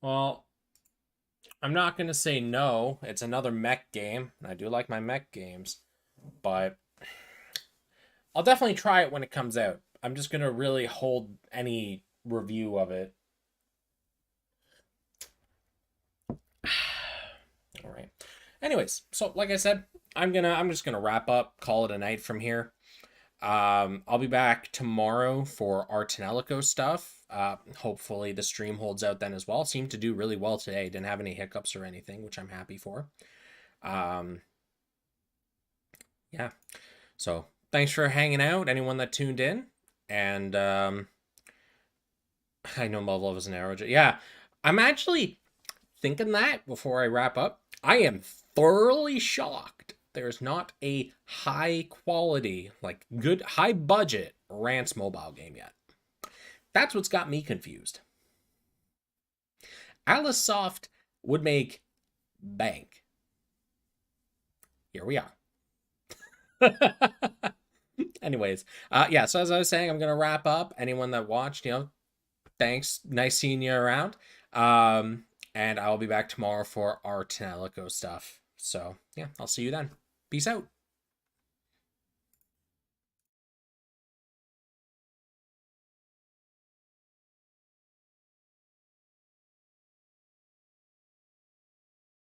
Well, I'm not going to say no. It's another mech game, and I do like my mech games, but I'll definitely try it when it comes out. I'm just going to really hold any review of it. All right. Anyways, so like I said, I'm just gonna wrap up, call it a night from here. I'll be back tomorrow for our Tenelico stuff. Hopefully the stream holds out then as well. Seemed to do really well today. Didn't have any hiccups or anything, which I'm happy for. Yeah. So thanks for hanging out, anyone that tuned in. And I know Love is an arrow. Yeah, I'm actually thinking that before I wrap up. I am thoroughly shocked there's not a high quality, like good, high budget Rants mobile game yet. That's what's got me confused. Alicesoft would make bank. Here we are. Anyways, yeah, so as I was saying, I'm going to wrap up. Anyone that watched, thanks. Nice seeing you around. And I'll be back tomorrow for our Tenelico stuff. So, yeah, I'll see you then. Peace out.